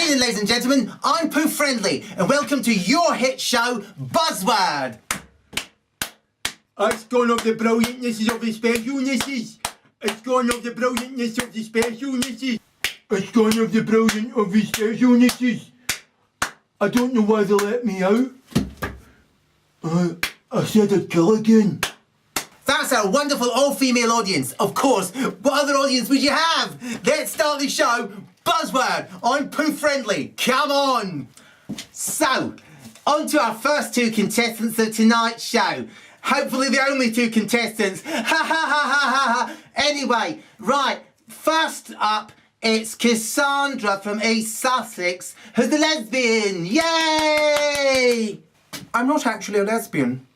Good evening, ladies and gentlemen. I'm Pooh Friendly, and welcome to your hit show, Buzzword. It's gone of the brilliantness of the specialnesses. It's gone of the brilliantness of the specialnesses. It's gone of the brilliant of the specialnesses. I don't know why they let me out. I said I'd kill again. That's our wonderful all-female audience. Of course, what other audience would you have? Let's start the show. Buzzword, I'm Pooh Friendly. Come on. So, on to our first two contestants of tonight's show. Hopefully the only two contestants. Ha ha ha ha ha ha. Anyway, right, first up, it's Cassandra from East Sussex, who's a lesbian. Yay! I'm not actually a lesbian.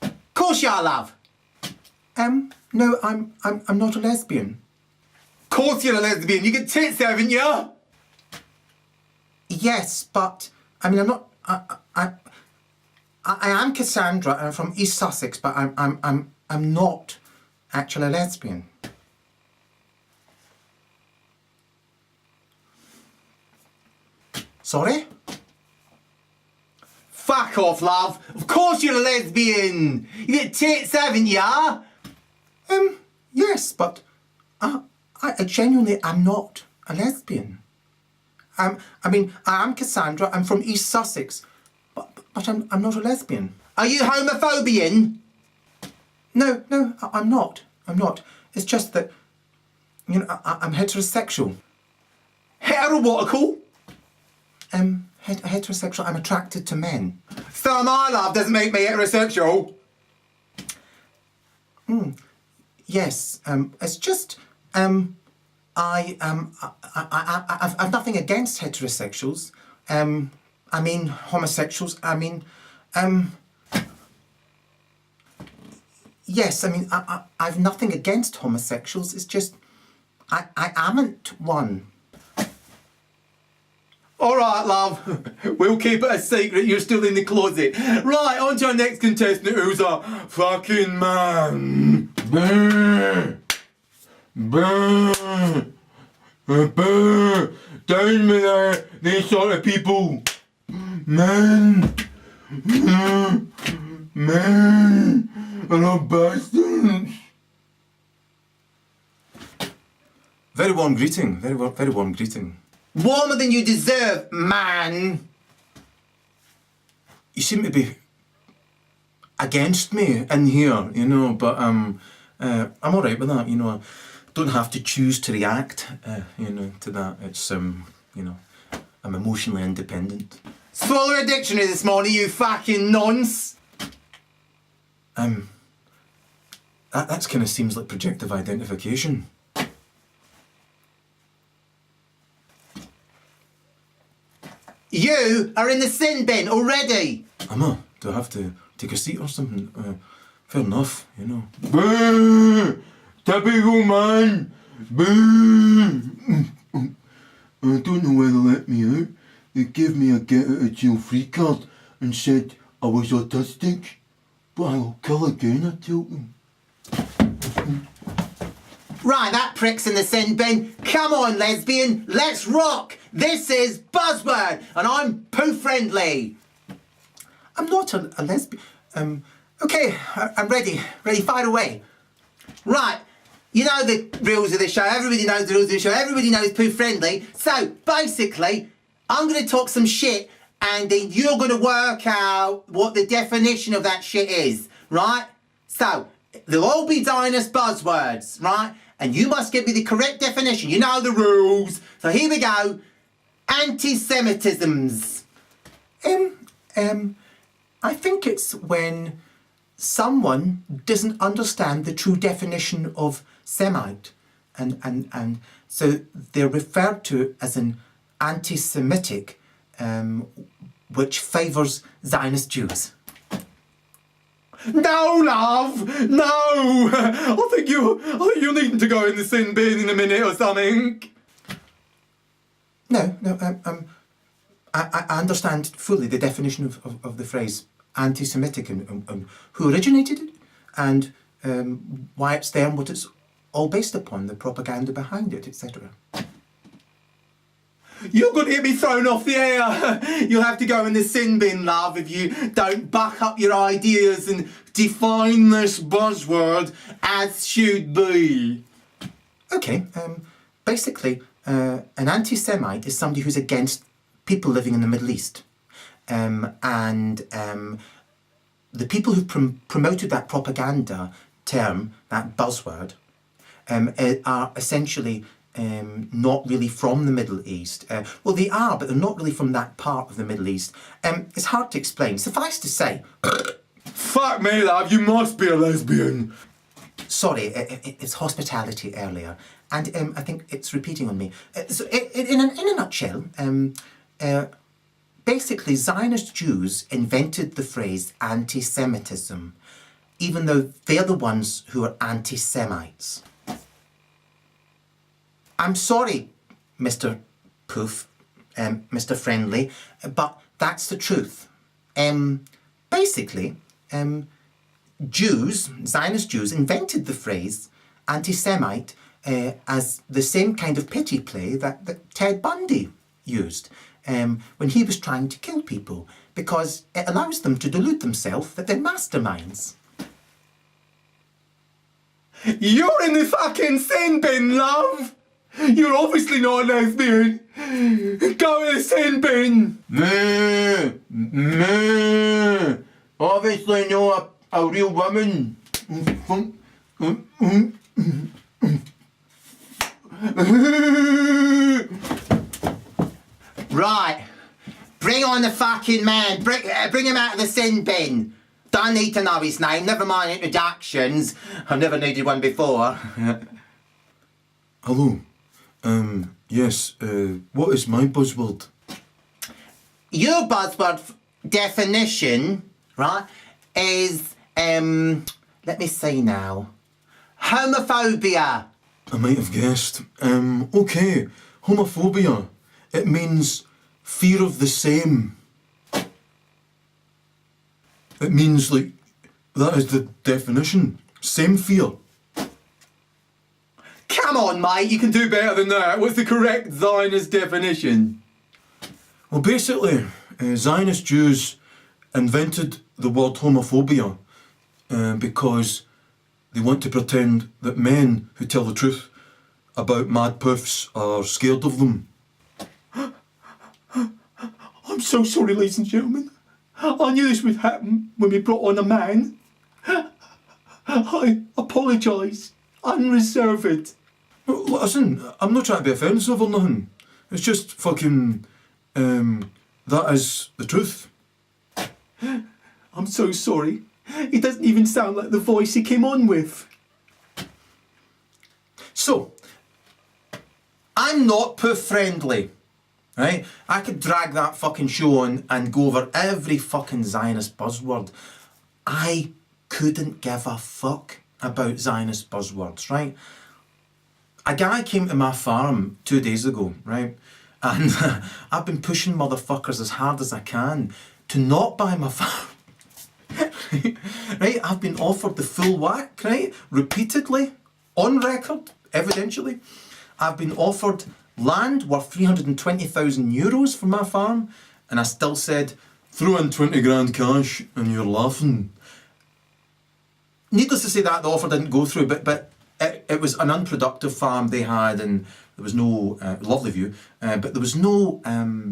Of course you are, love. No, I'm not a lesbian. Of course you're a lesbian. You get tits, haven't you? Yes, but I mean, I'm not. I am Cassandra, and I'm from East Sussex, but I'm not actually a lesbian. Sorry? Fuck off, love. Of course you're a lesbian. You get tits, haven't ya? Yes, but I genuinely am not a lesbian. I mean, I am Cassandra. I'm from East Sussex, but I'm not a lesbian. Are you homophobian? No, I'm not. I'm not. It's just that, you know, I'm heterosexual. Heterowatical? Heterosexual. I'm attracted to men. So am I, love. Doesn't make me heterosexual. Yes. It's just, I've nothing against heterosexuals. I mean homosexuals. I mean, yes. I mean, I've nothing against homosexuals. It's just, I amn't one. All right, love. We'll keep it a secret. You're still in the closet. Right, on to our next contestant, who's a fucking man. Brr. Brr. Brr. Down with these sort of people. Men. Men are not bastards. Very warm greeting. Very warm greeting. Warmer than you deserve, man. You seem to be against me in here, you know, but I'm all right with that, you know. I don't have to choose to react, you know, to that. It's you know, I'm emotionally independent. Swallow a dictionary this morning, you fucking nonce. That kind of seems like projective identification. You are in the sin bin already. Emma, do I have to take a seat or something? Fair enough, you know. Brr. Typical man. Brr. I don't know why they let me out. They gave me a get out of jail free card and said I was autistic. But I'll kill again, I told them. Right, that prick's in the sin bin. Come on, lesbian, let's rock. This is Buzzword, and I'm Pooh Friendly. I'm not a lesbian. Okay, I'm ready. Ready, fire away. Right, you know the rules of the show. Everybody knows the rules of the show. Everybody knows Pooh Friendly. So, basically, I'm going to talk some shit, and then you're going to work out what the definition of that shit is, right? So, they'll all be Dinus buzzwords, right? And you must give me the correct definition. You know the rules. So here we go. Anti-Semitisms. I think it's when someone doesn't understand the true definition of Semite, and so they're referred to as an anti-Semitic, which favours Zionist Jews. No, love, no. I think you're needing to go in the sin bin in a minute or something. No, I understand fully the definition of the phrase anti-Semitic and who originated it, and why it's there and what it's all based upon, the propaganda behind it, etc. You're going to get me thrown off the air. You'll have to go in the sin bin, love, if you don't back up your ideas and define this buzzword as should be. Okay, basically, an anti-Semite is somebody who's against people living in the Middle East. The people who promoted that propaganda term, that buzzword, are essentially not really from the Middle East. Well, they are, but they're not really from that part of the Middle East. It's hard to explain. Suffice to say... Fuck me, love, you must be a lesbian. Sorry, it's hospitality earlier, and I think it's repeating on me. So in a nutshell, basically Zionist Jews invented the phrase anti-Semitism, even though they're the ones who are anti-Semites. I'm sorry, Mr. Poof, Mr. Friendly, but that's the truth. Basically, Jews, Zionist Jews, invented the phrase anti-Semite as the same kind of pity play that Ted Bundy used when he was trying to kill people, because it allows them to delude themselves that they're masterminds. You're in the fucking sin bin, love! You're obviously not a lesbian! Go in the sin bin! Meh! Obviously not a real woman! Right, bring on the fucking man. Bring him out of the sin bin. Don't need to know his name, never mind introductions. I've never needed one before. Hello. Yes, what is my buzzword? Your buzzword definition, right, is, let me see now, homophobia. I might have guessed. Okay, homophobia. It means fear of the same. It means, like, that is the definition. Same fear. Come on, mate, you can do better than that. What's the correct Zionist definition? Well, basically, Zionist Jews invented the word homophobia because they want to pretend that men who tell the truth about mad puffs are scared of them. I'm so sorry, ladies and gentlemen. I knew this would happen when we brought on a man. I apologise. Unreserved. Well, listen, I'm not trying to be offensive or nothing. It's just fucking, that is the truth. I'm so sorry. It doesn't even sound like the voice he came on with. So, I'm not Poof Friendly, right? I could drag that fucking show on and go over every fucking Zionist buzzword. I couldn't give a fuck about Zionist buzzwords, right? A guy came to my farm 2 days ago, right? And I've been pushing motherfuckers as hard as I can to not buy my farm. Right? I've been offered the full whack, right? Repeatedly, on record, evidentially. I've been offered land worth 320,000 euros for my farm, and I still said, throw in 20 grand cash and you're laughing. Needless to say that the offer didn't go through, but it was an unproductive farm they had, and there was no, lovely view, but there was no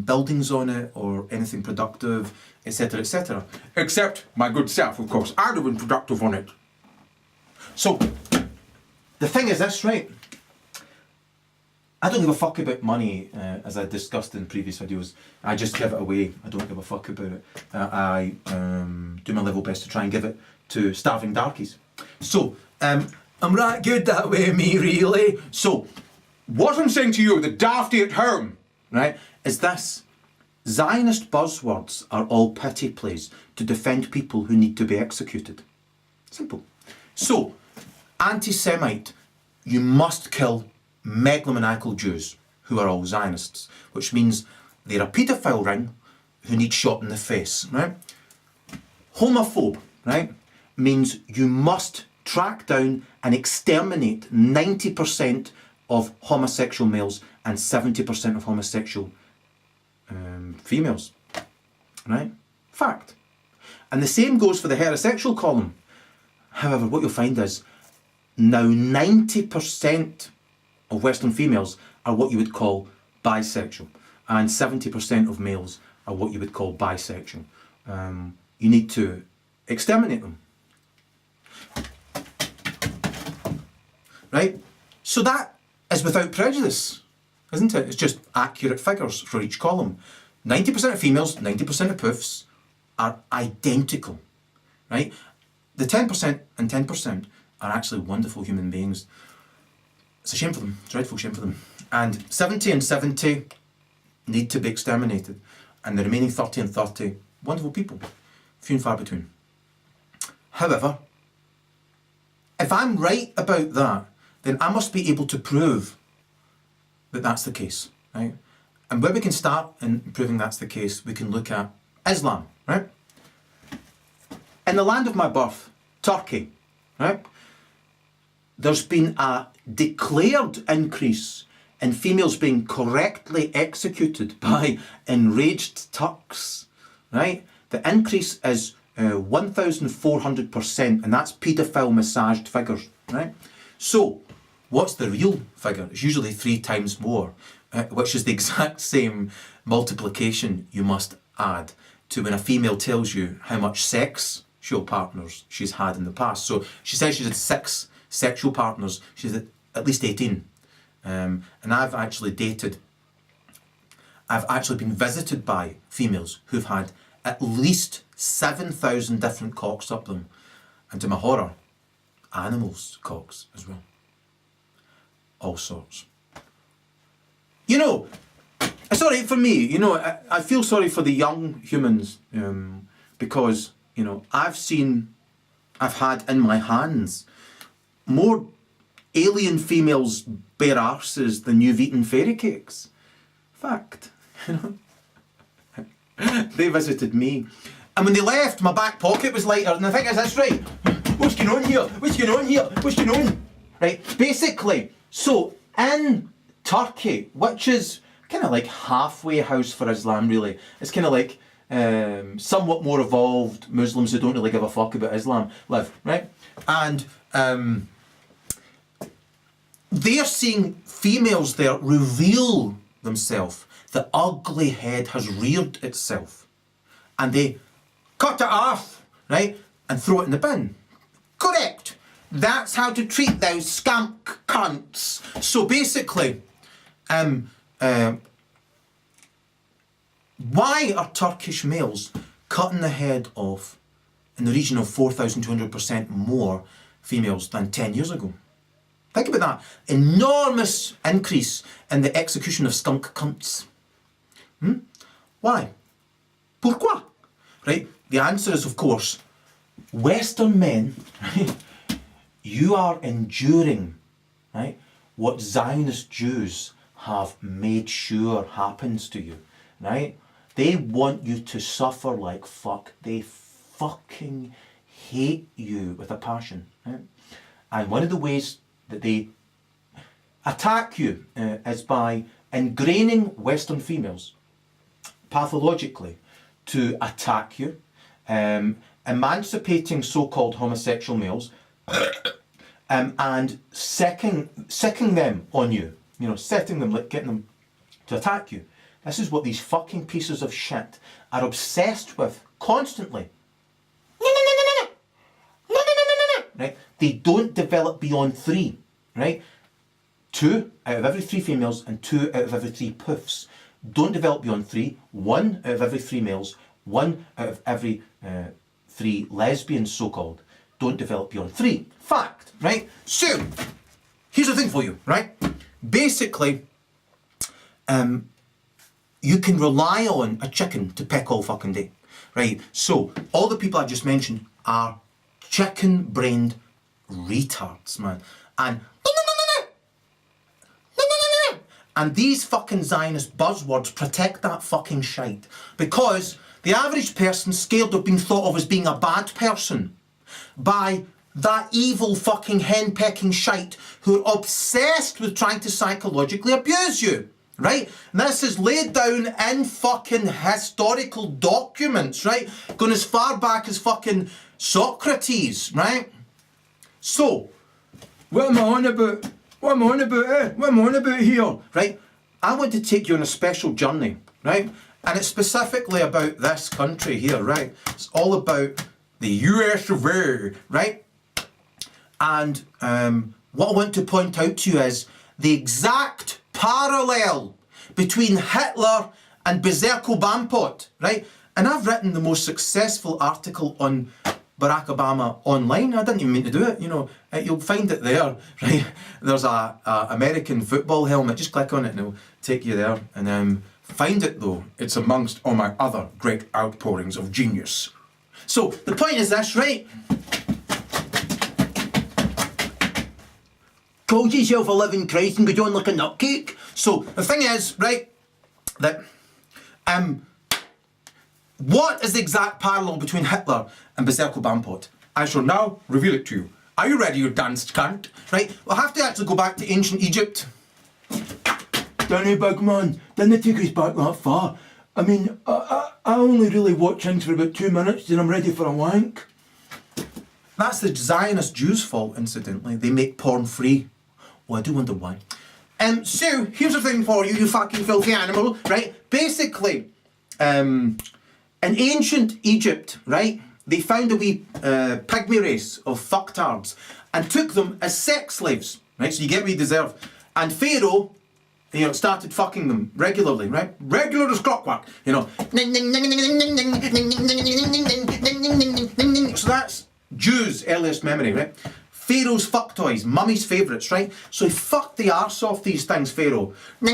buildings on it or anything productive, etc, etc. Except my good self, of course. I'd have been productive on it. So, the thing is this, right? I don't give a fuck about money, as I discussed in previous videos. I just give it away. I don't give a fuck about it. I do my level best to try and give it to starving darkies. So, I'm right good that way, me, really. So, what I'm saying to you, the dafty at home, right, is this. Zionist buzzwords are all pity plays to defend people who need to be executed. Simple. So, anti-Semite, you must kill megalomaniacal Jews who are all Zionists, which means they're a paedophile ring who need shot in the face, right? Homophobe, right, means you must track down and exterminate 90% of homosexual males and 70% of homosexual females, right? Fact. And the same goes for the heterosexual column. However, what you'll find is now 90% of Western females are what you would call bisexual, and 70% of males are what you would call bisexual. You need to exterminate them. Right? So that is without prejudice, isn't it? It's just accurate figures for each column. 90% of females, 90% of poofs are identical, right? The 10% and 10% are actually wonderful human beings. It's a shame for them, dreadful shame for them. And 70 and 70 need to be exterminated. And the remaining 30 and 30, wonderful people, few and far between. However, if I'm right about that, then I must be able to prove that that's the case, right? And where we can start in proving that's the case, we can look at Islam, right? In the land of my birth, Turkey, right? There's been a declared increase in females being correctly executed by enraged Turks, right? The increase is 1,400%, and that's paedophile massaged figures, right? So, what's the real figure? It's usually 3 times more, which is the exact same multiplication you must add to when a female tells you how much sexual partners she's had in the past. So she says she's had 6 sexual partners, she's had at least 18. And I've actually been visited by females who've had at least 7,000 different cocks up them. And to my horror, animals' cocks as well. All sorts. You know, it's alright for me, you know, I feel sorry for the young humans, because, you know, I've had in my hands more alien females' bare arses than you've eaten fairy cakes. Fact, you know. They visited me. And when they left, my back pocket was lighter, and the thing is, that's right. What's going on here? What's going on here? What's going on? Right, basically, so in Turkey, which is kind of like halfway house for Islam, really. It's kind of like somewhat more evolved Muslims who don't really give a fuck about Islam live, right? And they're seeing females there reveal themselves. The ugly head has reared itself. And they cut it off, right? And throw it in the bin. Correct. That's how to treat those skunk cunts. So basically, why are Turkish males cutting the head off in the region of 4,200% more females than 10 years ago? Think about that. Enormous increase in the execution of skunk cunts. Why? Pourquoi? Right? The answer is, of course, Western men, right? You are enduring, right, what Zionist Jews have made sure happens to you, right? They want you to suffer like fuck. They fucking hate you with a passion, right? And one of the ways that they attack you is by ingraining Western females pathologically to attack you, emancipating so-called homosexual males, and sicking them on you, you know, setting them, like getting them to attack you. This is what these fucking pieces of shit are obsessed with constantly. Right? They don't develop beyond 3, right? 2 out of every 3 females and 2 out of every 3 poofs don't develop beyond 3. 1 out of every 3 males, 1 out of every 3 lesbians, so-called, don't develop beyond 3. Fact, right? So, here's the thing for you, right? Basically, you can rely on a chicken to peck all fucking day, right? So, all the people I just mentioned are chicken-brained retards, man. And these fucking Zionist buzzwords protect that fucking shite. Because the average person's scared of being thought of as being a bad person by that evil fucking hen-pecking shite who are obsessed with trying to psychologically abuse you. right? And this is laid down in fucking historical documents, right? Going as far back as fucking Socrates, right? So, What am I on about? What am I on about, eh? What am I on about here? right, I want to take you on a special journey, right? And it's specifically about this country here, right? It's all about the US of A, right? And what I want to point out to you is the exact parallel between Hitler and Berserko Bampot, right? And I've written the most successful article on Barack Obama online. I didn't even mean to do it, you know. You'll find it there, right? There's a American football helmet. Just click on it and it'll take you there. And find it though. It's amongst all my other great outpourings of genius. So the point is this, right? Calls yourself a living Christ and goes on like a nutcake. So the thing is, right, that what is the exact parallel between Hitler and Berserko Bampot? I shall now reveal it to you. Are you ready, you danced cunt? Right, we'll have to actually go back to ancient Egypt. Danny, big man, didn't take us back that far. I mean, I only really watch into for about 2 minutes and I'm ready for a wank. That's the Zionist Jews' fault, incidentally. They make porn free. Oh, I do wonder why. So, here's the thing for you, you fucking filthy animal, right? Basically, in ancient Egypt, right, they found a wee pygmy race of fucktards and took them as sex slaves, right? So you get what you deserve. And Pharaoh, you know, started fucking them regularly, right? Regular as clockwork, you know. So that's Jews' earliest memory, right? Pharaoh's fuck toys, mummy's favourites, right? So he fucked the arse off these things, Pharaoh. To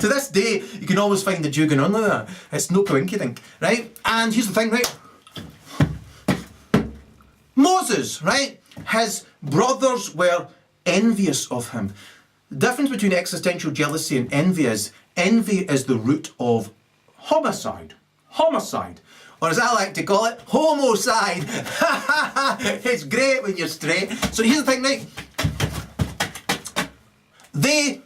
this day, you can always find the Jew going on like that. It's no coinkydink, right? And here's the thing, right? Moses, right? His brothers were envious of him. The difference between existential jealousy and envy is the root of homicide. Homicide. Or as I like to call it, homicide. It's great when you're straight. So here's the thing, right? They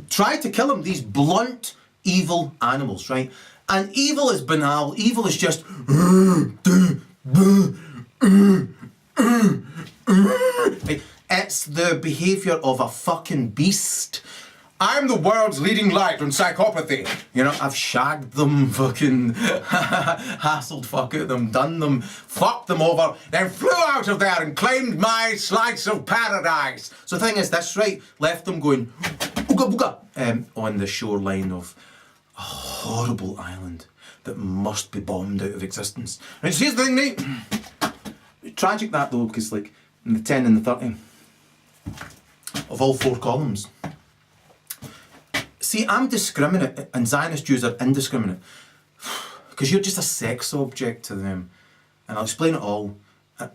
tried to kill him, these blunt, evil animals, right? And evil is banal. Evil is just... It's the behaviour of a fucking beast. I'm the world's leading light on psychopathy. You know, I've shagged them, fucking hassled fuck at them, done them, fucked them over, then flew out of there and claimed my slice of paradise. So the thing is, that's right, left them going ooga booga on the shoreline of a horrible island that must be bombed out of existence. Right, so here's the thing, right? Tragic that though, because like in the 10 and the 30 of all 4 columns. See, I'm discriminate and Zionist Jews are indiscriminate because you're just a sex object to them. And I'll explain it all.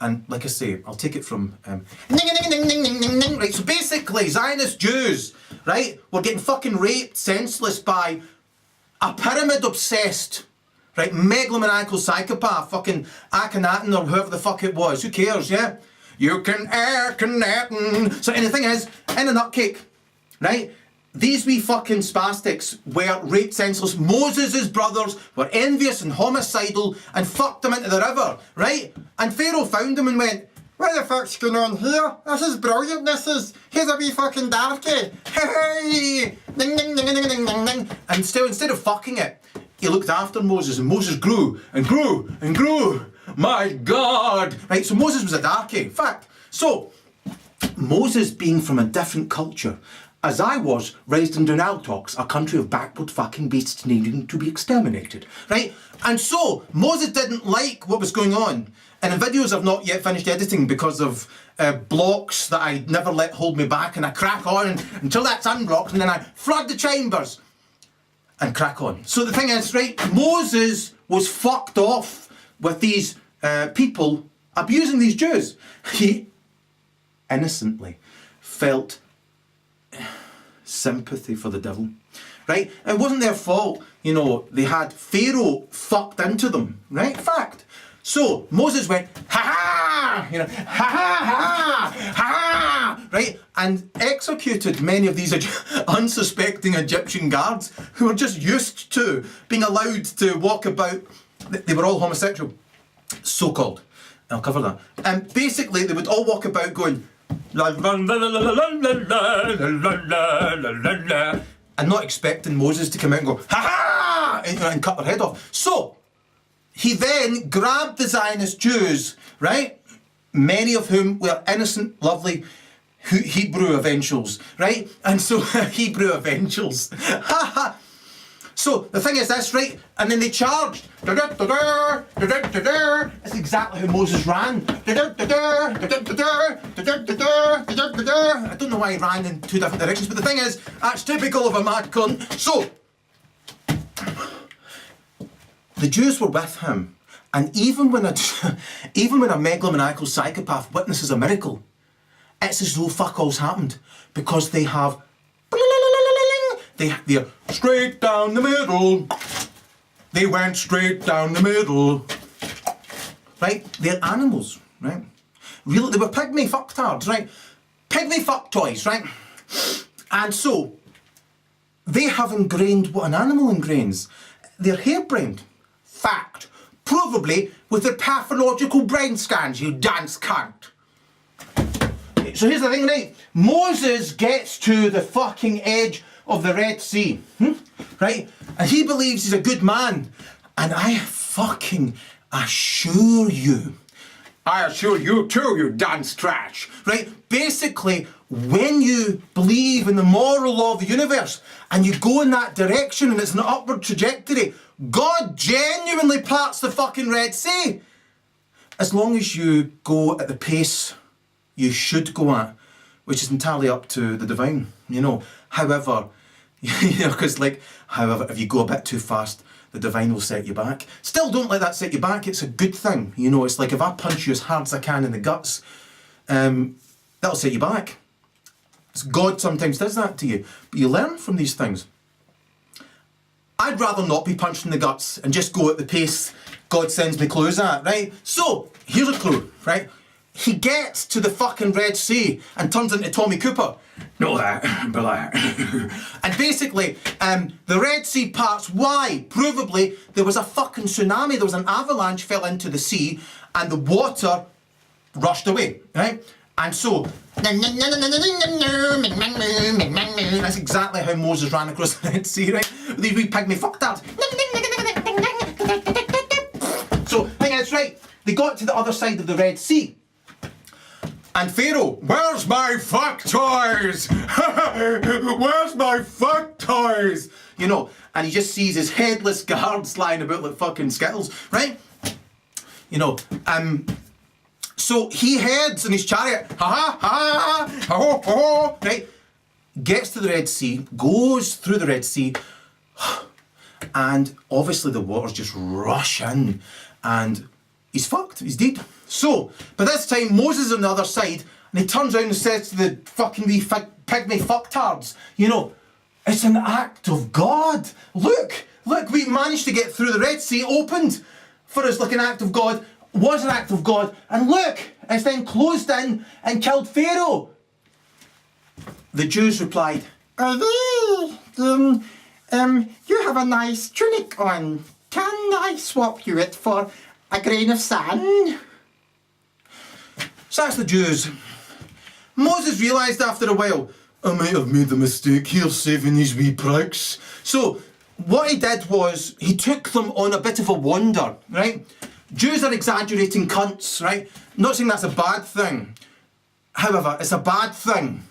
And like I say, I'll take it from... Right, so basically, Zionist Jews, right, were getting fucking raped senseless by a pyramid-obsessed, right, megalomaniacal psychopath, fucking Akhenaten or whoever the fuck it was. Who cares, yeah? You can Akhenaten. So, and the thing is, in a nutcake, right, these wee fucking spastics were raped senseless. Moses' brothers were envious and homicidal and fucked them into the river, right? And Pharaoh found them and went, what the fuck's going on here? This is brilliant, here's a wee fucking darkie. Hey! Ding, ding, ding, ding, ding, ding, ding. And still, instead of fucking it, he looked after Moses and Moses grew and grew and grew. My God! Right, so Moses was a darkie. Fact. So, Moses being from a different culture, as I was raised in Donaltox, a country of backward fucking beasts needing to be exterminated, right? And so, Moses didn't like what was going on. And in videos I've not yet finished editing because of blocks that I never let hold me back, and I crack on until that's unblocked, and then I flood the chambers and crack on. So the thing is, right, Moses was fucked off with these people abusing these Jews. He innocently felt sympathy for the devil, right? It wasn't their fault, you know, they had Pharaoh fucked into them, right? Fact. So Moses went, ha ha, you know, ha ha ha ha ha, right, and executed many of these unsuspecting Egyptian guards who were just used to being allowed to walk about. They were all homosexual, so-called. I'll cover that. And basically, they would all walk about going, la la la la la la la la la la la, and not expecting Moses to come out and go, ha ha, and cut their head off. So he then grabbed the Zionist Jews, right? Many of whom were innocent, lovely Hebrew eventuals, right? And so, Hebrew eventuals. So, the thing is this, right? And then they charged. That's exactly how Moses ran. I don't know why he ran in two different directions, but the thing is, that's typical of a mad cunt. So, the Jews were with him, and even when a megalomaniacal psychopath witnesses a miracle, it's as though fuck all's happened, because they have, they're straight down the middle. They went straight down the middle. Right? They're animals, right? Really, they were pygmy fucktards, right? Pygmy fuck toys, right? And so, they have ingrained what an animal ingrains. They're harebrained. Fact. Provably with their pathological brain scans, you dance cunt. So here's the thing, right? Moses gets to the fucking edge of the Red Sea, right? And he believes he's a good man. And I fucking assure you too, you dance trash, right? Basically, when you believe in the moral law of the universe and you go in that direction and it's an upward trajectory, God genuinely parts the fucking Red Sea. As long as you go at the pace you should go at, which is entirely up to the divine, you know. However, however, if you go a bit too fast, the divine will set you back. Still, don't let that set you back. It's a good thing, you know. It's like if I punch you as hard as I can in the guts, that'll set you back. God sometimes does that to you, but you learn from these things. I'd rather not be punched in the guts and just go at the pace God sends me clues at, right? So, here's a clue, right? He gets to the fucking Red Sea and turns into Tommy Cooper. Know that, but that. And basically, the Red Sea parts. Why? Provably, there was a fucking tsunami, there was an avalanche fell into the sea and the water rushed away, right? And so, that's exactly how Moses ran across the Red Sea, right? With these wee pygmy fucktards. So, thing is, right, they got to the other side of the Red Sea. And Pharaoh, where's my fuck toys? Where's my fuck toys? You know, and he just sees his headless guards lying about like fucking skittles, right? You know, so he heads in his chariot, right? Gets to the Red Sea, goes through the Red Sea, and obviously the waters just rush in, and he's fucked, he's dead. So, by this time, Moses is on the other side, and he turns around and says to the fucking wee pygmy fucktards, you know, it's an act of God. Look, we managed to get through the Red Sea, opened for us like an act of God, was an act of God, and look, it's then closed in and killed Pharaoh. The Jews replied, you have a nice tunic on. Can I swap you it for a grain of sand? So that's the Jews. Moses realised after a while, I might have made the mistake here saving these wee pricks. So what he did was he took them on a bit of a wander, right? Jews are exaggerating cunts, right? Not saying that's a bad thing. However, it's a bad thing.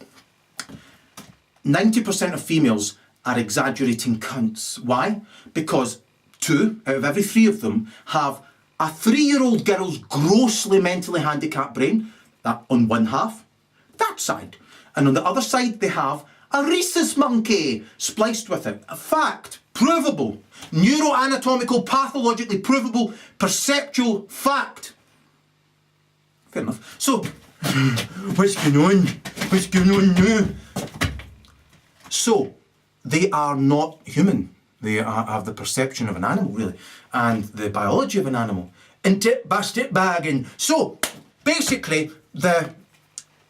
90% of females are exaggerating cunts. Why? Because 2 out of every 3 of them have a 3-year-old girl's grossly mentally handicapped brain, that on one half, that side. And on the other side, they have a rhesus monkey spliced with it. A fact, provable, neuroanatomical, pathologically provable, perceptual fact. Fair enough. So, what's going on? What's going on now? So, they are not human. They have the perception of an animal, really, and the biology of an animal. into basket bagging. So, basically, the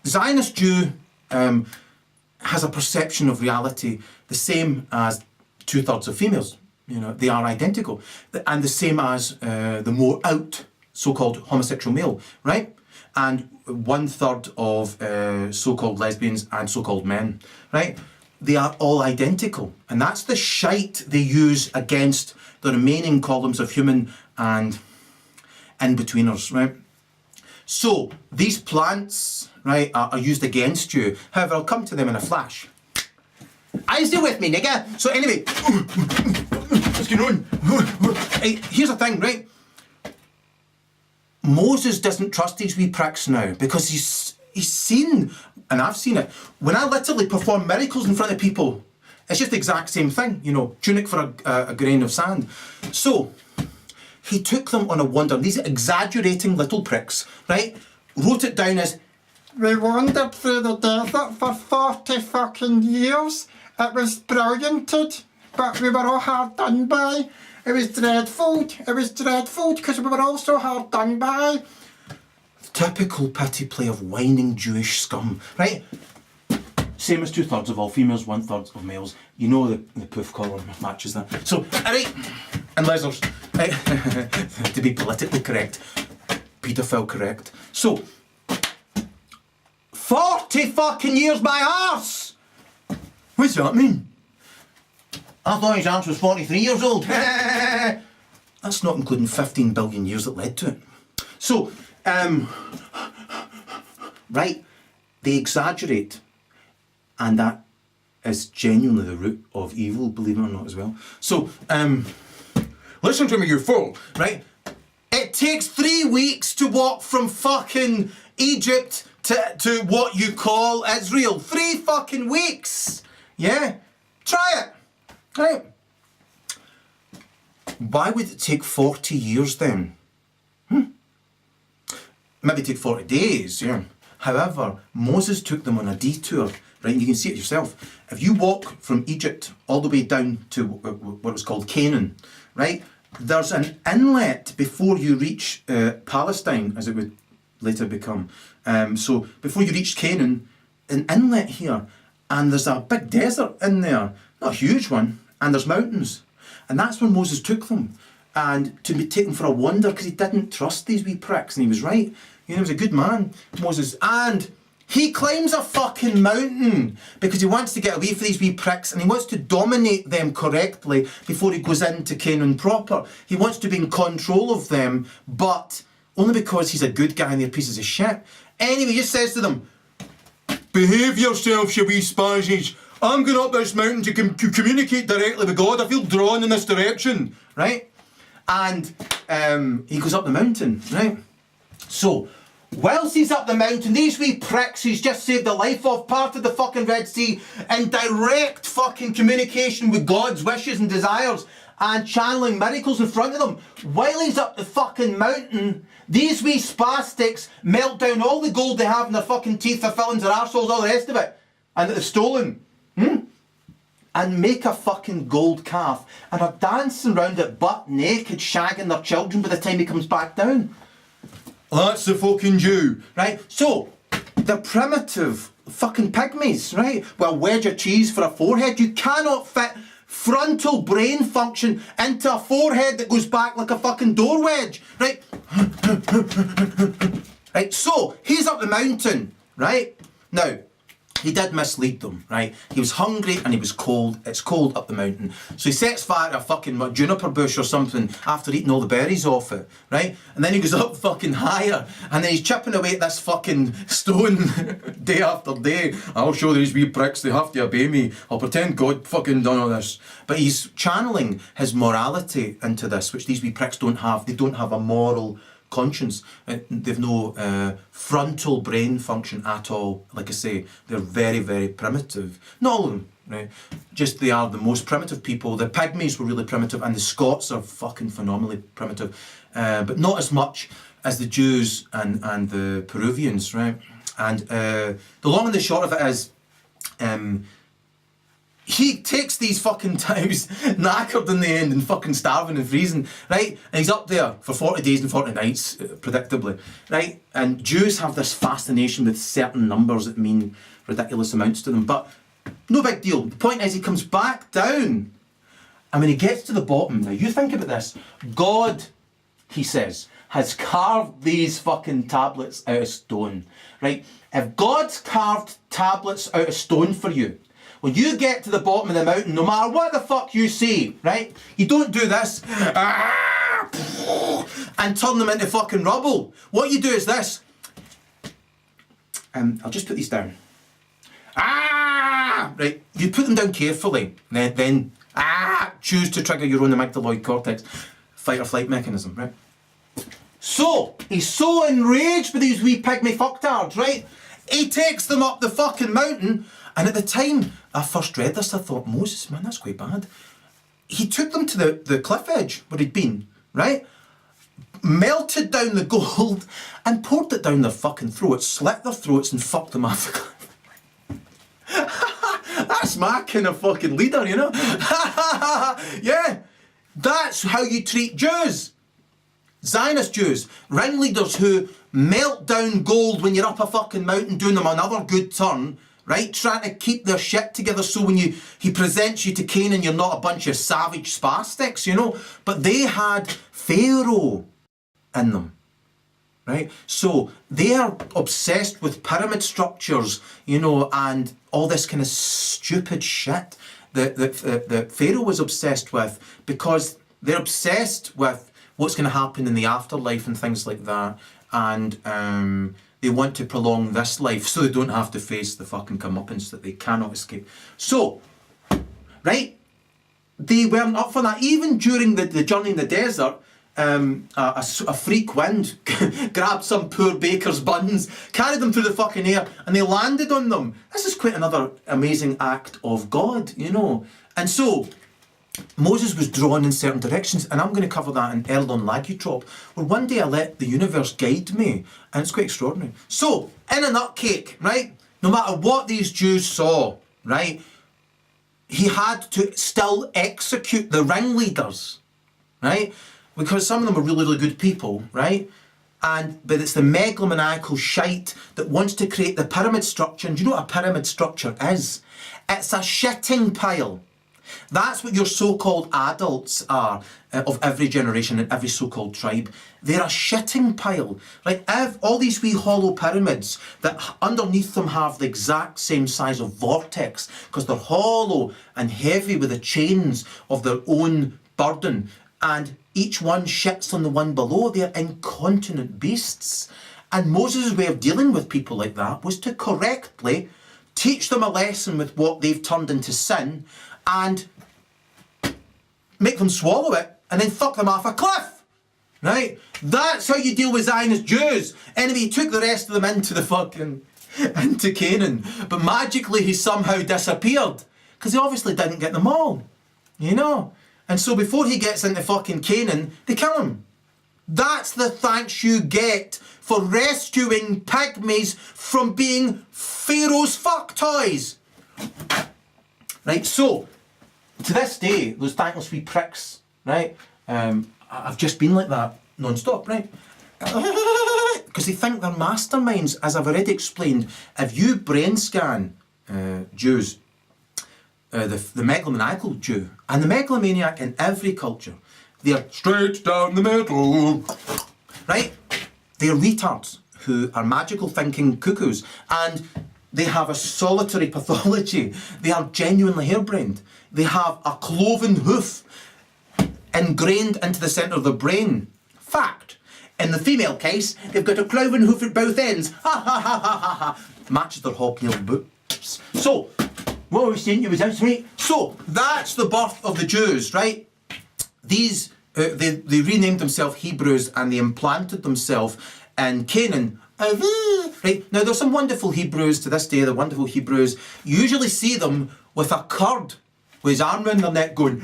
Zionist Jew has a perception of reality the same as 2/3 of females. You know, they are identical. And the same as the more out so-called homosexual male, right? And 1/3 of so-called lesbians and so-called men, right? They are all identical. And that's the shite they use against the remaining columns of human and in-betweeners, right? So, these plants, right, are used against you. However, I'll come to them in a flash. Are you still with me, nigga? So anyway, what's going on? Hey, here's the thing, right? Moses doesn't trust these wee pricks now because he's seen, and I've seen it, when I literally perform miracles in front of people, it's just the exact same thing, you know, tunic for a grain of sand. So, he took them on a wander. These exaggerating little pricks, right? Wrote it down as, we wandered through the desert for 40 fucking years. It was brilliant, but we were all hard done by. It was dreadful because we were all so hard done by. typical pity play of whining Jewish scum, right? Same as 2/3 of all females, 1/3 of males. You know the poof column matches that. So, alright, and lizards, to be politically correct, paedophile correct. So, 40 fucking years by arse! What's that mean? I thought his answer was 43 years old. That's not including 15 billion years that led to it. So, right, they exaggerate. And that is genuinely the root of evil, believe it or not, as well. So, listen to me, you fool, right? It takes 3 weeks to walk from fucking Egypt to what you call Israel. 3 fucking weeks! Yeah? Try it! Right? Why would it take 40 years then? Maybe take 40 days, yeah. However, Moses took them on a detour, right? And you can see it yourself. If you walk from Egypt all the way down to what was called Canaan, right? There's an inlet before you reach Palestine, as it would later become. So before you reach Canaan, an inlet here, and there's a big desert in there, not a huge one, and there's mountains. And that's when Moses took them. And to be taken for a wonder, because he didn't trust these wee pricks, and he was right. You know, he was a good man, Moses. And he climbs a fucking mountain because he wants to get away from these wee pricks and he wants to dominate them correctly before he goes into Canaan proper. He wants to be in control of them, but only because he's a good guy and they're pieces of shit. Anyway, he just says to them, behave yourselves, you wee spazies. I'm going up this mountain to communicate directly with God. I feel drawn in this direction, right? And he goes up the mountain, right? So, whilst he's up the mountain, these wee pricks he's just saved the life of, part of the fucking Red Sea, in direct fucking communication with God's wishes and desires, and channeling miracles in front of them. While he's up the fucking mountain, these wee spastics melt down all the gold they have in their fucking teeth, their fillings, their arseholes, all the rest of it, and that they've stolen. And make a fucking gold calf, and are dancing around it butt naked, shagging their children by the time he comes back down. That's the fucking Jew, right? So, the primitive fucking pygmies, right? Well, wedge of cheese for a forehead. You cannot fit frontal brain function into a forehead that goes back like a fucking door wedge, right? Right, so, he's up the mountain, right? Now, he did mislead them, right? He was hungry and he was cold. It's cold up the mountain. So he sets fire to a fucking juniper bush or something after eating all the berries off it, right? And then he goes up fucking higher and then he's chipping away at this fucking stone day after day. I'll show these wee pricks, they have to obey me. I'll pretend God fucking done all this. But he's channeling his morality into this, which these wee pricks don't have. They don't have a moral conscience. They've no frontal brain function at all. Like I say, they're very, very primitive. Not all of them, right? Just they are the most primitive people. The pygmies were really primitive, and the Scots are fucking phenomenally primitive, but not as much as the Jews and the Peruvians, right? And the long and the short of it is, he takes these fucking cows, knackered in the end and fucking starving and freezing, right? And he's up there for 40 days and 40 nights, predictably, right? And Jews have this fascination with certain numbers that mean ridiculous amounts to them, but no big deal. The point is he comes back down, and when he gets to the bottom, now you think about this, God, he says, has carved these fucking tablets out of stone, right? If God's carved tablets out of stone for you, when you get to the bottom of the mountain, no matter what the fuck you say, right? You don't do this and turn them into fucking rubble. What you do is this. I'll just put these down. Right? You put them down carefully. Then choose to trigger your own amygdaloid cortex fight or flight mechanism, right? So, he's so enraged with these wee pygmy fucktards, right? He takes them up the fucking mountain. And at the time I first read this, I thought, Moses, man, that's quite bad. He took them to the cliff edge where he'd been, right? Melted down the gold and poured it down their fucking throats, slit their throats and fucked them off the cliff. That's my kind of fucking leader, you know? Yeah, that's how you treat Jews. Zionist Jews, ringleaders who melt down gold when you're up a fucking mountain doing them another good turn, right? Trying to keep their shit together so when he presents you to Canaan, you're not a bunch of savage spastics, you know? But they had Pharaoh in them, right? So they are obsessed with pyramid structures, you know, and all this kind of stupid shit that Pharaoh was obsessed with, because they're obsessed with what's going to happen in the afterlife and things like that. And they want to prolong this life so they don't have to face the fucking comeuppance that they cannot escape. So, right, they weren't up for that. Even during the journey in the desert, a freak wind grabbed some poor baker's buns, carried them through the fucking air, and they landed on them. This is quite another amazing act of God, you know. And so, Moses was drawn in certain directions, and I'm going to cover that in Erol on Lagutrop, where one day I let the universe guide me, and it's quite extraordinary. So, in a nutcake, right, no matter what these Jews saw, right, he had to still execute the ringleaders, right, because some of them are really, really good people, right, but it's the megalomaniacal shite that wants to create the pyramid structure. And do you know what a pyramid structure is? It's a shitting pile. That's what your so-called adults are of every generation and every so-called tribe. They're a shitting pile. Like all these wee hollow pyramids that underneath them have the exact same size of vortex because they're hollow and heavy with the chains of their own burden. And each one shits on the one below. They're incontinent beasts. And Moses' way of dealing with people like that was to correctly teach them a lesson with what they've turned into sin and make them swallow it and then fuck them off a cliff, right? That's how you deal with Zionist Jews. Anyway, he took the rest of them into Canaan, but magically he somehow disappeared because he obviously didn't get them all, you know? And so before he gets into fucking Canaan, they kill him. That's the thanks you get for rescuing pygmies from being Pharaoh's fuck toys. Right, so, to this day, those thankless wee pricks, right, I've just been like that non-stop, right? Because they think they're masterminds, as I've already explained. If you brain scan Jews, the megalomaniacal Jew, and the megalomaniac in every culture, they're straight down the middle, right? They're retards who are magical thinking cuckoos, and they have a solitary pathology. They are genuinely harebrained. They have a cloven hoof ingrained into the centre of the brain. Fact. In the female case, they've got a cloven hoof at both ends. Ha ha ha ha ha ha. Matches their hobnail boots. So, what was saying? It was out, mate. So, that's the birth of the Jews, right? These, they renamed themselves Hebrews and they implanted themselves in Canaan. Right, now there's some wonderful Hebrews to this day, the wonderful Hebrews. You usually see them with a Kurd with his arm around their neck going,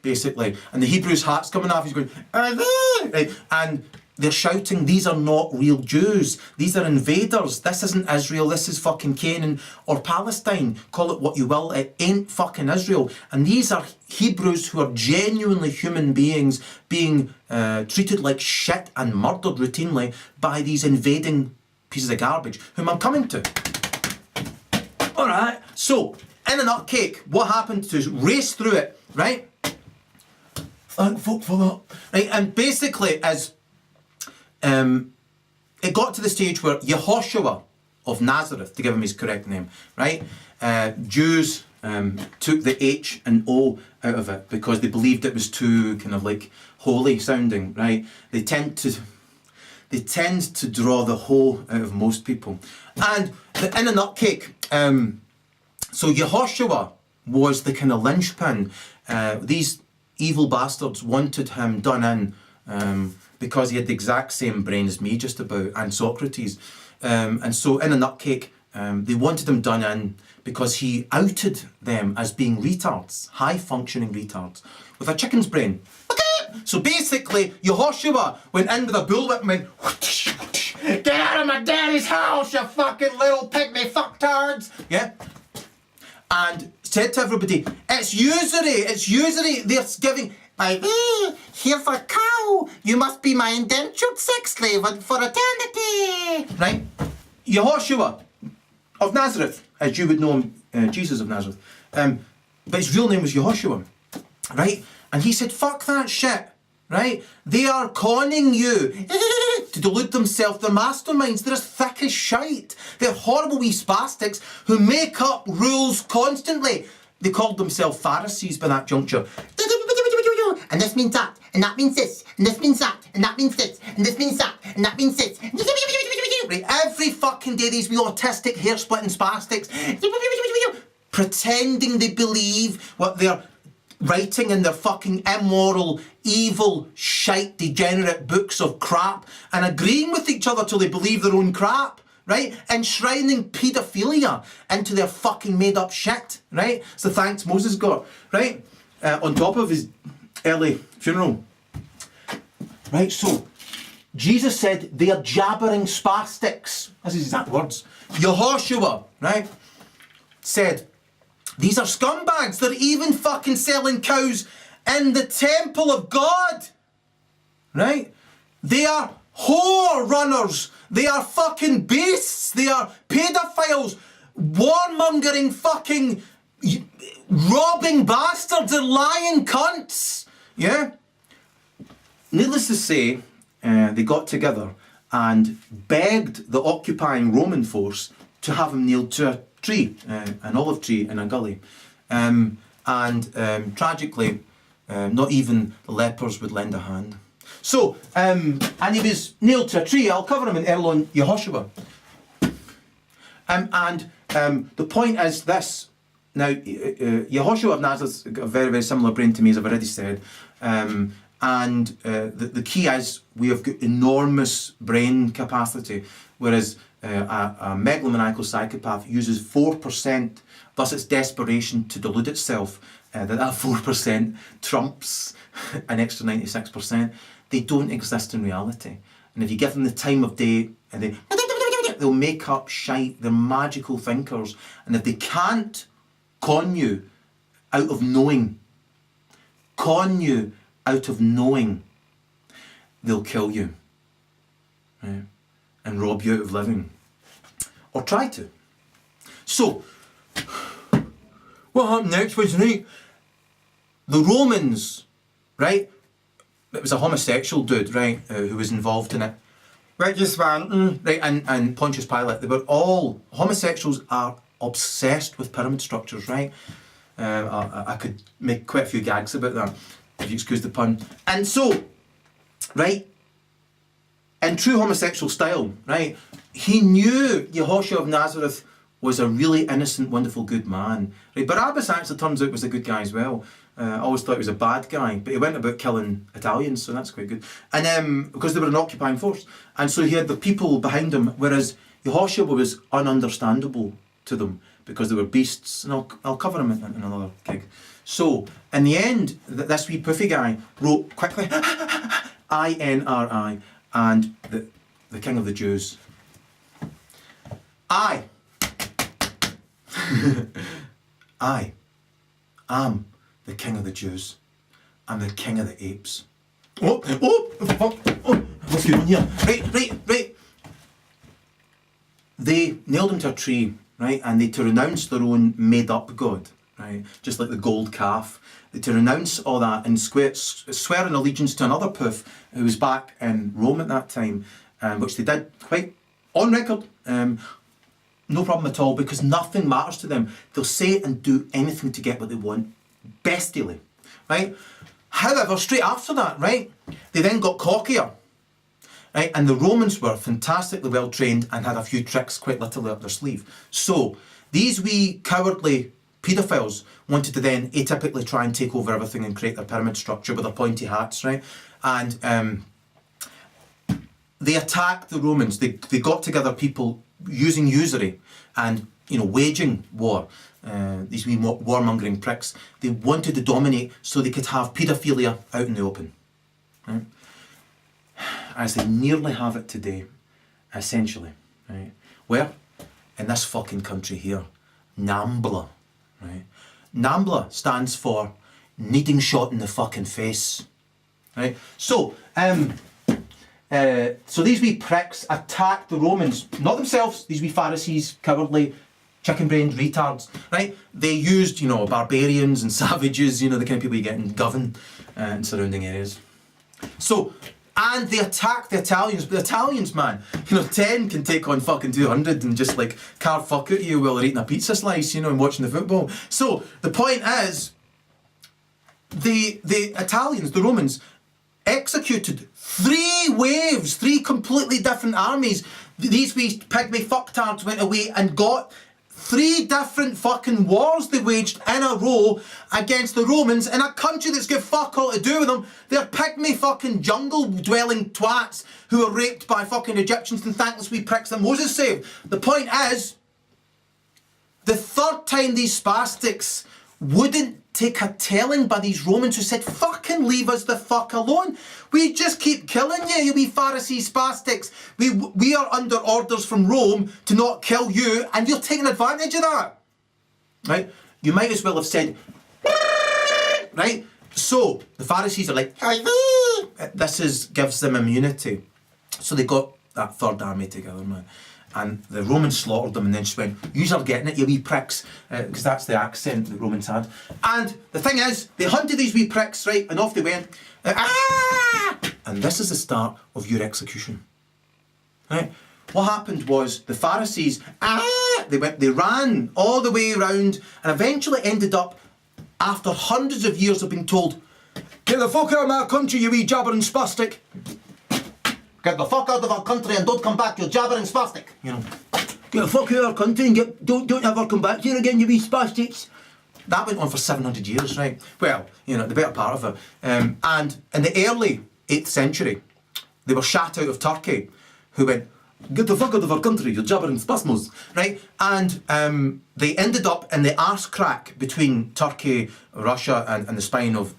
basically, and the Hebrew's hat's coming off, he's going, right, and they're shouting, these are not real Jews. These are invaders. This isn't Israel. This is fucking Canaan or Palestine. Call it what you will. It ain't fucking Israel. And these are Hebrews who are genuinely human beings being treated like shit and murdered routinely by these invading pieces of garbage, whom I'm coming to. All right. So, in a nutcake, what happened to race through it, right? Thank fuck for that. Right, and basically, as it got to the stage where Yehoshua of Nazareth, to give him his correct name, right? Jews took the H and O out of it because they believed it was too kind of like holy sounding, right? They tend to draw the ho out of most people. And in a nutcake, so Yehoshua was the kind of linchpin. These evil bastards wanted him done in because he had the exact same brain as me, just about, and Socrates. And so in a nutcake, they wanted him done in because he outed them as being retards, high-functioning retards, with a chicken's brain. Okay. So basically, Yehoshua went in with a bullwhip and went, whoosh, whoosh, get out of my daddy's house, you fucking little pygmy fucktards! Yeah? And said to everybody, it's usury, they're giving, here's a cow, you must be my indentured sex slave for eternity. Right? Yehoshua of Nazareth, as you would know him, Jesus of Nazareth, but his real name was Yehoshua, right? And he said, fuck that shit, right? They are conning you to delude themselves. They're masterminds. They're as thick as shite. They're horrible wee spastics who make up rules constantly. They called themselves Pharisees by that juncture. And this means that, and that means this, and this means that, and that means this, and this means that, and that means this. Right, every fucking day these wee autistic hair-splitting spastics pretending they believe what they're writing in their fucking immoral, evil, shite, degenerate books of crap and agreeing with each other till they believe their own crap, right? Enshrining paedophilia into their fucking made-up shit, right? It's the thanks Moses got, right? On top of his early funeral. Right, so Jesus said they are jabbering spastics. That's his exact words. Yehoshua, right, said, these are scumbags. They're even fucking selling cows in the temple of God. Right? They are whore runners. They are fucking beasts. They are pedophiles. Warmongering fucking robbing bastards. They're lying cunts. Yeah? Needless to say, they got together and begged the occupying Roman force to have him nailed to a tree, an olive tree in a gully. Tragically, not even the lepers would lend a hand. So, and he was nailed to a tree. I'll cover him in Erol on Yehoshua. The point is this. Now, Yehoshua of Nazareth's got a very, very similar brain to me, as I've already said. The key is we have got enormous brain capacity, whereas a megalomaniacal psychopath uses 4%, thus its desperation to delude itself that 4% trumps an extra 96%. They don't exist in reality. And if you give them the time of day, and they'll make up shite. They're magical thinkers. And if they can't con you out of knowing, they'll kill you, right? And rob you out of living. Or try to. So, what happened next was, right, the Romans, right, it was a homosexual dude, right, who was involved in it. Right, just one. Right, and Pontius Pilate, they were all, homosexuals are obsessed with pyramid structures, right? I could make quite a few gags about that, if you excuse the pun. And so, right, in true homosexual style, right, he knew Yehoshua of Nazareth was a really innocent, wonderful, good man. Right, Barabbas actually turns out was a good guy as well. I always thought he was a bad guy, but he went about killing Italians, so that's quite good. And because they were an occupying force. And so he had the people behind him, whereas Yehoshua was ununderstandable to them because they were beasts. And I'll cover him in another gig. So, in the end, this wee puffy guy wrote quickly, INRI, and the King of the Jews. I am the King of the Jews. I'm the King of the Apes. Oh, what's going on here? Right. They nailed him to a tree, right, and they to renounce their own made-up God, right, just like the gold calf. They to renounce all that and swear an allegiance to another poof who was back in Rome at that time, which they did quite on record. No problem at all, because nothing matters to them. They'll say and do anything to get what they want, bestially, right? However, straight after that, right, they then got cockier, right? And the Romans were fantastically well trained and had a few tricks quite literally up their sleeve. So these wee cowardly paedophiles wanted to then atypically try and take over everything and create their pyramid structure with their pointy hats, right? And they attacked the Romans. They got together people using usury and, you know, waging war. These wee warmongering pricks. They wanted to dominate so they could have paedophilia out in the open, right? As they nearly have it today, essentially, right? Where? In this fucking country here, NAMBLA, right? NAMBLA stands for needing shot in the fucking face, right? So these wee pricks attacked the Romans, not themselves, these wee Pharisees, cowardly, chicken-brained retards, right? They used, you know, barbarians and savages, you know, the kind of people you get in Govan and surrounding areas. So, and they attacked the Italians, but the Italians, man, you know, 10 can take on fucking 200 and just like carve fuck at you while they're eating a pizza slice, you know, and watching the football. So, the point is, the Italians, the Romans, executed 3 waves, 3 completely different armies. These wee pygmy fucktards went away and got 3 different fucking wars they waged in a row against the Romans in a country that's got fuck all to do with them. They're pygmy fucking jungle-dwelling twats who were raped by fucking Egyptians and thankless wee pricks that Moses saved. The point is, the third time these spastics wouldn't take a telling by these Romans who said, fucking leave us the fuck alone. We just keep killing you, you wee Pharisee spastics. We are under orders from Rome to not kill you, and you're taking advantage of that. Right? You might as well have said, right? So, the Pharisees are like, this gives them immunity. So they got that third army together, man. And the Romans slaughtered them and then just went, yous are getting it, you wee pricks, because that's the accent the Romans had. And the thing is, they hunted these wee pricks, right, and off they went. And this is the start of your execution. Right? What happened was the Pharisees, they ran all the way around and eventually ended up, after hundreds of years of being told, get the fuck out of my country, you wee jabbering spastic. Get the fuck out of our country and don't come back, you jabbering spastic. You know, get the fuck out of our country and don't ever come back here again, you wee spastics. That went on for 700 years, right? Well, you know, the better part of it. And in the early 8th century, they were shot out of Turkey, who went, get the fuck out of our country, you jabbering spasmos, right? And they ended up in the arse crack between Turkey, Russia, and the spine of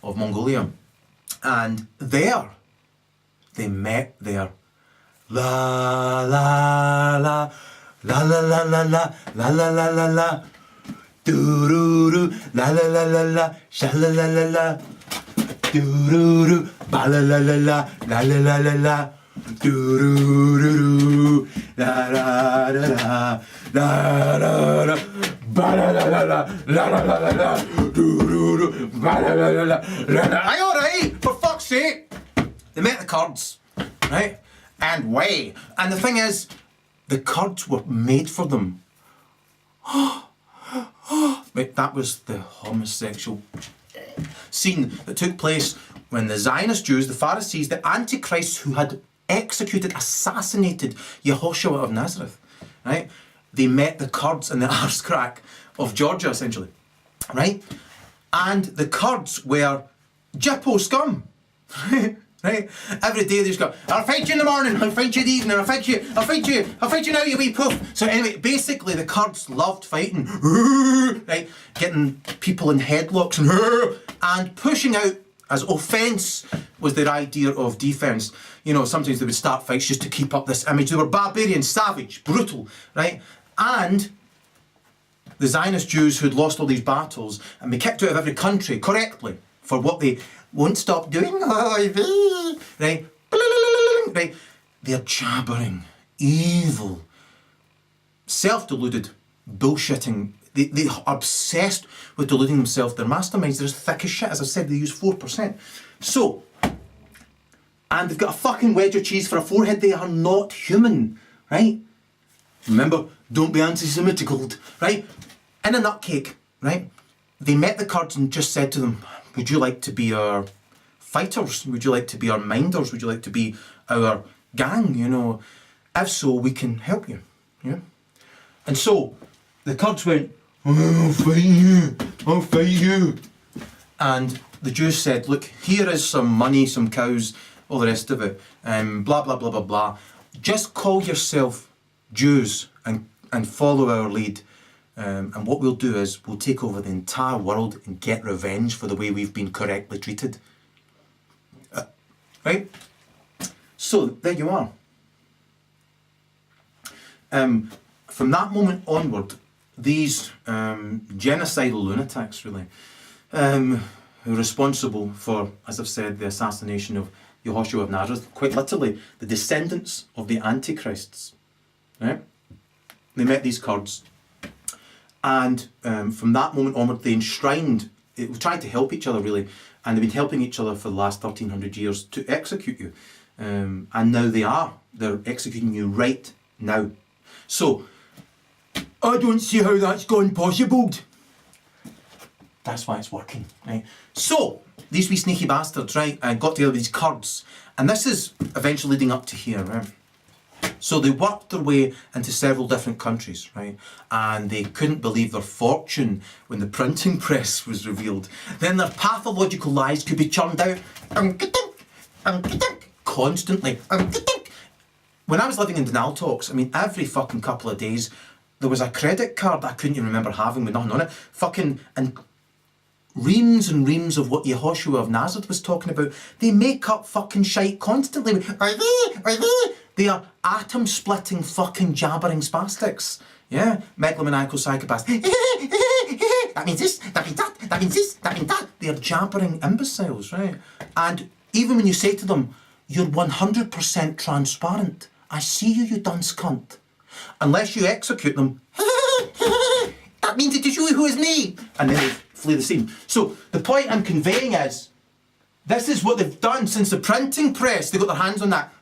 Mongolia. And there, they met their la la la la la la la la la la la la la doo-doo-doo la la la la la sha la la la la doo-doo-doo ba la la la la la la la la la doo-doo-doo la la la la la la la ba la la la la la la la la la doo-doo-doo ba la la la la la la. Aye, alright, for fuck's sake. They met the Kurds, right? And the thing is, the Kurds were made for them. Right, that was the homosexual scene that took place when the Zionist Jews, the Pharisees, the Antichrists who had assassinated Yehoshua of Nazareth, right? They met the Kurds in the arse crack of Georgia, essentially, right? And the Kurds were Jippo scum, right? Every day they just go, I'll fight you in the morning, I'll fight you in the evening, I'll fight you now, you wee poof. So anyway, basically the Kurds loved fighting, right? Getting people in headlocks and pushing out as offence was their idea of defence. You know, sometimes they would start fights just to keep up this image. They were barbarian, savage, brutal, right? And the Zionist Jews who'd lost all these battles and been kicked out of every country correctly for what they won't stop doing, right? Right? They're jabbering, evil, self-deluded, bullshitting. They are obsessed with deluding themselves. Their masterminds, they're as thick as shit. As I said, they use 4%. So, and they've got a fucking wedge of cheese for a forehead. They are not human, right? Remember, don't be anti-Semitical, right? In a nutcake, right? They met the Kurds and just said to them, would you like to be our fighters? Would you like to be our minders? Would you like to be our gang, you know? If so, we can help you, yeah? And so, the Kurds went, I'll fight you. I'll fight you. and the Jews said, look, here is some money, some cows, all the rest of it, blah, blah, blah, blah, blah. Just call yourself Jews and follow our lead. And what we'll do is we'll take over the entire world and get revenge for the way we've been correctly treated. Right? So, there you are. From that moment onward, these genocidal lunatics, really, who are responsible for, as I've said, the assassination of Yehoshua of Nazareth, quite literally, the descendants of the Antichrists, right? They met these Kurds, and from that moment onward, they enshrined, they tried to help each other, really, and they've been helping each other for the last 1300 years to execute you. And now they're executing you right now. So, I don't see how that's gone possible. That's why it's working, right? So, these wee sneaky bastards, right, got together with these Kurds, and this is eventually leading up to here, right? So they worked their way into several different countries, right? And they couldn't believe their fortune when the printing press was revealed. Then their pathological lies could be churned out constantly. When I was living in Denal Talks, I mean, every fucking couple of days, there was a credit card I couldn't even remember having with nothing on it. Fucking, and reams and reams of what Yehoshua of Nazareth was talking about. They make up fucking shite constantly. They are atom-splitting fucking jabbering spastics. Yeah, megalomaniacal psychopaths. That means this, that means that, that means this, that means that. They are jabbering imbeciles, right? And even when you say to them, you're 100% transparent. I see you, you dunce cunt. Unless you execute them, that means it is you who is me. And then they flee the scene. So the point I'm conveying is, this is what they've done since the printing press. They got their hands on that.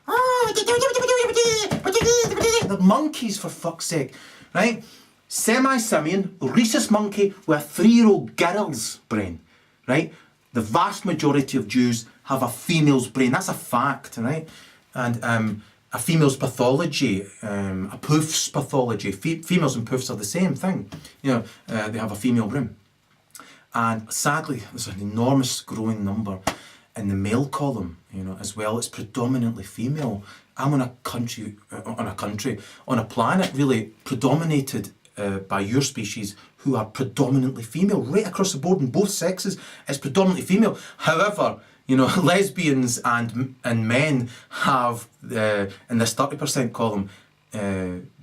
They're monkeys, for fuck's sake, right? Semi-simian, rhesus monkey with a 3-year-old girl's brain, right? The vast majority of Jews have a female's brain. That's a fact, right? And a female's pathology, a poof's pathology. Females and poofs are the same thing. You know, they have a female brain. And sadly, there's an enormous growing number in the male column, you know, as well. It's predominantly female. I'm on a planet really predominated by your species who are predominantly female, right across the board in both sexes. It's predominantly female. However, you know, lesbians and men have in this 30% column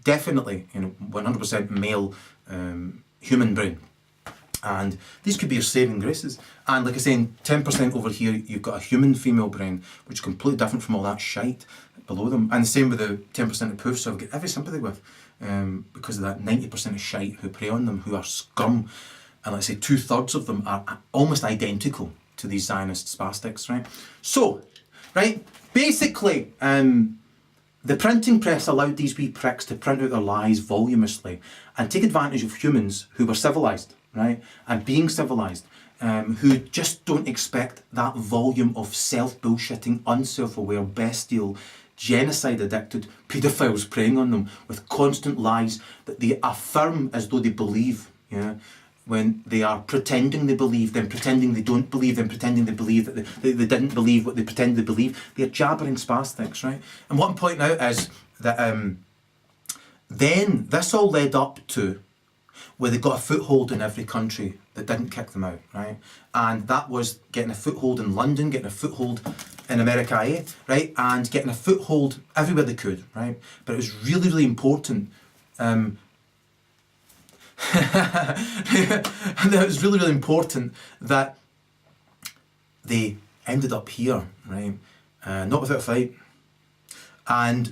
definitely, you know, 100% male human brain. And these could be your saving graces. And like I say, 10% over here, you've got a human female brain, which is completely different from all that shite below them. And the same with the 10% of poofs, so I've got every sympathy with, because of that 90% of shite who prey on them, who are scum. And like I say, 2/3 of them are almost identical to these Zionist spastics, right? So, right, basically, the printing press allowed these wee pricks to print out their lies voluminously and take advantage of humans who were civilised, right? And being civilised, who just don't expect that volume of self-bullshitting, unself-aware, bestial, genocide-addicted paedophiles preying on them with constant lies that they affirm as though they believe, yeah? When they are pretending they believe, then pretending they don't believe, then pretending they believe that they didn't believe what they pretend they believe. They're jabbering spastics, right? And what I'm pointing out is that then this all led up to where they got a foothold in every country that didn't kick them out, right? And that was getting a foothold in London, getting a foothold in America, right, and getting a foothold everywhere they could, right? But it was really, really important. It was really, really important that they ended up here, right? Not without a fight. And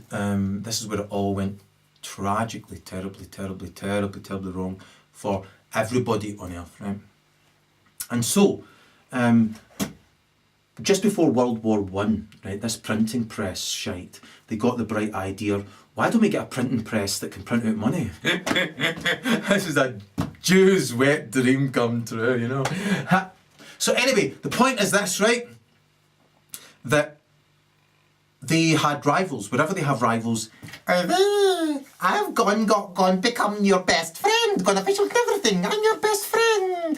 this is where it all went tragically, terribly wrong for everybody on earth, right? And so, just before World War One, right, this printing press shite, they got the bright idea, why don't we get a printing press that can print out money? This is a Jew's wet dream come true, you know. So anyway, the point is this, right? That they had rivals. Wherever they have rivals, I've gone, become your best friend, gone official and everything, I'm your best friend.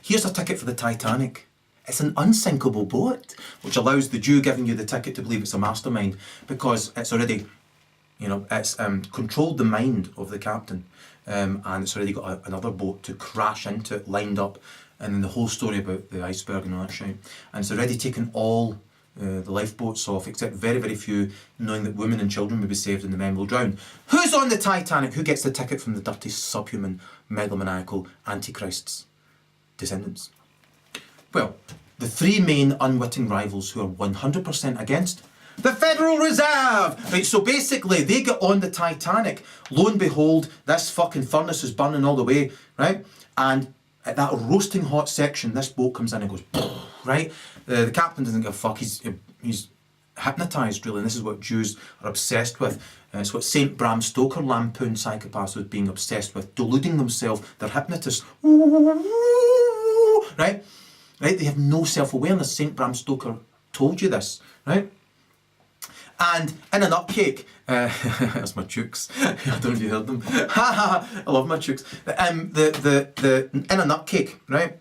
Here's a ticket for the Titanic. It's an unsinkable boat, which allows the Jew giving you the ticket to believe it's a mastermind, because it's already, you know, it's controlled the mind of the captain, and it's already got another boat to crash into it, lined up, and then the whole story about the iceberg and all that shit. And it's already taken all the lifeboats off, except very, very few, knowing that women and children will be saved and the men will drown. Who's on the Titanic? Who gets the ticket from the dirty, subhuman, megalomaniacal Antichrists? Descendants. Well, the three main unwitting rivals who are 100% against the Federal Reserve! Right, so basically, they get on the Titanic. Lo and behold, this fucking furnace is burning all the way, right? And at that roasting hot section, this boat comes in and goes, right? The captain doesn't give a fuck. He's hypnotised, really, and this is what Jews are obsessed with. It's what St. Bram Stoker lampooned psychopaths with being obsessed with, deluding themselves. They're hypnotists. Right? Right? They have no self-awareness. St. Bram Stoker told you this, right? And in an upcake, that's my chooks. I don't know if you heard them. I love my chooks. In an upcake, right?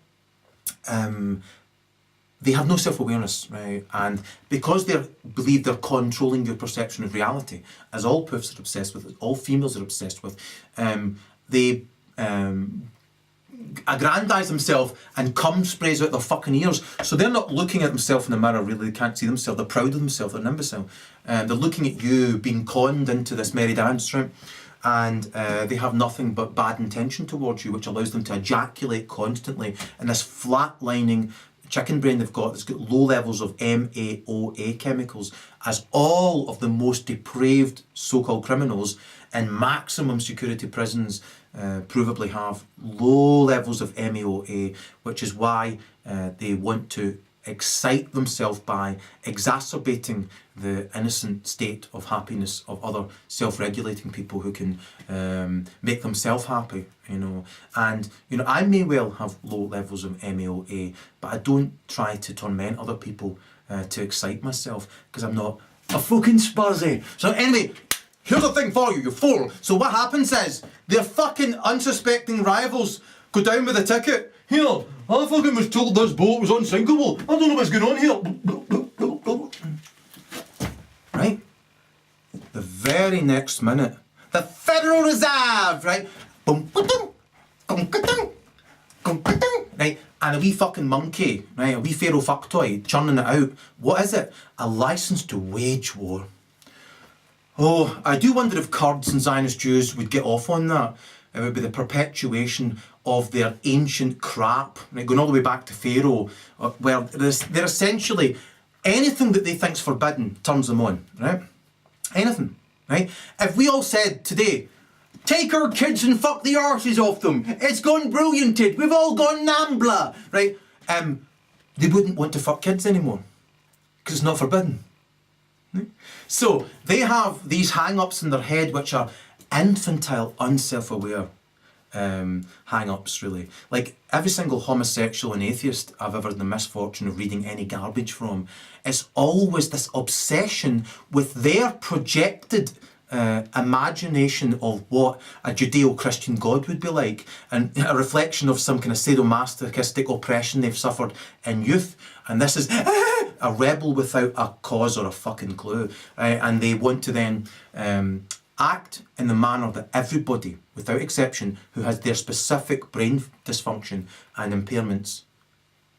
They have no self-awareness, right? And because they believe they're controlling your perception of reality, as all poofs are obsessed with, as all females are obsessed with, they aggrandise themselves and cum sprays out their fucking ears. So they're not looking at themselves in the mirror, really, they can't see themselves, they're proud of themselves, they're an imbecile. They're looking at you being conned into this merry dance, right? And they have nothing but bad intention towards you, which allows them to ejaculate constantly in this flatlining chicken brain they've got that's got low levels of MAOA chemicals, as all of the most depraved so-called criminals in maximum security prisons provably have low levels of MAOA, which is why they want to excite themselves by exacerbating the innocent state of happiness of other self-regulating people who can make themselves happy, you know. And, you know, I may well have low levels of MAOA, but I don't try to torment other people to excite myself, because I'm not a fucking spuzzy. So anyway, here's the thing for you, you fool. So what happens is, their fucking unsuspecting rivals go down with the ticket. Here, I fucking was told this boat was unsinkable. I don't know what's going on here. Right? The very next minute, the Federal Reserve, right? Right? And a wee fucking monkey, right? A wee pharaoh fucktoy, churning it out. What is it? A licence to wage war. Oh, I do wonder if Kurds and Zionist Jews would get off on that. It would be the perpetuation of their ancient crap, right, going all the way back to Pharaoh, where they're essentially, anything that they think's forbidden turns them on, right? Anything, right? If we all said today, take our kids and fuck the arses off them, it's gone brillianted, we've all gone Nambla, right? They wouldn't want to fuck kids anymore, because it's not forbidden. Right? So they have these hang-ups in their head which are infantile, unself-aware hang-ups, really. Like every single homosexual and atheist I've ever had the misfortune of reading any garbage from, it's always this obsession with their projected imagination of what a Judeo-Christian God would be like, and a reflection of some kind of sadomasochistic oppression they've suffered in youth. And this is a rebel without a cause or a fucking clue, right? And they want to then act in the manner that everybody, without exception, who has their specific brain dysfunction and impairments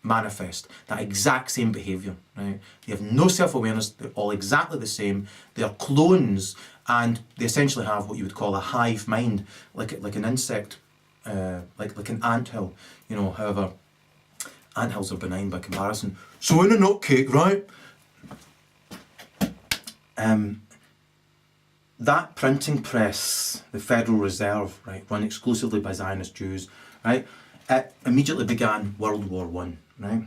manifest. That exact same behaviour, right? They have no self-awareness, they're all exactly the same, they're clones, and they essentially have what you would call a hive mind, like an insect, like an anthill, you know, however, anthills are benign by comparison. So in a nutcake, right, that printing press, the Federal Reserve, right, run exclusively by Zionist Jews, right, it immediately began World War One, right?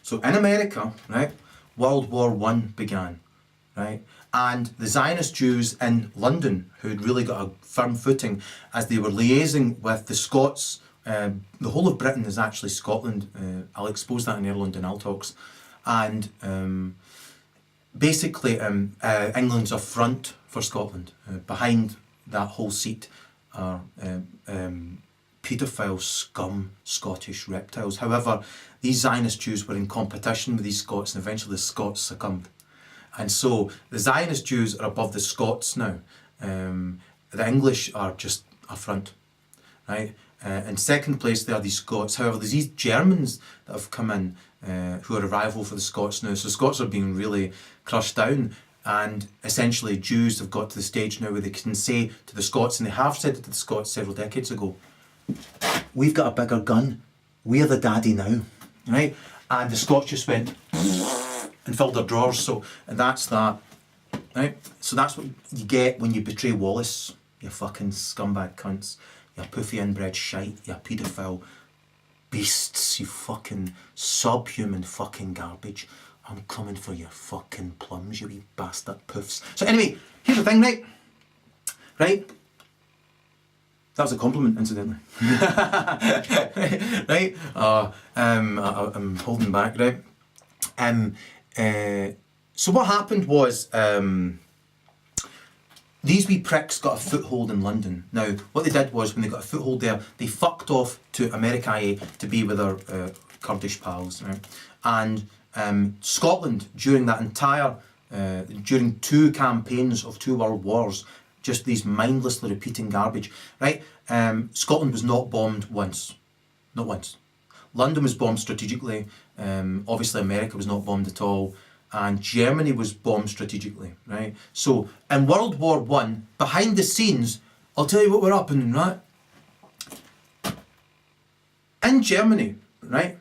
So in America, right, World War One began, right? And the Zionist Jews in London, who had really got a firm footing as they were liaising with the Scots, the whole of Britain is actually Scotland. I'll expose that in Erol and Denell talks. And basically, England's a front for Scotland. Behind that whole seat are paedophile scum Scottish reptiles. However, these Zionist Jews were in competition with these Scots, and eventually the Scots succumbed. And so the Zionist Jews are above the Scots now. The English are just a front, right? In second place, there are these Scots. However, there's these Germans that have come in who are a rival for the Scots now. So Scots are being really crushed down. And essentially, Jews have got to the stage now where they can say to the Scots, and they have said it to the Scots several decades ago, we've got a bigger gun. We're the daddy now, right? And the Scots just went and filled their drawers. So, and that's that, right? So that's what you get when you betray Wallace, you fucking scumbag cunts. You poofy inbred shite, you paedophile beasts, you fucking subhuman fucking garbage. I'm coming for your fucking plums, you wee bastard poofs. So anyway, here's the thing, right? Right? That was a compliment, incidentally. Right? I'm holding back, right? So what happened was, these wee pricks got a foothold in London. Now, what they did was, when they got a foothold there, they fucked off to AfMErica to be with their Kurdish pals, right? And Scotland, during that entire, during 2 campaigns of 2 world wars, just these mindlessly repeating garbage, right? Scotland was not bombed once. Not once. London was bombed strategically. Obviously, America was not bombed at all. And Germany was bombed strategically, right? So, in World War One, behind the scenes, I'll tell you what were happening, right? In Germany, right,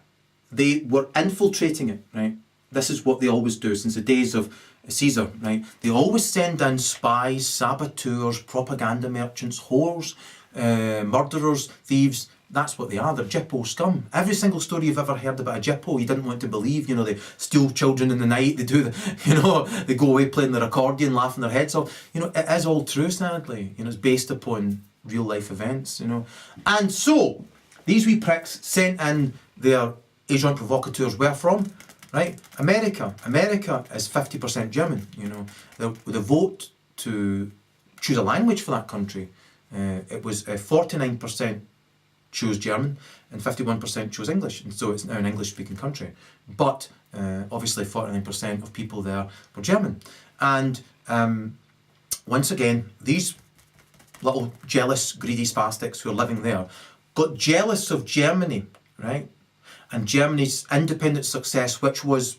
they were infiltrating it, right? This is what they always do since the days of Caesar, right? They always send in spies, saboteurs, propaganda merchants, whores, murderers, thieves. That's what they are. They're Jippo scum. Every single story you've ever heard about a Jippo, you didn't want to believe. You know, they steal children in the night. They do the, you know, they go away playing their accordion, laughing their heads off. You know, it is all true, sadly. You know, it's based upon real life events, you know. And so, these wee pricks sent in their agent provocateurs where from? Right? America. America is 50% German, you know. The vote to choose a language for that country, it was 49% chose German and 51% chose English, and so it's now an English-speaking country. But obviously 49% of people there were German. And once again, these little jealous, greedy spastics who are living there got jealous of Germany, right? And Germany's independent success, which was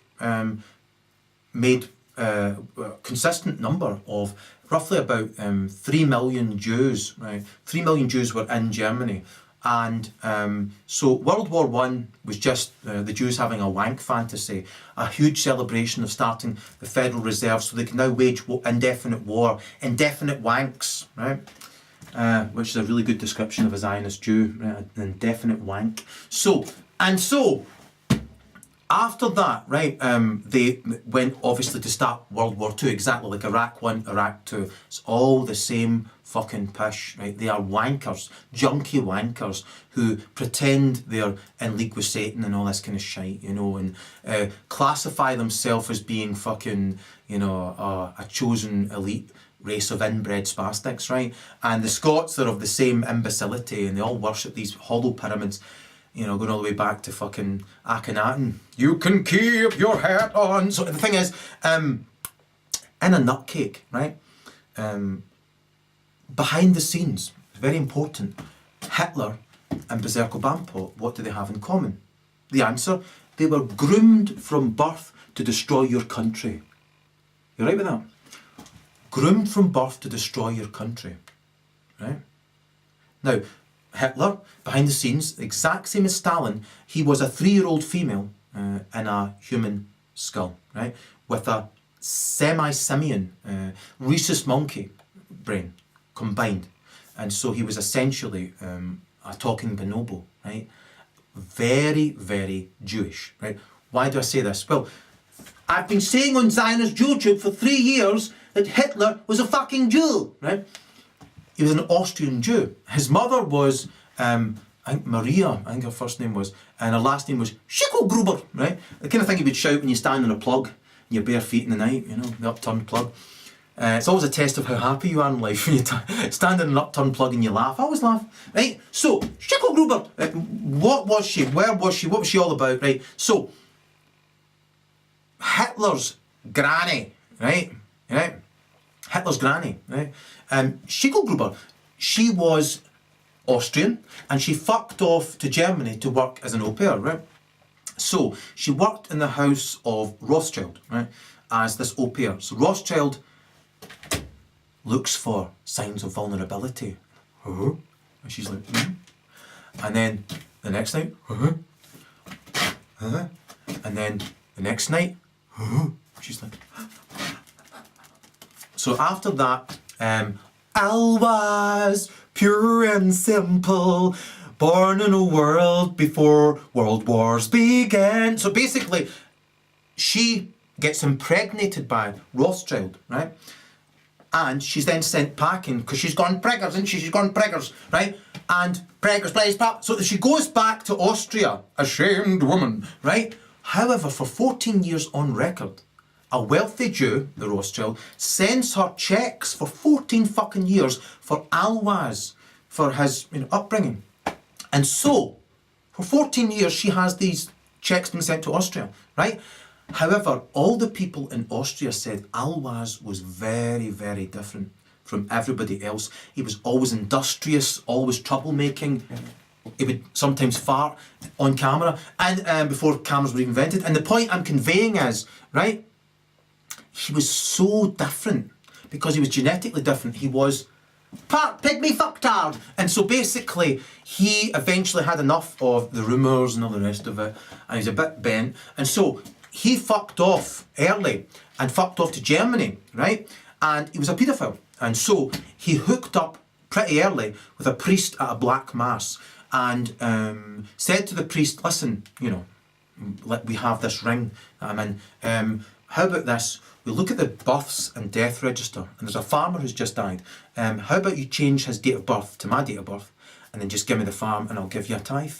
made a consistent number of roughly about 3 million Jews, right? 3 million Jews were in Germany. And so World War One was just the Jews having a wank fantasy, a huge celebration of starting the Federal Reserve so they can now wage indefinite war, indefinite wanks, right? Which is a really good description of a Zionist Jew, right? An indefinite wank. So, after that, right, they went obviously to start World War II, exactly like Iraq 1, Iraq 2. It's all the same fucking pish, right? They are wankers, junky wankers who pretend they're in league with Satan and all this kind of shite, you know, and classify themselves as being fucking, you know, a chosen elite race of inbred spastics, right? And the Scots are of the same imbecility, and they all worship these hollow pyramids, you know, going all the way back to fucking Akhenaten. You can keep your hat on. So the thing is, in a nutcake, right? Behind the scenes, very important, Hitler and Berserker Bampot, what do they have in common? the answer. They were groomed from birth to destroy your country. You right with that? Groomed from birth to destroy your country. Right? Now, Hitler, behind the scenes, exact same as Stalin, he was a 3-year-old female in a human skull, right? With a semi-simian rhesus monkey brain combined. And so he was essentially a talking bonobo, right? Very, very Jewish, right? Why do I say this? Well, I've been saying on Zionist YouTube for 3 years that Hitler was a fucking Jew, right? He was an Austrian Jew. His mother was, I think Maria, I think her first name was, and her last name was Schickelgruber, right? The kind of thing you would shout when you stand on a plug, in your bare feet in the night, you know, the upturned plug. It's always a test of how happy you are in life when you stand on an upturned plug and you laugh. I always laugh, right? So, Schickelgruber, what was she? Where was she? What was she all about, right? So, Hitler's granny, right? Right? Hitler's granny, right? Schickelgruber, she was Austrian and she fucked off to Germany to work as an au pair, right? So she worked in the house of Rothschild, right, as this au pair. So Rothschild looks for signs of vulnerability. And she's like, And then the next night, And then the next night, she's like, So after that, I was pure and simple, born in a world before world wars began. So basically, she gets impregnated by Rothschild, right? And she's then sent packing because she's gone preggers, isn't she? She's gone preggers, right? And preggers, please, pap. So she goes back to Austria, a shamed woman, right? However, for 14 years on record, a wealthy Jew, the Rothschild, sends her checks for 14 fucking years for Alwaz, for his upbringing. And so, for 14 years, she has these checks being sent to Austria, right? However, all the people in Austria said Alwaz was very, very different from everybody else. He was always industrious, always troublemaking. He would sometimes fart on camera, and before cameras were invented. And the point I'm conveying is, right, he was so different because he was genetically different. He was part pygmy fucktard. And so basically, he eventually had enough of the rumours and all the rest of it, and he's a bit bent. And so he fucked off early and fucked off to Germany, right? And he was a paedophile. And so he hooked up pretty early with a priest at a black mass and said to the priest, listen, we have this ring that I'm in. How about this? We look at the births and death register, and there's a farmer who's just died. How about you change his date of birth to my date of birth, and then just give me the farm and I'll give you a tithe,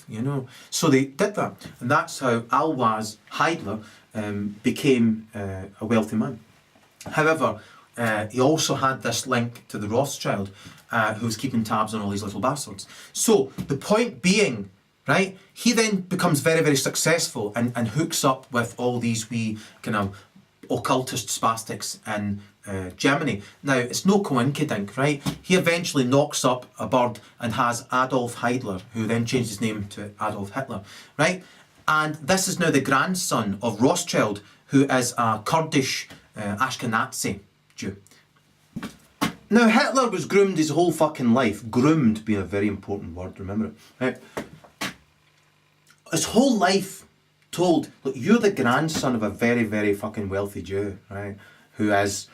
So they did that. And that's how Alwaz Heidler became a wealthy man. However, he also had this link to the Rothschild, who was keeping tabs on all these little bastards. So the point being, right, he then becomes very, very successful and hooks up with all these wee kind of occultist spastics in Germany. Now, it's no coinkydink, right? He eventually knocks up a bird and has Adolf Hitler, who then changed his name to Adolf Hitler, right? And this is now the grandson of Rothschild, who is a Kurdish Ashkenazi Jew. Now, Hitler was groomed his whole fucking life. Groomed being a very important word, remember it, right? His whole life told, look, you're the grandson of a very, very fucking wealthy Jew, right? Who is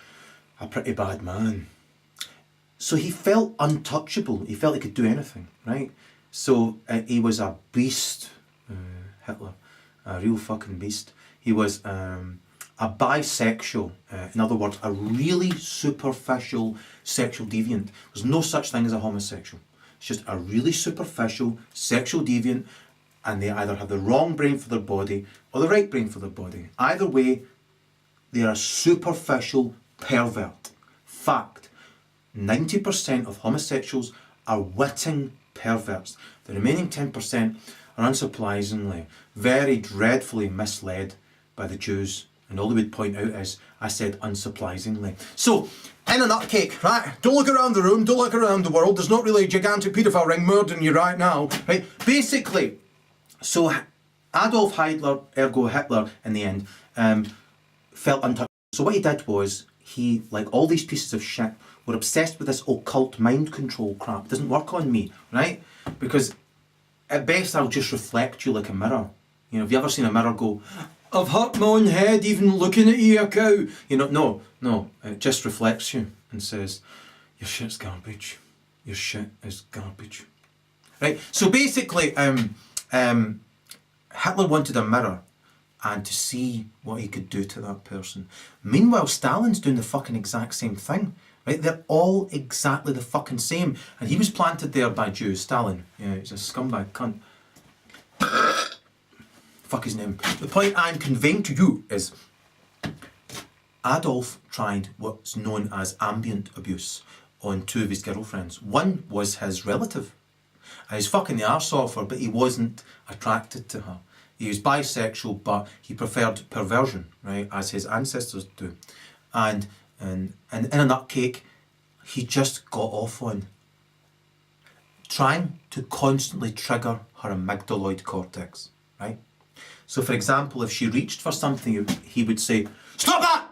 a pretty bad man. So he felt untouchable. He felt he could do anything, right? So he was a beast, Hitler. A real fucking beast. He was a bisexual, in other words, a really superficial sexual deviant. There's no such thing as a homosexual. It's just a really superficial sexual deviant, and they either have the wrong brain for their body or the right brain for their body. Either way, they are a superficial pervert. Fact, 90% of homosexuals are witting perverts. The remaining 10% are unsurprisingly, very dreadfully misled by the Jews. And all they would point out is, I said unsurprisingly. So, in a nutcake, right? Don't look around the room, don't look around the world. There's not really a gigantic paedophile ring murdering you right now, right? Basically, so Adolf Hitler, ergo Hitler, in the end, felt untouchable. So what he did was, he, like all these pieces of shit, were obsessed with this occult mind control crap. It doesn't work on me, right? Because at best I'll just reflect you like a mirror. You know, have you ever seen a mirror go, I've hurt my own head even looking at you, cow? You know, no, it just reflects you and says, your shit's garbage. Your shit is garbage. Right? So basically, Hitler wanted a mirror and to see what he could do to that person. Meanwhile, Stalin's doing the fucking exact same thing. Right? They're all exactly the fucking same. And he was planted there by Jews. Stalin. Yeah, he's a scumbag cunt. Fuck his name. The point I'm conveying to you is Adolf tried what's known as ambient abuse on 2 of his girlfriends. One was his relative. And he's fucking the arse off her, but he wasn't attracted to her. He was bisexual, but he preferred perversion, right, as his ancestors do. And in a nutcake, he just got off on trying to constantly trigger her amygdaloid cortex, right? So for example, if she reached for something, he would say, stop that!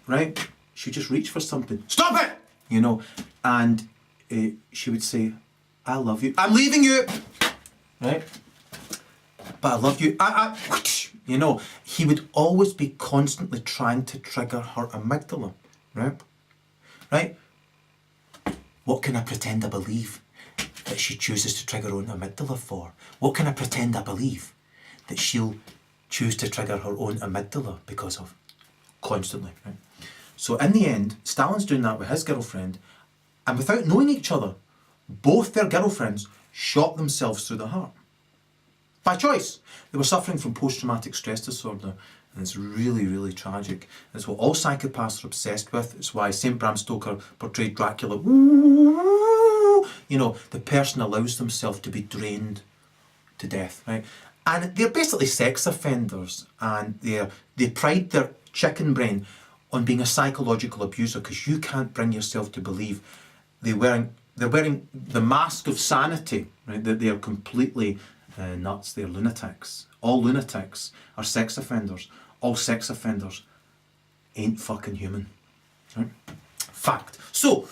Right? She'd just reach for something, stop it! You know, and she would say, I love you. I'm leaving you! Right? But I love you. You know, he would always be constantly trying to trigger her amygdala. Right? Right? What can I pretend I believe that she chooses to trigger her own amygdala for? What can I pretend I believe that she'll choose to trigger her own amygdala because of? Constantly, right? So in the end, Stalin's doing that with his girlfriend, and without knowing each other, both their girlfriends shot themselves through the heart. By choice. They were suffering from post-traumatic stress disorder, and it's really, really tragic. It's what all psychopaths are obsessed with. It's why St. Bram Stoker portrayed Dracula. You know, the person allows themselves to be drained to death, right? And they're basically sex offenders, and they pride their chicken brain on being a psychological abuser, because you can't bring yourself to believe they're wearing the mask of sanity, right? That they are completely nuts. They're lunatics. All lunatics are sex offenders. All sex offenders ain't fucking human. Right? Fact. So,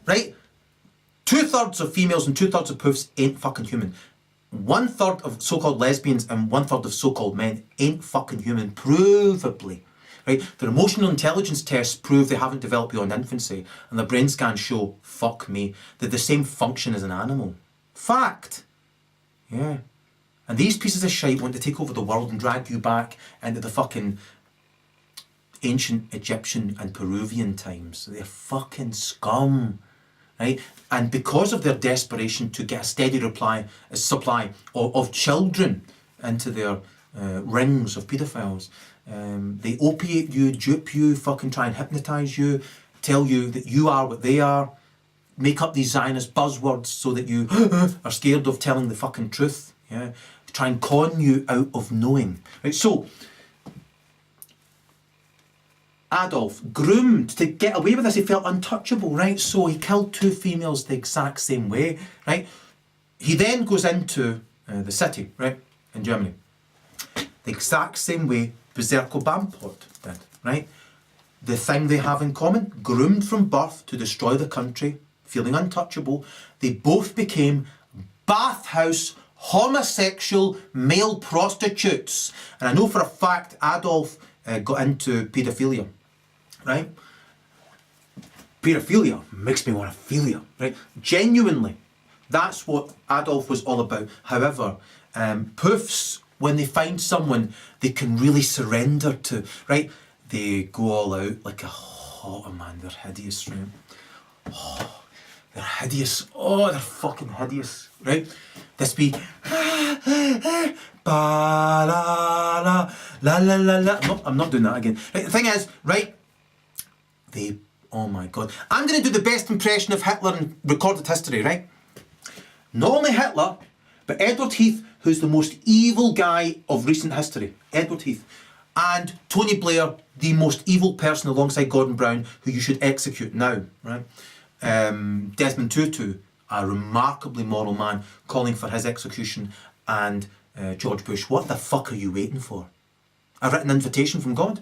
right? 2/3 of females and 2/3 of poofs ain't fucking human. 1/3 of so-called lesbians and 1/3 of so-called men ain't fucking human, provably. Right? Their emotional intelligence tests prove they haven't developed beyond infancy, and their brain scans show, fuck me, they're the same function as an animal. Fact. Yeah. And these pieces of shite want to take over the world and drag you back into the fucking ancient Egyptian and Peruvian times. They're fucking scum. Right? And because of their desperation to get a steady supply of children into their rings of paedophiles, they opiate you, dupe you, fucking try and hypnotise you, tell you that you are what they are, make up these Zionist buzzwords so that you are scared of telling the fucking truth. Yeah, try and con you out of knowing. Right, so Adolf, groomed to get away with this, he felt untouchable, right? So he killed 2 females the exact same way, right? He then goes into the city, right, in Germany, the exact same way Berserker Bamport did, right? The thing they have in common, groomed from birth to destroy the country, feeling untouchable, they both became bathhouse homosexual male prostitutes. And I know for a fact Adolf got into paedophilia, right? Paedophilia makes me want to feel you, right? Genuinely, that's what Adolf was all about. However, poofs, when they find someone they can really surrender to, right? They go all out like oh man, they're hideous, right? Oh, they're hideous. Oh, they're fucking hideous, right? This be ba la la la la la la. No, I'm not doing that again. Right, the thing is, right? Oh my god. I'm going to do the best impression of Hitler in recorded history, right? Not only Hitler, but Edward Heath, who's the most evil guy of recent history. Edward Heath. And Tony Blair, the most evil person alongside Gordon Brown, who you should execute now, right? Desmond Tutu, a remarkably moral man, calling for his execution, and George Bush, what the fuck are you waiting for? I've written an invitation from God.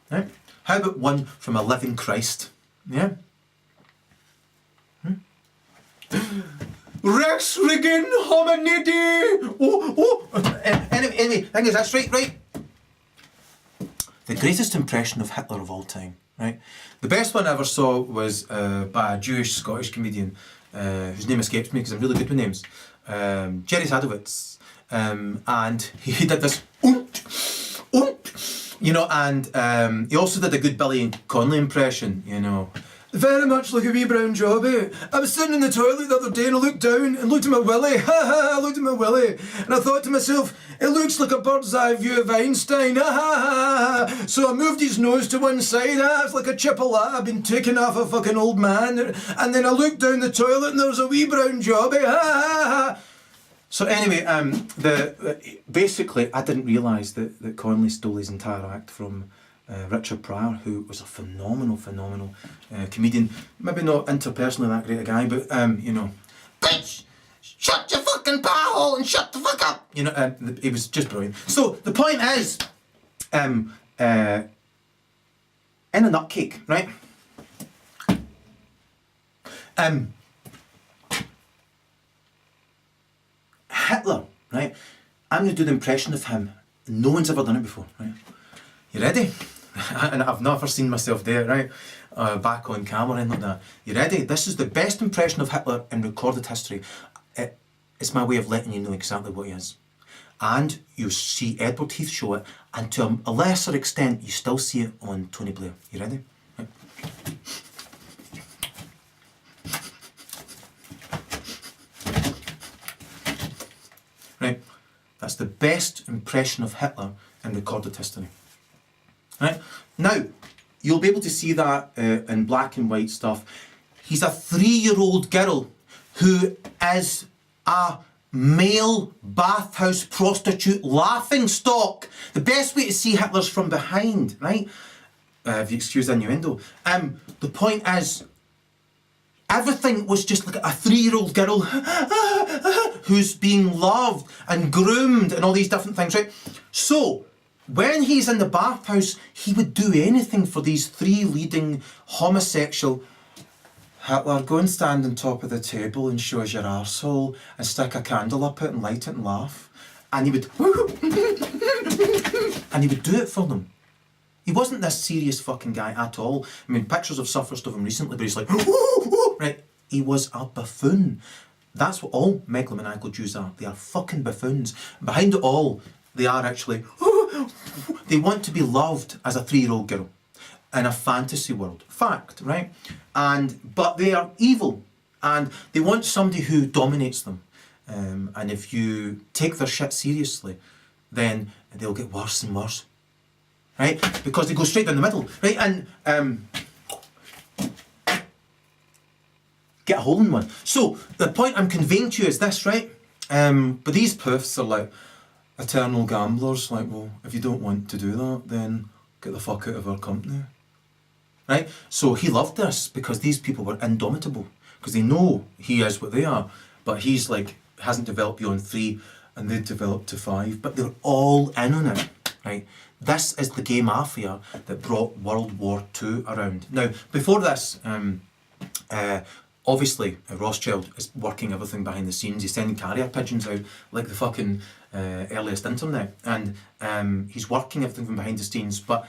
Right? How about one from a living Christ? Yeah? Rex Regan hominidi! Anyway, thing is, that's right. The greatest impression of Hitler of all time, right? The best one I ever saw was by a Jewish Scottish comedian whose name escapes me because I'm really good with names. Jerry Sadowitz. And he did this, you know, and he also did a good Billy Connolly impression, you know. Very much like a wee brown jobby. I was sitting in the toilet the other day and I looked down and looked at my willy. I looked at my willy and I thought to myself, it looks like a bird's eye view of Einstein. So I moved his nose to one side. It's like a chipolata. I've been taken off a fucking old man. And then I looked down the toilet and there was a wee brown jobby. So anyway, basically I didn't realise that Connolly stole his entire act from Richard Pryor, who was a phenomenal comedian. Maybe not interpersonally that great a guy, but you know, bitch, shut your fucking pie hole and shut the fuck up. You know, he was just brilliant. So the point is, in a nutcake, right? Hitler, right? I'm going to do the impression of him. No one's ever done it before, right? You ready? And I've never seen myself there, right? Back on camera and like that. You ready? This is the best impression of Hitler in recorded history. It's my way of letting you know exactly what he is. And you see Edward Heath show it, and to a lesser extent, you still see it on Tony Blair. You ready? Right. Right. That's the best impression of Hitler in recorded history. Right. Now, you'll be able to see that in black and white stuff. He's a 3-year-old girl who is a male bathhouse prostitute laughing stock. The best way to see Hitler's from behind, right? If you excuse the innuendo. The point is, everything was just like a 3-year-old girl who's being loved and groomed and all these different things, right? So, when he's in the bathhouse, he would do anything for these 3 leading homosexual. Hitler, go and stand on top of the table and show us your arsehole and stick a candle up it and light it and laugh. And he would and he would do it for them. He wasn't this serious fucking guy at all. I mean, pictures have surfaced of him recently, but he's like, right? He was a buffoon. That's what all megalomaniacal Jews are. They are fucking buffoons. Behind it all, they are actually, they want to be loved as a 3-year-old girl in a fantasy world. Fact, right? But they are evil, and they want somebody who dominates them. And if you take their shit seriously, then they'll get worse and worse, right? Because they go straight down the middle, right? And get a hole in one. So the point I'm conveying to you is this, right? But these poofs are like eternal gamblers. Like, well, if you don't want to do that, then get the fuck out of our company. Right? So he loved this because these people were indomitable, because they know he is what they are, but he's like, hasn't developed beyond 3 and they've developed to 5, but they're all in on it, right? This is the gay mafia that brought World War II around. Now, before this, obviously Rothschild is working everything behind the scenes. He's sending carrier pigeons out like the fucking earliest internet, and he's working everything from behind the scenes, but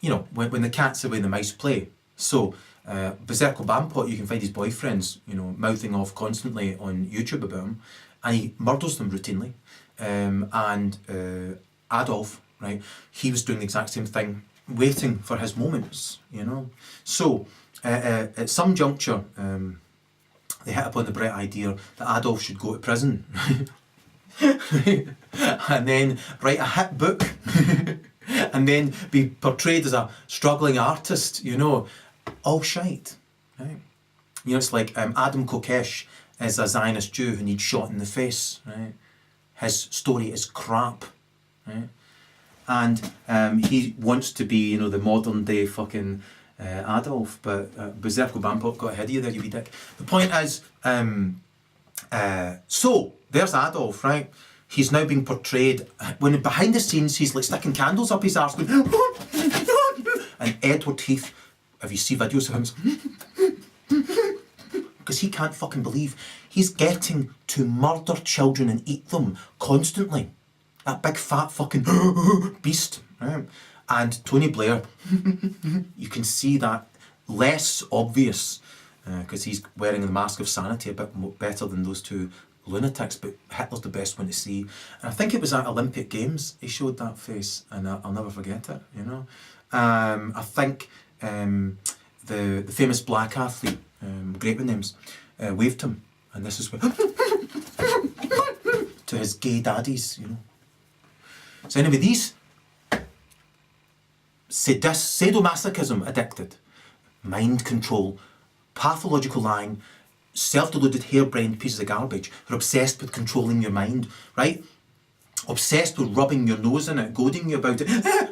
you know, when the cat's away, the mice play. So, Berserko Bampot, you can find his boyfriends, you know, mouthing off constantly on YouTube about him, and he murders them routinely. And Adolf, right, he was doing the exact same thing, waiting for his moments, you know. So, at some juncture, they hit upon the bright idea that Adolf should go to prison, and then write a hit book. And then be portrayed as a struggling artist, you know, all shite, right? You know, it's like Adam Kokesh is a Zionist Jew who needs shot in the face, right? His story is crap, right? And he wants to be, you know, the modern day fucking Adolf, but Berserko Bampot got ahead of you there, you wee dick. The point is, so there's Adolf, right? he's now being portrayed, when behind the scenes he's like sticking candles up his arse going, and Edward Heath, if you see videos of him, because he can't fucking believe he's getting to murder children and eat them constantly. That big fat fucking beast, right? And Tony Blair, you can see that less obvious because he's wearing the mask of sanity a bit better than those two lunatics, but Hitler's the best one to see. And I think it was at Olympic Games he showed that face, and I'll never forget it, you know. I think the famous black athlete, great with names, waved him, and this is what to his gay daddies, you know. So anyway, these sadomasochism addicted, mind control, pathological lying, self-deluded, harebrained pieces of garbage who are obsessed with controlling your mind, right? Obsessed with rubbing your nose in it, goading you about it.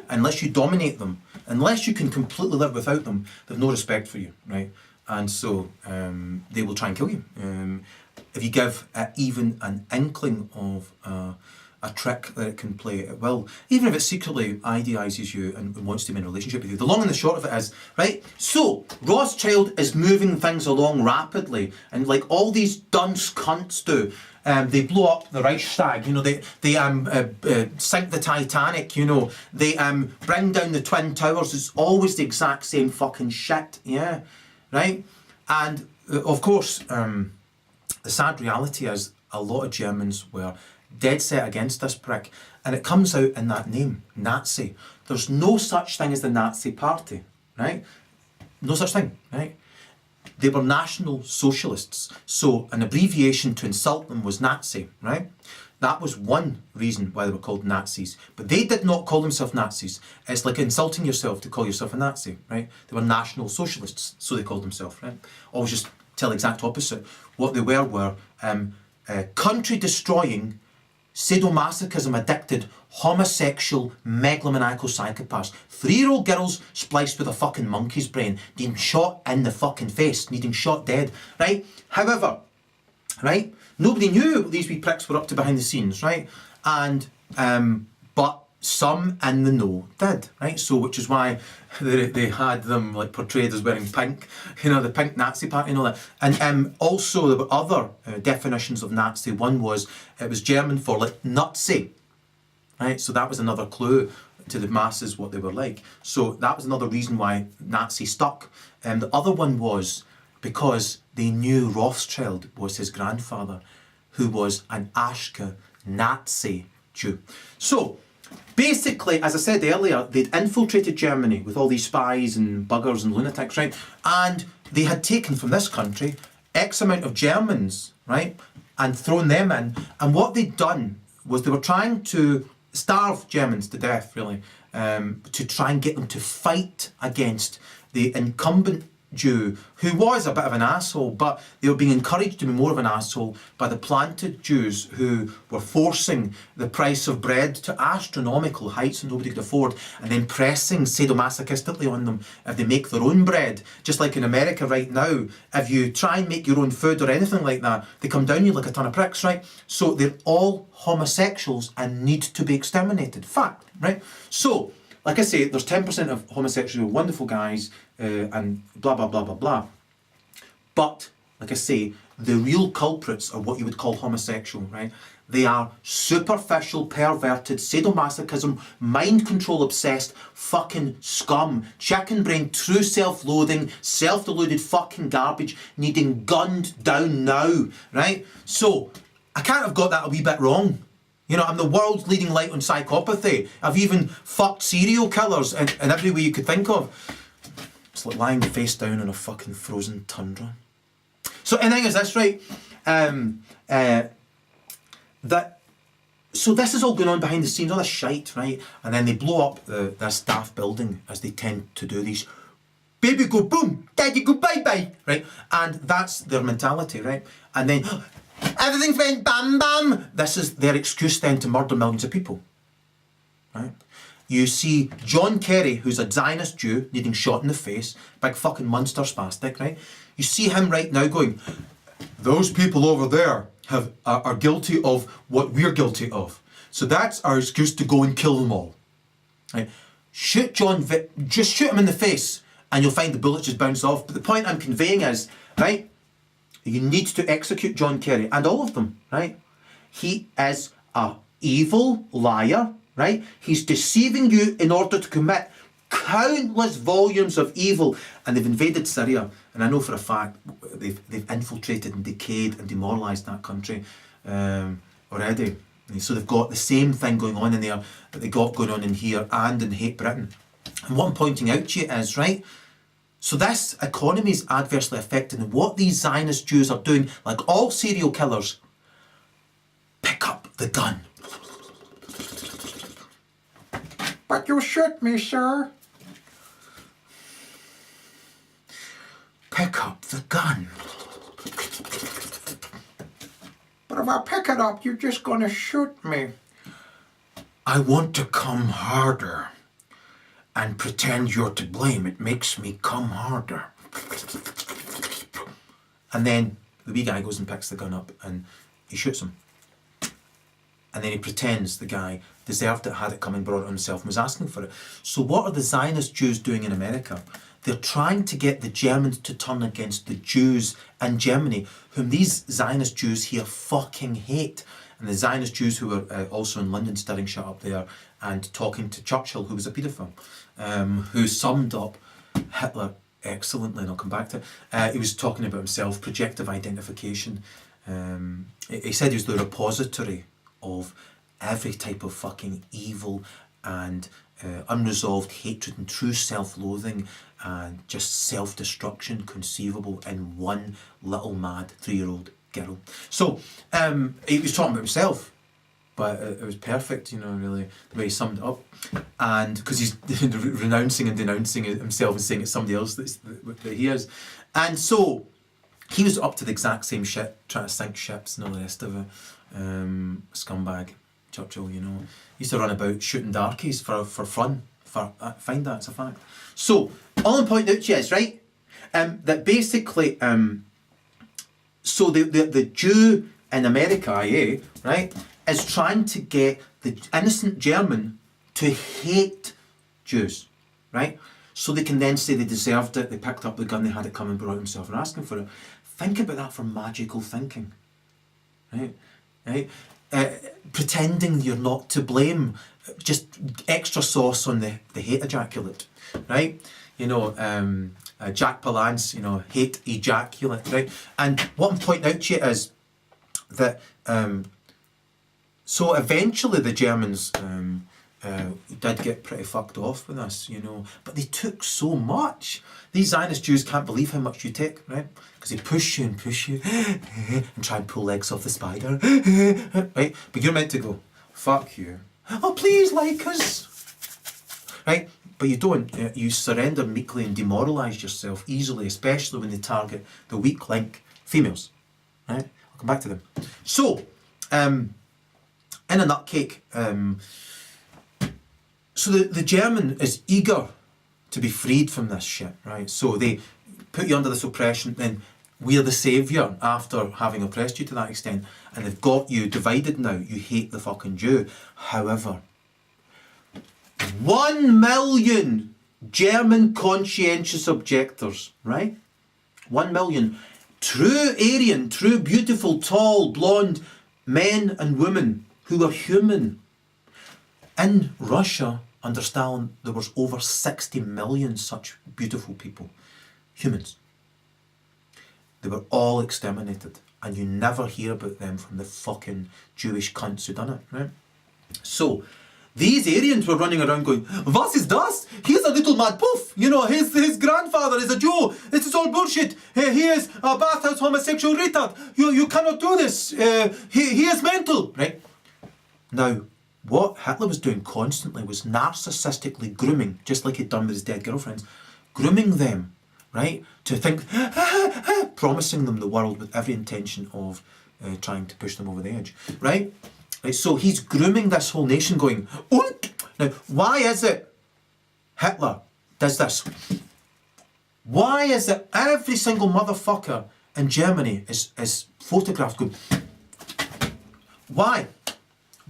Unless you dominate them, unless you can completely live without them, they've no respect for you, right? And so they will try and kill you. If you give even an inkling of a trick that it can play, it will. Even if it secretly idealises you and wants to be in a relationship with you. The long and the short of it is, right? So, Rothschild is moving things along rapidly, and like all these dunce cunts do, they blow up the Reichstag, you know, they sink the Titanic, you know, they bring down the Twin Towers. It's always the exact same fucking shit, yeah, right? And of course, the sad reality is a lot of Germans were dead set against this prick, and it comes out in that name, Nazi. There's no such thing as the Nazi Party, right? No such thing, right? They were National Socialists, so an abbreviation to insult them was Nazi, right? That was one reason why they were called Nazis, but they did not call themselves Nazis. It's like insulting yourself to call yourself a Nazi, right? They were National Socialists, so they called themselves, right? Always just tell the exact opposite. What they were country-destroying, sadomasochism addicted, homosexual, megalomaniacal psychopaths. 3-year-old girls spliced with a fucking monkey's brain, being shot in the fucking face, needing shot dead, right? However, right, nobody knew what these wee pricks were up to behind the scenes, right? And, but some in the know did, right? So, which is why they had them like portrayed as wearing pink, you know, the pink Nazi party and all that. And also there were other definitions of Nazi. One was, it was German for like Nazi, right? So that was another clue to the masses what they were like. So that was another reason why Nazi stuck. The other one was because they knew Rothschild was his grandfather, who was an Ashkenazi Jew. So basically, as I said earlier, they'd infiltrated Germany with all these spies and buggers and lunatics, right? And they had taken from this country X amount of Germans, right? And thrown them in. And what they'd done was they were trying to starve Germans to death, really, to try and get them to fight against the incumbent Jew, who was a bit of an asshole, but they were being encouraged to be more of an asshole by the planted Jews who were forcing the price of bread to astronomical heights that nobody could afford, and then pressing sadomasochistically on them if they make their own bread. Just like in America right now, if you try and make your own food or anything like that, they come down you like a ton of pricks, right? So they're all homosexuals and need to be exterminated. Fact, right? So, like I say, there's 10% of homosexuals who are wonderful guys and blah, blah, blah, blah, blah. But, like I say, the real culprits are what you would call homosexual, right? They are superficial, perverted, sadomasochism, mind control obsessed, fucking scum, chicken brain, true self-loathing, self-deluded fucking garbage, needing gunned down now, right? So, I can't have got that a wee bit wrong. You know, I'm the world's leading light on psychopathy. I've even fucked serial killers in every way you could think of. It's like lying face down in a fucking frozen tundra. So, and the thing is this, right? So this is all going on behind the scenes, all this shite, right? And then they blow up their staff building, as they tend to do. These baby go boom, daddy go bye bye, right? And that's their mentality, right? And then everything's went bam bam. This is their excuse then to murder millions of people, right? You see John Kerry, who's a Zionist Jew, needing shot in the face, big fucking monster spastic, right? You see him right now going, those people over there, are guilty of what we're guilty of. So that's our excuse to go and kill them all. Right? Shoot just shoot him in the face and you'll find the bullets just bounce off. But the point I'm conveying is, right, you need to execute John Kerry and all of them, right? He is a evil liar, right? He's deceiving you in order to commit countless volumes of evil, and they've invaded Syria, and I know for a fact they've infiltrated and decayed and demoralised that country already. So they've got the same thing going on in there that they got going on in here and in Hate Britain. And what I'm pointing out to you is, right, so this economy is adversely affected, and what these Zionist Jews are doing, like all serial killers, pick up the gun. But you shoot me, sir. Pick up the gun. But if I pick it up, you're just gonna shoot me. I want to come harder and pretend you're to blame. It makes me come harder. And then the wee guy goes and picks the gun up and he shoots him. And then he pretends the guy deserved it, had it coming, brought it on himself and was asking for it. So what are the Zionist Jews doing in America? They're trying to get the Germans to turn against the Jews in Germany, whom these Zionist Jews here fucking hate. And the Zionist Jews who were also in London stirring shit up there and talking to Churchill, who was a paedophile, who summed up Hitler excellently, and I'll come back to it. He was talking about himself, projective identification. He said he was the repository of every type of fucking evil and unresolved hatred and true self-loathing and just self-destruction conceivable in one little mad 3-year-old girl. So he was talking about himself, but it was perfect, you know, really, the way he summed it up. And because he's renouncing and denouncing himself and saying it's somebody else that he is. And so he was up to the exact same shit, trying to sink ships and all the rest of it. Scumbag Churchill, you know, he used to run about shooting darkies for fun. Find that, it's a fact. So all I'm pointing out to you is, right, that basically so the Jew in America, right, is trying to get the innocent German to hate Jews, right, so they can then say they deserved it, they picked up the gun, they had it coming, brought it themselves and asking for it. Think about that for magical thinking, right? Pretending you're not to blame, just extra sauce on the hate ejaculate, right? You know, Jack Palance, you know, hate ejaculate, right? And what I'm pointing out to you is that so eventually the Germans did get pretty fucked off with this, you know, but they took so much. These Zionist Jews can't believe how much you take, right? Because they push you and try and pull legs off the spider, right? But you're meant to go, fuck you. Oh, please like us, right? But you don't. You surrender meekly and demoralise yourself easily, especially when they target the weak link females, right? I'll come back to them. So, in a nutcake, so the German is eager to be freed from this shit, right? So they put you under this oppression, then we're the saviour after having oppressed you to that extent, and they've got you divided now. You hate the fucking Jew. However, 1 million German conscientious objectors, right? 1 million true Aryan, true beautiful, tall, blonde men and women who are human. In Russia, under Stalin, there was over 60 million such beautiful people, humans. They were all exterminated, and you never hear about them from the fucking Jewish cunts who done it, right? So, these Aryans were running around going, "Was ist das? He's a little mad poof. You know, his grandfather is a Jew. This is all bullshit. He is a bathhouse homosexual retard. You cannot do this. He is mental," right? Now, what Hitler was doing constantly was narcissistically grooming, just like he'd done with his dead girlfriends, grooming them, right, to think, promising them the world with every intention of trying to push them over the edge, right? So he's grooming this whole nation going, und? Now, why is it Hitler does this? Why is it every single motherfucker in Germany is photographed going, Why?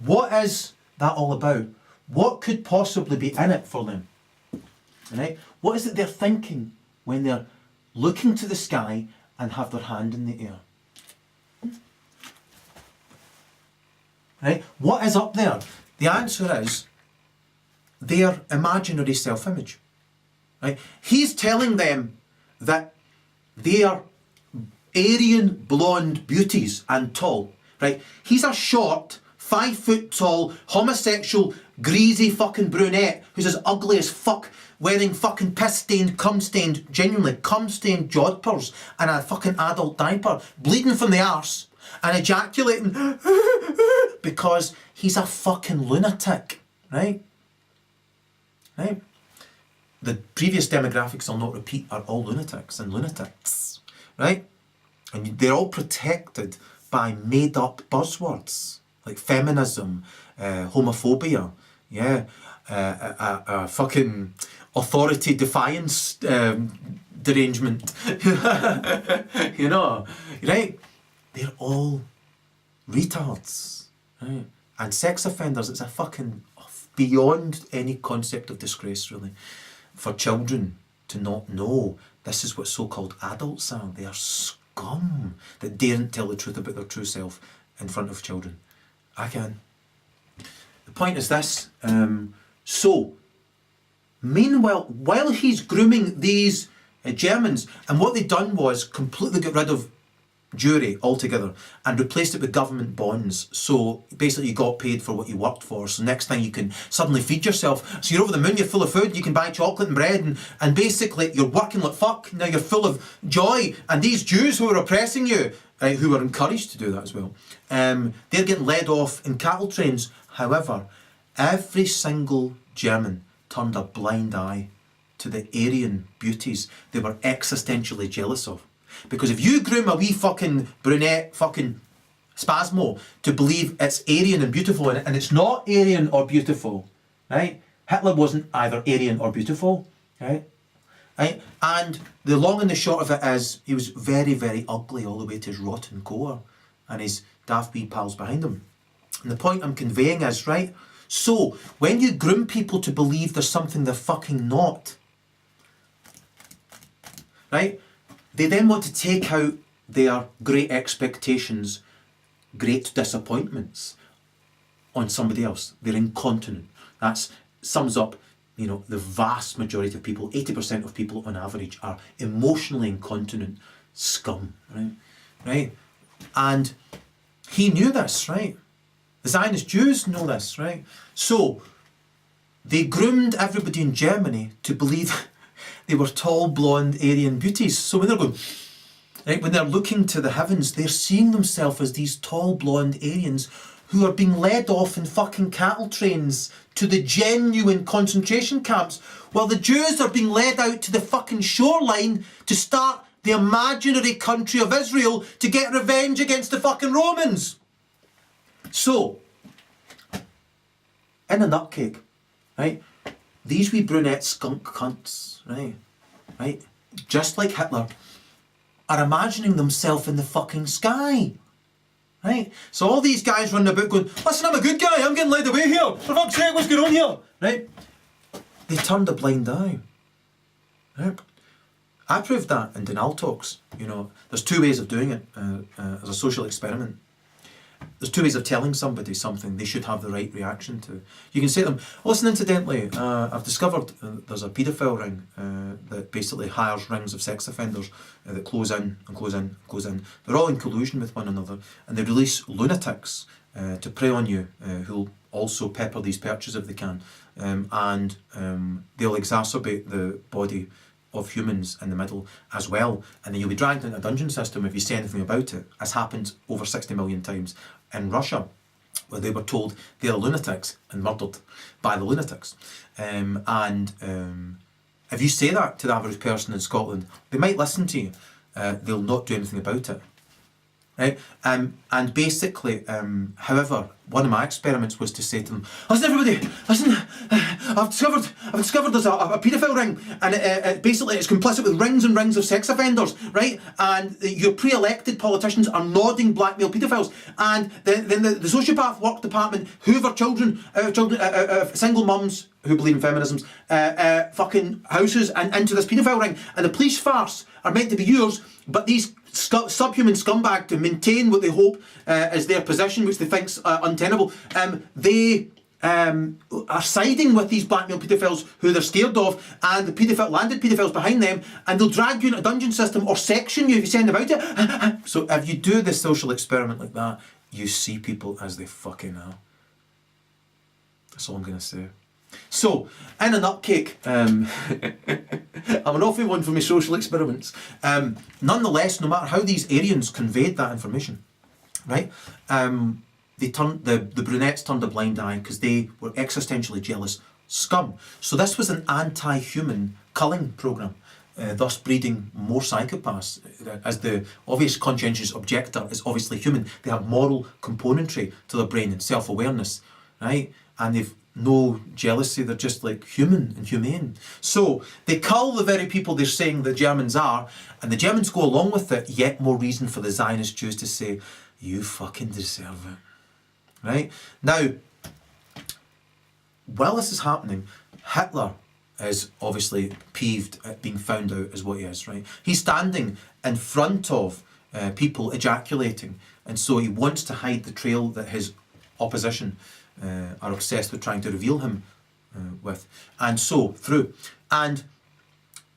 What is that all about? What could possibly be in it for them? Right? What is it they're thinking when they're looking to the sky and have their hand in the air? Right? What is up there? The answer is their imaginary self-image. Right? He's telling them that they are Aryan blonde beauties and tall. Right? He's a short, 5 foot tall, homosexual, greasy fucking brunette who's as ugly as fuck, wearing fucking piss-stained, cum-stained, genuinely cum-stained jodhpurs and a fucking adult diaper, bleeding from the arse and ejaculating because he's a fucking lunatic, right? Right? The previous demographics I'll not repeat are all lunatics and lunatics, right? And they're all protected by made-up buzzwords like feminism, homophobia, yeah, fucking authority defiance derangement, you know, right? They're all retards, right? And sex offenders, it's a fucking beyond any concept of disgrace, really, for children to not know this is what so-called adults are. They are scum that daren't tell the truth about their true self in front of children. I can. The point is this. So, meanwhile, while he's grooming these Germans, and what they'd done was completely get rid of Jewry altogether and replaced it with government bonds. So basically you got paid for what you worked for, so next thing you can suddenly feed yourself. So you're over the moon, you're full of food, you can buy chocolate and bread, and basically you're working like fuck. Now you're full of joy, and these Jews who are oppressing you, who are encouraged to do that as well, they're getting led off in cattle trains. However, every single German turned a blind eye to the Aryan beauties they were existentially jealous of. Because if you groom a wee fucking brunette fucking spasmo to believe it's Aryan and beautiful, and it's not Aryan or beautiful, right? Hitler wasn't either Aryan or beautiful, right? Right? And the long and the short of it is, he was very, very ugly all the way to his rotten core, and his daft wee pals behind him. And the point I'm conveying is, right, so when you groom people to believe there's something they're fucking not, right, they then want to take out their great expectations, great disappointments on somebody else. They're incontinent. That sums up, you know, the vast majority of people, 80% of people on average are emotionally incontinent scum, right? Right? And he knew this, right? The Zionist Jews know this, right? So they groomed everybody in Germany to believe they were tall, blonde, Aryan beauties. So when they're going, right, when they're looking to the heavens, they're seeing themselves as these tall, blonde Aryans who are being led off in fucking cattle trains to the genuine concentration camps, while the Jews are being led out to the fucking shoreline to start the imaginary country of Israel to get revenge against the fucking Romans. So, in a nutcake, right, these wee brunette skunk cunts, right, just like Hitler, are imagining themselves in the fucking sky, right? So all these guys running about going, listen, I'm a good guy, I'm getting led away here, for fuck's sake, what's going on here, right? They turned a blind eye, right? I proved that in denial talks. You know, there's two ways of doing it as a social experiment. There's two ways of telling somebody something they should have the right reaction to. You can say to them, listen, incidentally, I've discovered there's a paedophile ring that basically hires rings of sex offenders that close in and close in and close in. They're all in collusion with one another, and they release lunatics to prey on you, who'll also pepper these perches if they can, and they'll exacerbate the body of humans in the middle as well, and then you'll be dragged into a dungeon system if you say anything about it, as happened over 60 million times in Russia, where they were told they're lunatics and murdered by the lunatics. If you say that to the average person in Scotland, they might listen to you. They'll not do anything about it. right? And basically, however, one of my experiments was to say to them, listen everybody, listen, I've discovered there's a paedophile ring, and basically it's complicit with rings and rings of sex offenders, right? And your pre-elected politicians are nodding blackmail paedophiles, and then the sociopath work department hoover children, single mums who believe in feminisms, fucking houses and into this paedophile ring, and the police farce are meant to be yours, but these subhuman scumbag, to maintain what they hope is their position, which they think's untenable, they are siding with these blackmail paedophiles who they're scared of, and the landed paedophiles behind them, and they'll drag you in a dungeon system or section you if you send about it. So if you do this social experiment like that, you see people as they fucking are. That's all I'm going to say. So, in a nutcake, I'm an awful one for my social experiments. Nonetheless, no matter how these Aryans conveyed that information, right? They turned the brunettes turned a blind eye because they were existentially jealous scum. So this was an anti-human culling program, thus breeding more psychopaths. As the obvious conscientious objector is obviously human, they have moral componentry to their brain and self-awareness, right? And they've no jealousy, they're just like human and humane. So they cull the very people they're saying the Germans are, and the Germans go along with it, yet more reason for the Zionist Jews to say, you fucking deserve it. Right? Now, while this is happening, Hitler is obviously peeved at being found out as what he is, right? He's standing in front of people ejaculating, and so he wants to hide the trail that his opposition are obsessed with trying to reveal him with, and so through. And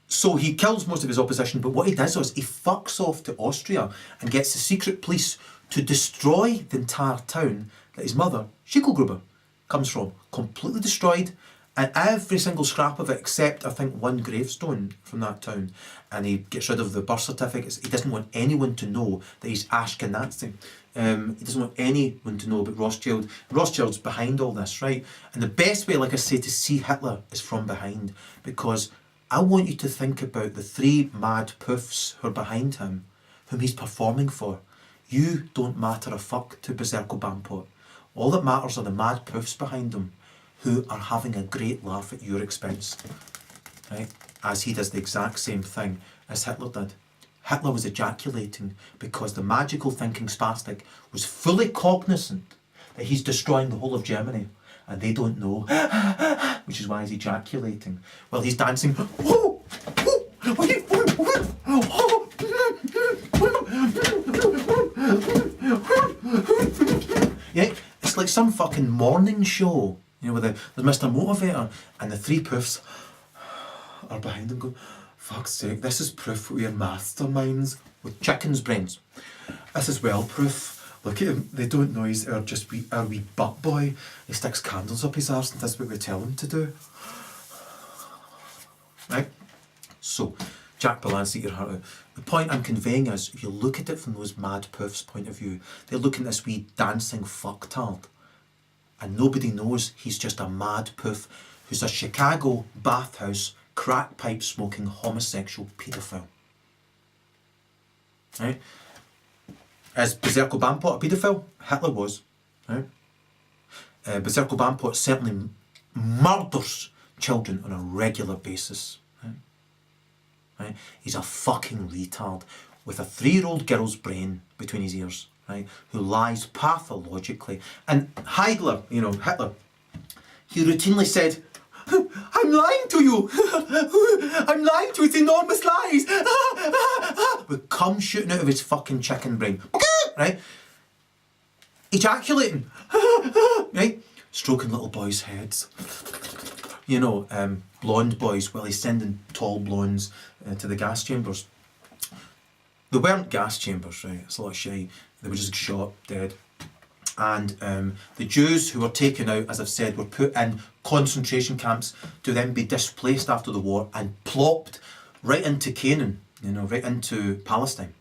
so he kills most of his opposition, but what he does is he fucks off to Austria and gets the secret police to destroy the entire town that his mother, Schicklgruber, comes from. Completely destroyed, and every single scrap of it except, I think, one gravestone from that town. And he gets rid of the birth certificates. He doesn't want anyone to know that he's Ashkenazi. He doesn't want anyone to know about Rothschild. Rothschild's behind all this, right? And the best way, like I say, to see Hitler is from behind, because I want you to think about the three mad poofs who are behind him, whom he's performing for. You don't matter a fuck to Berserko Bampot. All that matters are the mad poofs behind him, who are having a great laugh at your expense, right? As he does the exact same thing as Hitler did. Hitler was ejaculating because the magical thinking spastic was fully cognizant that he's destroying the whole of Germany, and they don't know, which is why he's ejaculating. Well, he's dancing. Yeah, it's like some fucking morning show, you know, with there's Mr. Motivator, and the three poofs are behind him going, fuck's sake, this is proof we are masterminds with chicken's brains. This is well proof. Look at him, they don't know he's our wee butt boy. He sticks candles up his arse and that's what we tell him to do. Right? So, Jack Palance, eat your heart out. The point I'm conveying is, if you look at it from those mad poofs' point of view, they're looking at this wee dancing fucktard, and nobody knows he's just a mad poof who's a Chicago bathhouse crack pipe smoking homosexual paedophile. Right? Is Berserko Bampot a paedophile? Hitler was. Right? Berserko Bampot certainly murders children on a regular basis. Right? Right? He's a fucking retard with a 3-year-old girl's brain between his ears, right? Who lies pathologically. And Hitler, he routinely said, I'm lying to you. I'm lying to you. It's enormous lies. With cum shooting out of his fucking chicken brain. Right? Ejaculating. Right? Stroking little boys' heads. Blonde boys while he's sending tall blondes to the gas chambers. They weren't gas chambers, right? It's a lot of shit. They were just shot dead. And the Jews who were taken out, as I've said, were put in concentration camps to then be displaced after the war and plopped right into Canaan, right into Palestine.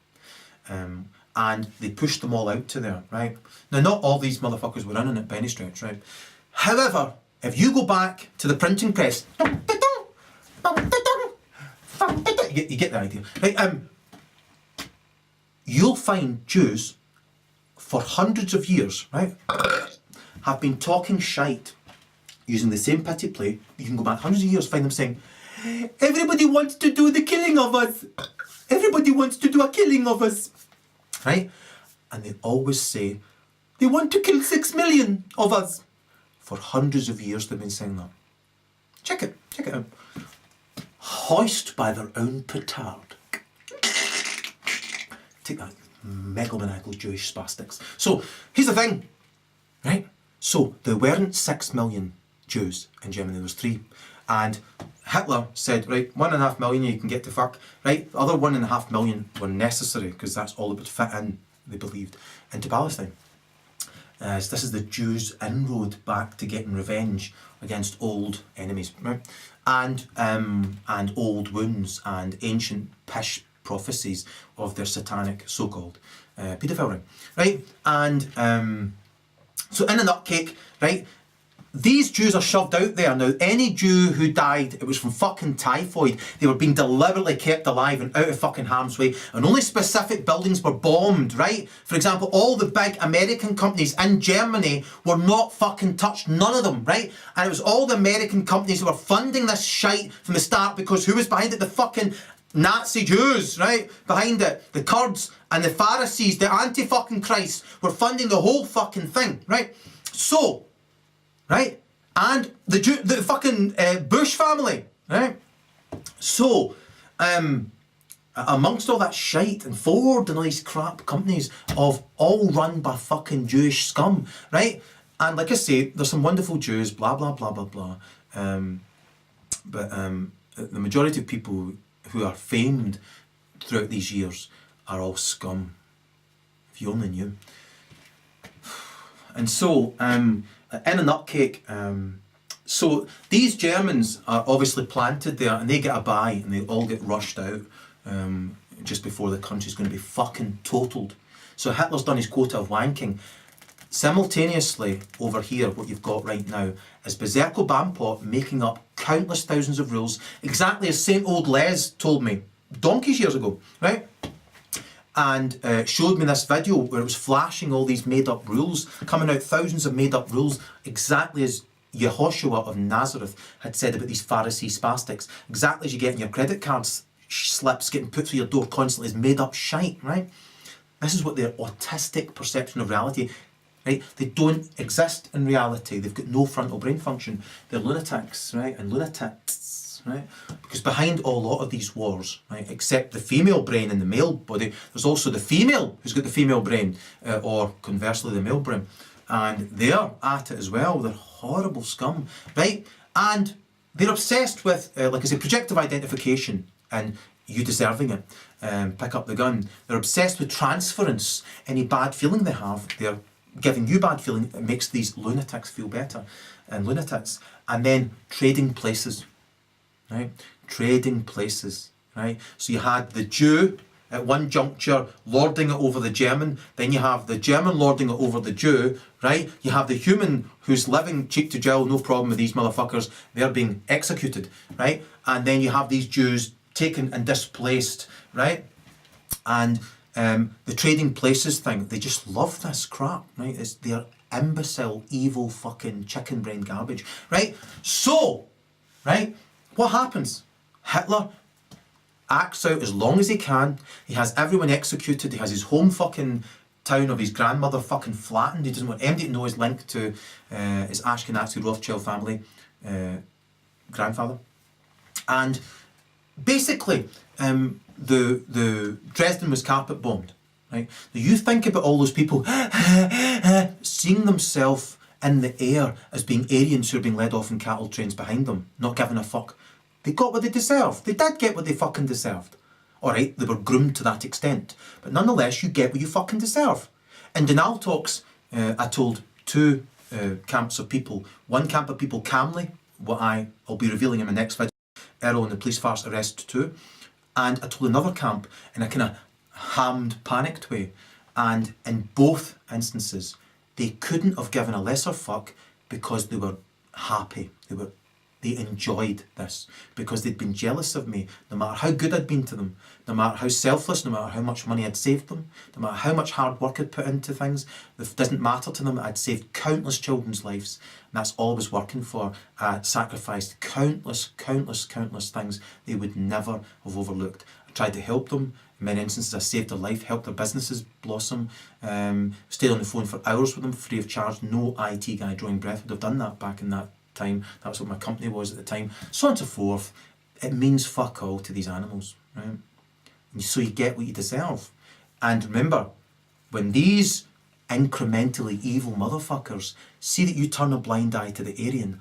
And they pushed them all out to there, right? Now, not all these motherfuckers were in it by any stretch, right? However, if you go back to the printing press, you get the idea, right? You'll find Jews for hundreds of years, right, have been talking shite using the same pity play. You can go back hundreds of years, find them saying, everybody wants to do the killing of us. Everybody wants to do a killing of us. Right? And they always say, they want to kill 6 million of us. For hundreds of years they've been saying that. Check it out. Hoist by their own petard. Take that, megalomaniacal Jewish spastics. So, here's the thing, right? So, there weren't 6 million Jews in Germany, there was 3. And Hitler said, right, 1.5 million you can get to fuck, right? The other 1.5 million were necessary, because that's all that would fit in, they believed, into Palestine. So this is the Jews' inroad back to getting revenge against old enemies, right? And old wounds and ancient pish prophecies of their satanic so-called paedophile ring, right? And so in a nutcake, right? These Jews are shoved out there. Now, any Jew who died, it was from fucking typhoid. They were being deliberately kept alive and out of fucking harm's way. And only specific buildings were bombed, right? For example, all the big American companies in Germany were not fucking touched. None of them, right? And it was all the American companies who were funding this shite from the start, because who was behind it? The fucking Nazi Jews, right? Behind it. The Kurds and the Pharisees, the anti-fucking Christ, were funding the whole fucking thing, right? So, right? And the fucking Bush family, right? So, amongst all that shite, and Ford and all these crap companies of all run by fucking Jewish scum, right? And like I say, there's some wonderful Jews, blah, blah, blah, blah, blah. But the majority of people who are famed throughout these years are all scum. If you only knew. And so, in a nutcake, so these Germans are obviously planted there, and they get a buy, and they all get rushed out just before the country's going to be fucking totaled. So Hitler's done his quota of wanking. Simultaneously, over here, what you've got right now is Berserko Bampot making up countless thousands of rules, exactly as St. Old Les told me donkeys years ago, right? And showed me this video where it was flashing all these made-up rules, coming out thousands of made-up rules, exactly as Yehoshua of Nazareth had said about these Pharisee spastics, exactly as you get in your credit cards slips getting put through your door constantly as made-up shite, right? This is what their autistic perception of reality, right? They don't exist in reality. They've got no frontal brain function. They're lunatics, right? And lunatics, right? Because behind a lot of these wars, right, except the female brain and the male body, there's also the female who's got the female brain, or conversely the male brain. And they're at it as well. They're horrible scum, right? And they're obsessed with, like I say, projective identification and you deserving it. Pick up the gun. They're obsessed with transference. Any bad feeling they have, they're giving you bad feeling. It makes these lunatics feel better. And lunatics. And then trading places, right? Trading places, right? So you had the Jew at one juncture lording it over the German, then you have the German lording it over the Jew, right? You have the human who's living cheek to jowl, no problem with these motherfuckers, they're being executed, right? And then you have these Jews taken and displaced, right? And the trading places thing, they just love this crap, right? They're imbecile, evil fucking chicken brain garbage, right? So, right, what happens? Hitler acts out as long as he can. He has everyone executed. He has his home fucking town of his grandmother fucking flattened. He doesn't want anybody to know his link to his Ashkenazi Rothschild family grandfather. And basically, the Dresden was carpet bombed. Right? Now you think about all those people seeing themselves in the air as being Aryans who are being led off in cattle trains behind them, not giving a fuck. They got what they deserved. They did get what they fucking deserved. Alright, they were groomed to that extent. But nonetheless, you get what you fucking deserve. In Denal talks, I told two camps of people. One camp of people calmly, what I'll be revealing in my next video, Erol and the police farce arrest 2. And I told another camp in a kind of hammed, panicked way. And in both instances, they couldn't have given a lesser fuck because they were happy. They were They enjoyed this because they'd been jealous of me, no matter how good I'd been to them, no matter how selfless, no matter how much money I'd saved them, no matter how much hard work I'd put into things. It doesn't matter to them. I'd saved countless children's lives, and that's all I was working for. I sacrificed countless things they would never have overlooked. I tried to help them. In many instances, I saved their life, helped their businesses blossom, stayed on the phone for hours with them free of charge. No IT guy drawing breath would have done that back in that time. That was what my company was at the time. So on and so forth. It means fuck all to these animals, right? And so you get what you deserve. And remember, when these incrementally evil motherfuckers see that you turn a blind eye to the Aryan,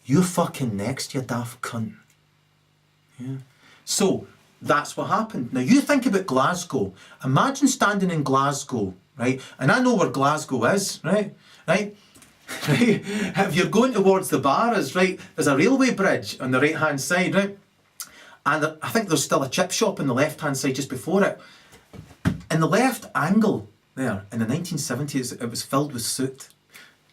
you're fucking next, you daft cunt. Yeah. So that's what happened. Now you think about Glasgow. Imagine standing in Glasgow, right? And I know where Glasgow is, right? Right? Right? If you're going towards the bars, right, there's a railway bridge on the right hand side, right? And I think there's still a chip shop on the left hand side just before it. In the left angle there, in the 1970s, it was filled with soot.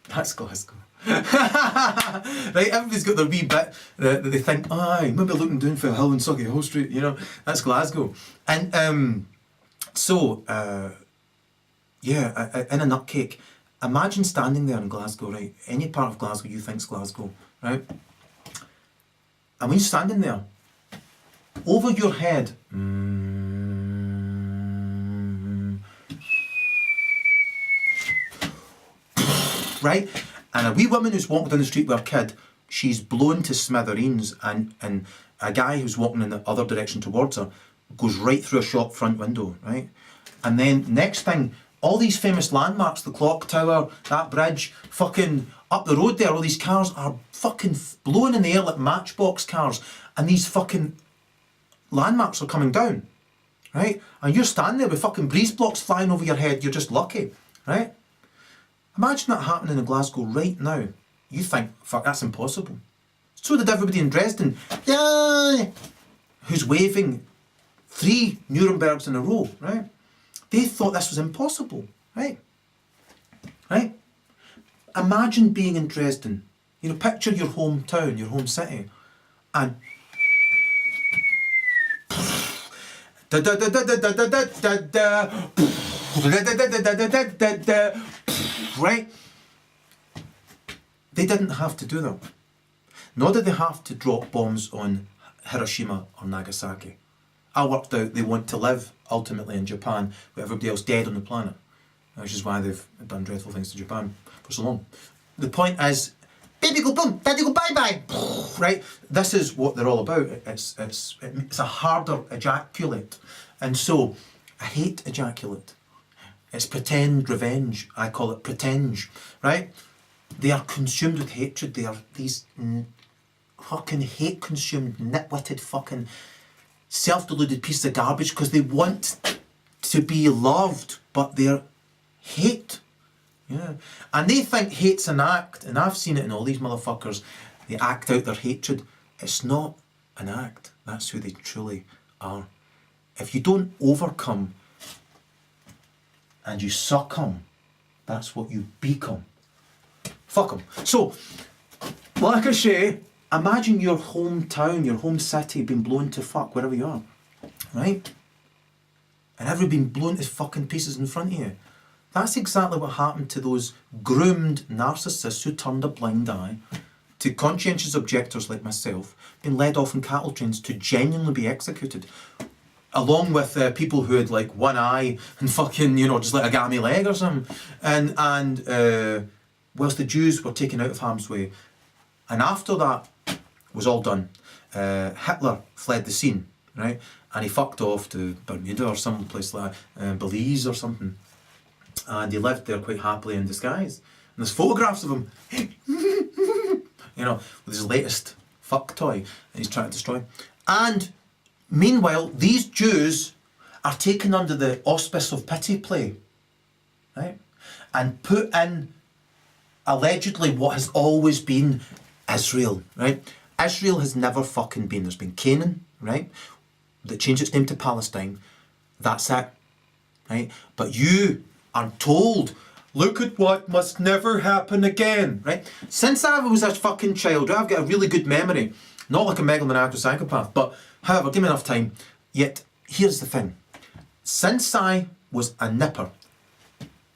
That's Glasgow. Right, everybody's got their wee bit that they think, aye, maybe looking down for a hill in Sauchiehall Street, you know, that's Glasgow. And yeah, in a nutcake, imagine standing there in Glasgow, right, any part of Glasgow you think's Glasgow, right, and when you're standing there, over your head, right, and a wee woman who's walking down the street with her kid, she's blown to smithereens, and a guy who's walking in the other direction towards her goes right through a shop front window, right? And then next thing, all these famous landmarks, the clock tower, that bridge, fucking up the road there, all these cars are fucking blowing in the air like matchbox cars, and these fucking landmarks are coming down, right? And you're standing there with fucking breeze blocks flying over your head, you're just lucky, right? Imagine that happening in Glasgow right now. You think, fuck, that's impossible. So did everybody in Dresden. Yay! Who's waving 3 Nurembergs in a row, right? They thought this was impossible, right? Right? Imagine being in Dresden. You know, picture your hometown, your home city, and right? They didn't have to do that. Nor did they have to drop bombs on Hiroshima or Nagasaki. I worked out they want to live ultimately in Japan with everybody else dead on the planet, which is why they've done dreadful things to Japan for so long. The point is, baby go boom, daddy go bye bye, right? This is what they're all about. It's a harder ejaculate, and so I hate ejaculate. It's pretend revenge. I call it pretenge, right? They are consumed with hatred. They are these fucking hate-consumed, nitwitted fucking self-deluded pieces of garbage because they want to be loved, but they're hate. Yeah. And they think hate's an act, and I've seen it in all these motherfuckers. They act out their hatred. It's not an act. That's who they truly are. If you don't overcome and you succumb, that's what you become. Fuck them. So, like I say, imagine your hometown, your home city being blown to fuck wherever you are, right? And everybody being blown to fucking pieces in front of you. That's exactly what happened to those groomed narcissists who turned a blind eye to conscientious objectors like myself, being led off in cattle trains to genuinely be executed, along with people who had like one eye and fucking, you know, just like a gammy leg or something. And whilst the Jews were taken out of harm's way. And after that was all done, Hitler fled the scene, right? And he fucked off to Bermuda or some place like Belize or something. And he lived there quite happily in disguise. And there's photographs of him, you know, with his latest fuck toy that he's trying to destroy. And meanwhile, these Jews are taken under the auspice of pity play, right? And put in allegedly what has always been Israel, right? Israel has never fucking been. There's been Canaan, right? That changed its name to Palestine. That's it, right? But you are told Look at what must never happen again. Right? Since I was a fucking child, right, I've got a really good memory. Not like a megalomaniacal psychopath, but however, give me enough time. Yet, here's the thing. Since I was a nipper,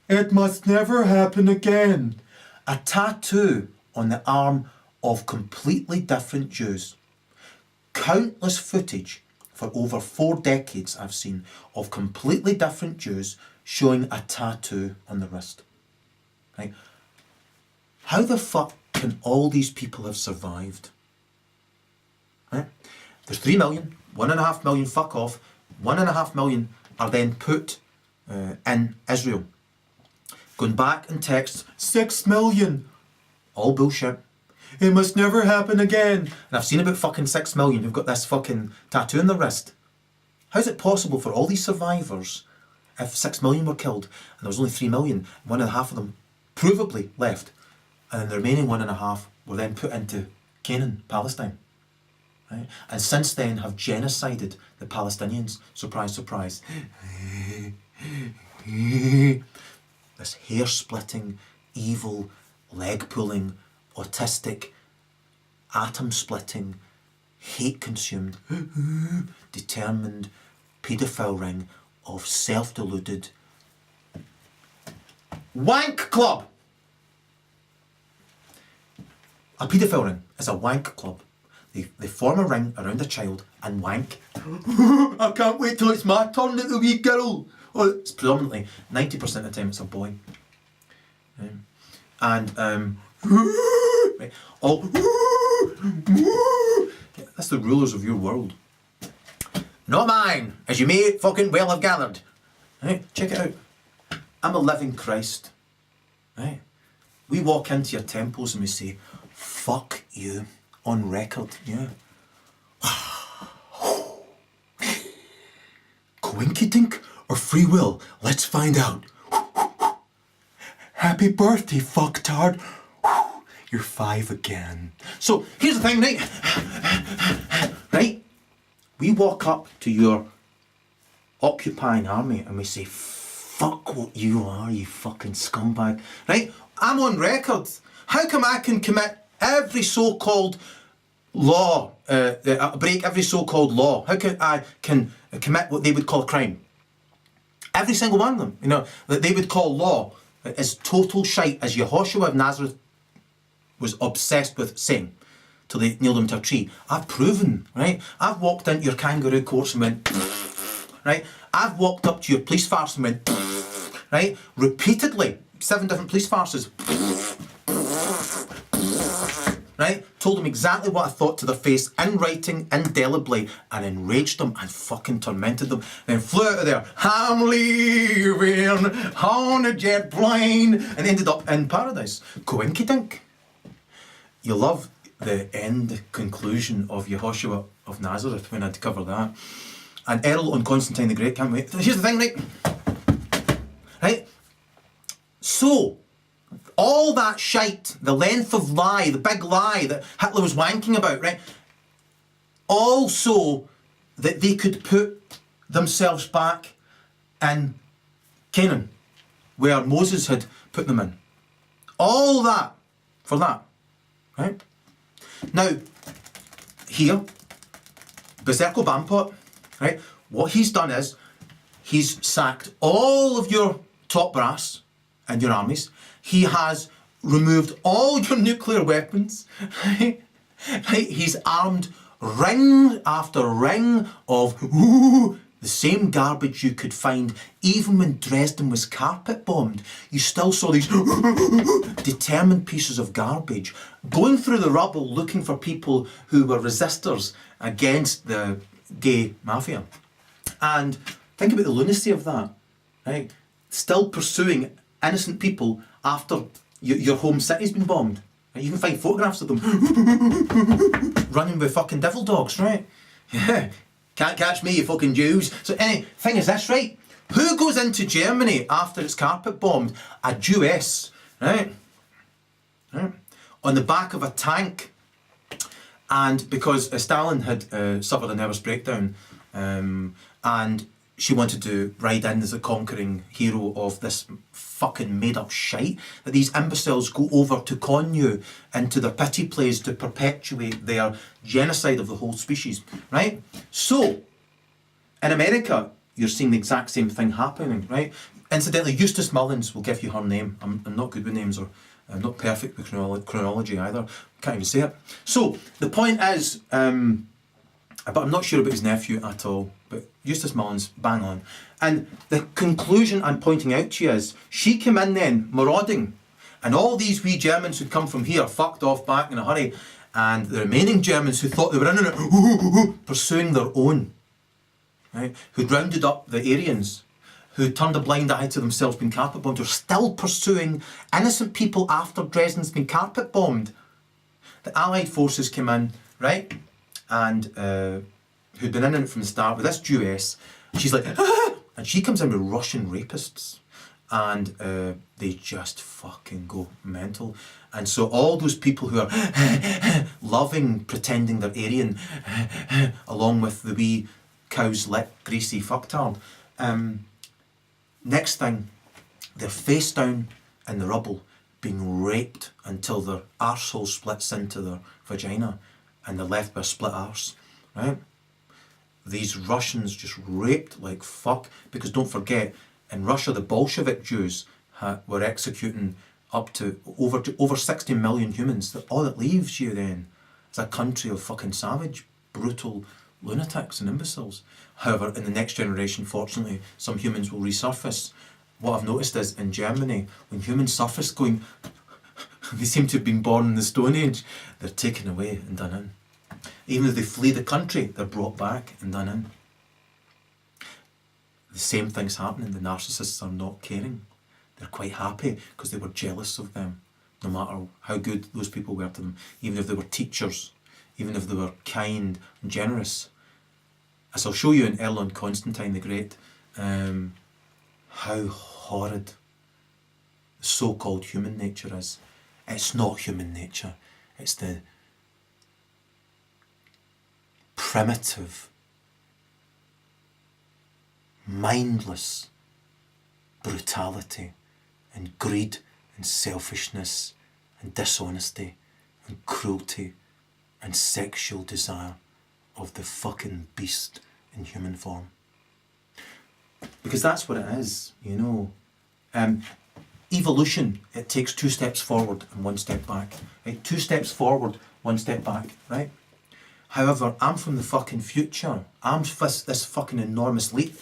It must never happen again. a tattoo on the arm of completely different Jews. Countless footage for over 4 decades I've seen of completely different Jews showing a tattoo on the wrist. Right? How the fuck can all these people have survived? Right? There's 3 million, 1.5 million fuck off, 1.5 million are then put in Israel. Going back in texts, 6 million. all bullshit. It must never happen again. And I've seen about fucking 6 million who've got this fucking tattoo on their wrist. How's it possible for all these survivors, if 6 million were killed, and there was only 3 million, 1.5 of them provably left, and then the remaining 1.5 were then put into Canaan, Palestine. Right? And since then have genocided the Palestinians. Surprise, surprise. This hair-splitting, evil, leg-pulling, autistic, atom-splitting, hate-consumed, determined paedophile ring of self-deluded wank club. A paedophile ring is a wank club. They form a ring around a child and wank. I can't wait till it's my turn, little wee girl. Well, it's predominantly 90% of the time it's a boy. And right, all that's the rulers of your world. Not mine, as you may fucking well have gathered. Right, check it out. I'm a living Christ. Right? We walk into your temples and we say, fuck you, on record, yeah. Coinkydink or free will? Let's find out. Happy birthday, fucktard. You're 5 again. So here's the thing, right? Right? We walk up to your occupying army and we say, fuck what you are, you fucking scumbag. Right? I'm on record. How come I can commit every so-called law, break every so-called law? How can I commit what they would call a crime? Every single one of them, you know, that they would call law is total shite, as Yehoshua of Nazareth was obsessed with saying till they nailed him to a tree. I've proven, right? I've walked into your kangaroo courts and went, right? I've walked up to your police farce and went, right? Repeatedly, 7 different police farces. Right? Told them exactly what I thought to their face in writing, indelibly, and enraged them and fucking tormented them. Then flew out of there, I'm leaving on a jet plane, and ended up in paradise. Coinkydink. You love the end conclusion of Yehoshua of Nazareth when I'd cover that. And Erol on Constantine the Great, can't wait. Here's the thing, right? Right? So, all that shite, the length of lie, the big lie that Hitler was wanking about, right? Also, that they could put themselves back in Canaan, where Moses had put them in. All that for that, right? Now, here, Berserko Bampot, right? What he's done is, he's sacked all of your top brass and your armies. He has removed all your nuclear weapons. Right? He's armed ring after ring of the same garbage you could find even when Dresden was carpet bombed. You still saw these determined pieces of garbage going through the rubble looking for people who were resistors against the gay mafia. And think about the lunacy of that, right? Still pursuing innocent people after your home city's been bombed. Right? You can find photographs of them running with fucking devil dogs, right? Yeah, can't catch me, you fucking Jews. So thing is this, right? Who goes into Germany after it's carpet bombed? A Jewess, right? Right? On the back of a tank. And because Stalin had suffered a nervous breakdown, and she wanted to ride in as a conquering hero of this fucking made up shite that these imbeciles go over to con you into their pity plays to perpetuate their genocide of the whole species, right? So, in America, you're seeing the exact same thing happening, right? Incidentally, Eustace Mullins will give you her name. I'm not good with names, or I'm not perfect with chronology either. Can't even say it. So, the point is, but I'm not sure about his nephew at all. But Eustace Mullins, bang on. And the conclusion I'm pointing out to you is, she came in then, marauding, and all these wee Germans who'd come from here fucked off back in a hurry, and the remaining Germans who thought they were in it, pursuing their own, right? Who'd rounded up the Aryans, who turned a blind eye to themselves being carpet bombed, are still pursuing innocent people after Dresden's been carpet bombed. The Allied forces came in, right? And who'd been in it from the start with this Jewess. She's like, ah! And she comes in with Russian rapists, and they just fucking go mental. And so all those people who are loving pretending they're Aryan, along with the wee cow's lip greasy fucktard, next thing, they're face down in the rubble, being raped until their arsehole splits into their vagina, and they're left with a split arse, right? These Russians just raped like fuck, because don't forget, in Russia the Bolshevik Jews were executing up to over 60 million humans. That all it leaves you then is a country of fucking savage, brutal lunatics and imbeciles. However, in the next generation, fortunately, some humans will resurface. What I've noticed is, in Germany, when humans surface going, they seem to have been born in the Stone Age, they're taken away and done in. Even if they flee the country, they're brought back and done in. The same thing's happening. The narcissists are not caring. They're quite happy because they were jealous of them, no matter how good those people were to them, even if they were teachers, even if they were kind and generous. As I'll show you in Erol and Constantine the Great, how horrid so-called human nature is. It's not human nature. It's the primitive, mindless brutality and greed and selfishness and dishonesty and cruelty and sexual desire of the fucking beast in human form. Because that's what it is, you know. Evolution, it takes 2 steps forward and 1 step back. Right? 2 steps forward, 1 step back, right? However, I'm from the fucking future. I'm this fucking enormous leap.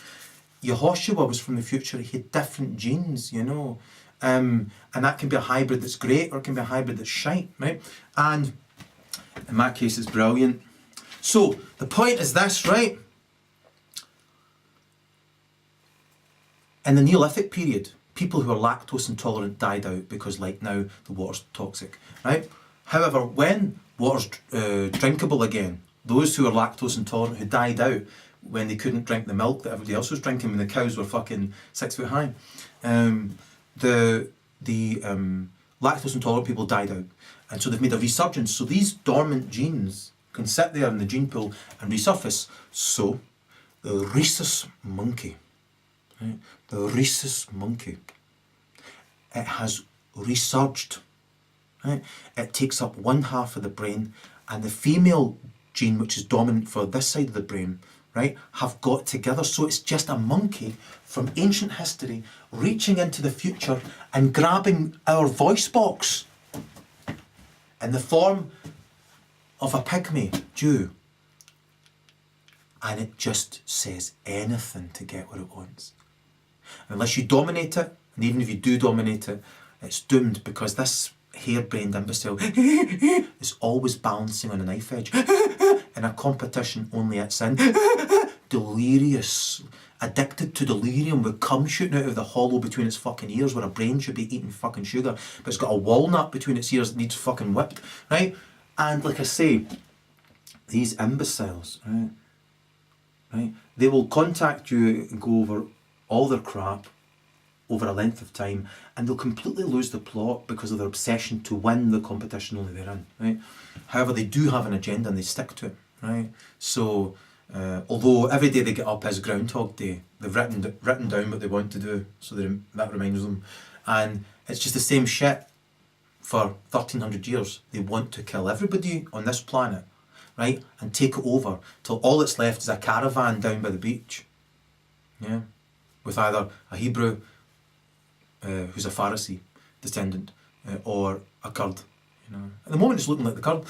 Yehoshua was from the future. He had different genes, you know. And that can be a hybrid that's great, or it can be a hybrid that's shite, right? And in my case, it's brilliant. So, the point is this, right? In the Neolithic period, people who are lactose intolerant died out because, like now, the water's toxic, right? However, when water's drinkable again, those who are lactose intolerant, who died out when they couldn't drink the milk that everybody else was drinking when the cows were fucking 6 foot high, the lactose intolerant people died out. And so they've made a resurgence. So these dormant genes can sit there in the gene pool and resurface. So the rhesus monkey, right? The rhesus monkey, it has resurged. Right? It takes up 1/2 of the brain, and the female gene, which is dominant for this side of the brain, right, have got together. So it's just a monkey from ancient history reaching into the future and grabbing our voice box in the form of a pygmy Jew. And it just says anything to get what it wants. Unless you dominate it, and even if you do dominate it, it's doomed, because this harebrained imbecile is always balancing on a knife edge in a competition only it's in. Delirious, addicted to delirium, with cum shooting out of the hollow between its fucking ears where a brain should be eating fucking sugar, but it's got a walnut between its ears that needs fucking whipped, right? And like I say, these imbeciles, right, they will contact you and go over all their crap over a length of time, and they'll completely lose the plot because of their obsession to win the competition only they're in, right? However, they do have an agenda and they stick to it, right? So Although every day they get up is Groundhog Day. They've written down what they want to do, so that reminds them. And it's just the same shit for 1,300 years. They want to kill everybody on this planet, right? And take it over till all that's left is a caravan down by the beach. Yeah? With either a Hebrew who's a Pharisee descendant or a Kurd. You know, at the moment it's looking like the Kurd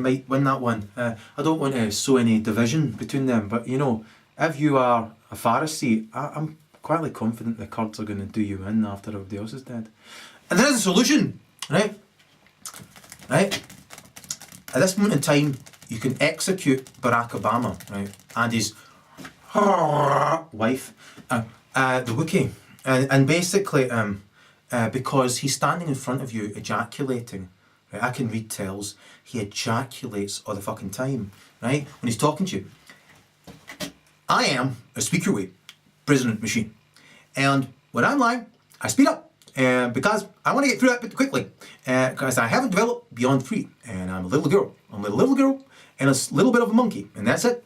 might win that one. I don't want to sow any division between them, but you know, if you are a Pharisee, I'm quietly confident the Kurds are going to do you in after everybody else is dead. And there is a solution, right? Right? At this moment in time, you can execute Barack Obama, right, and his wife, the Wookiee, and basically, because he's standing in front of you ejaculating. Right? I can read tells. He ejaculates all the fucking time, right? When he's talking to you. I am a speakerweight president machine. And when I'm lying, I speed up. Because I want to get through that bit quickly. Because I haven't developed beyond 3. And I'm a little girl. I'm a little girl and a little bit of a monkey. And that's it.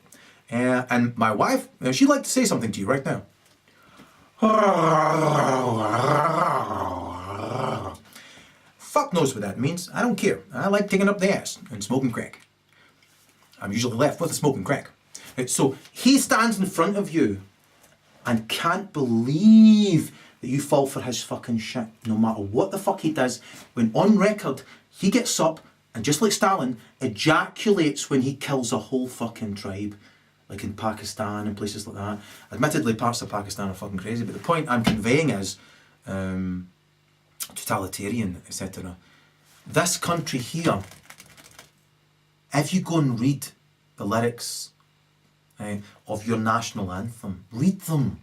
And my wife, she'd like to say something to you right now. Fuck knows what that means. I don't care. I like taking up the ass and smoking crack. I'm usually left with a smoking crack. Right, so he stands in front of you and can't believe that you fall for his fucking shit. No matter what the fuck he does, when on record, he gets up and just like Stalin, ejaculates when he kills a whole fucking tribe. Like in Pakistan and places like that. Admittedly, parts of Pakistan are fucking crazy, but the point I'm conveying is totalitarian, etc. This country here, if you go and read the lyrics of your national anthem, read them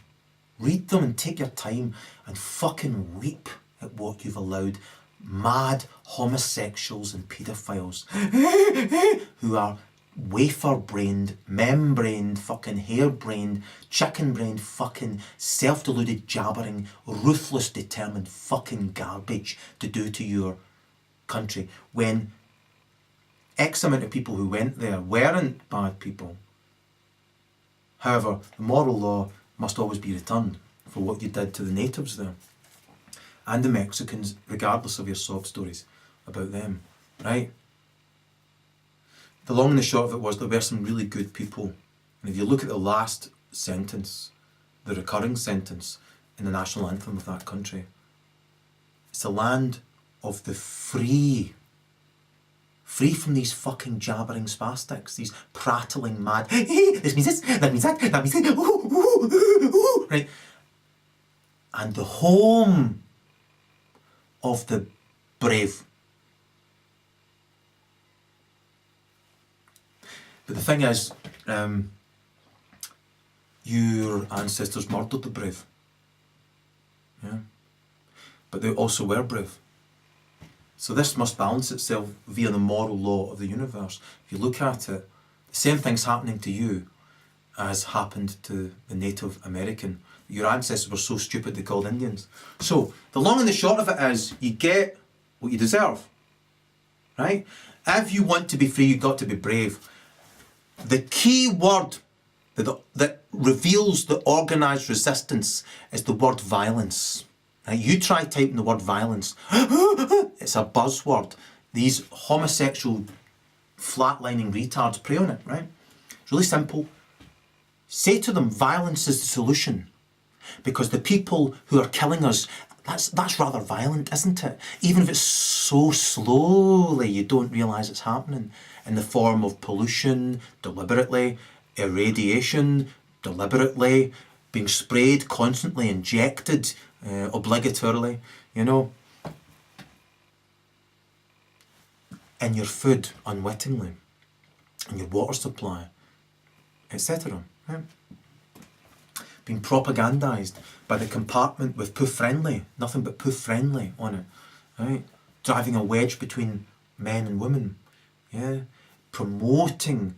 and take your time and fucking weep at what you've allowed mad homosexuals and paedophiles who are wafer-brained, membrained, fucking hair-brained, chicken-brained, fucking self-deluded, jabbering, ruthless, determined fucking garbage to do to your country when X amount of people who went there weren't bad people. However, the moral law must always be returned for what you did to the natives there and the Mexicans, regardless of your sob stories about them, right? The long and the short of it was there were some really good people. And if you look at the last sentence, the recurring sentence in the national anthem of that country, it's the land of the free. Free from these fucking jabbering spastics, these prattling mad, this means this, that means that means that, right? And the home of the brave. But the thing is, your ancestors murdered the brave. Yeah. But they also were brave. So this must balance itself via the moral law of the universe. If you look at it, the same thing's happening to you as happened to the Native American. Your ancestors were so stupid they called Indians. So the long and the short of it is, you get what you deserve. Right? If you want to be free, you've got to be brave. The key word that reveals the organised resistance is the word violence. Right? You try typing the word violence. It's a buzzword. These homosexual flatlining retards prey on it, right? It's really simple. Say to them, violence is the solution. Because the people who are killing us, that's rather violent, isn't it? Even if it's so slowly, you don't realise it's happening. In the form of pollution, deliberately, irradiation, deliberately, being sprayed, constantly injected, obligatorily, you know. In your food, unwittingly, in your water supply, etc. Right? Being propagandised by the compartment with poof friendly, nothing but poof friendly on it, right? Driving a wedge between men and women, yeah? Promoting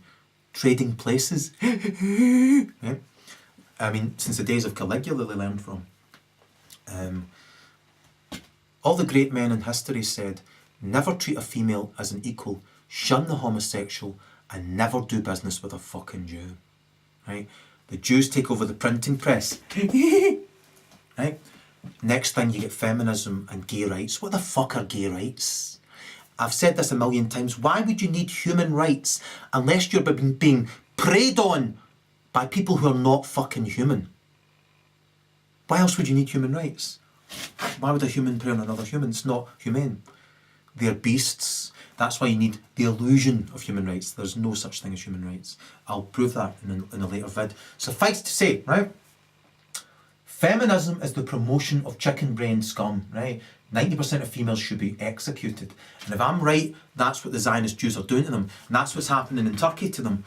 trading places, yeah? I mean, since the days of Caligula they learned from. All the great men in history said, never treat a female as an equal, shun the homosexual, and never do business with a fucking Jew. right? The Jews take over the printing press, right? Next thing you get feminism and gay rights. What the fuck are gay rights? I've said this a million times. Why would you need human rights unless you're being preyed on by people who are not fucking human? Why else would you need human rights? Why would a human prey on another human? It's not humane. They're beasts. That's why you need the illusion of human rights. There's no such thing as human rights. I'll prove that in a later vid. Suffice to say, right? Feminism is the promotion of chicken brain scum, right? 90% of females should be executed. And if I'm right, that's what the Zionist Jews are doing to them. And that's what's happening in Turkey to them.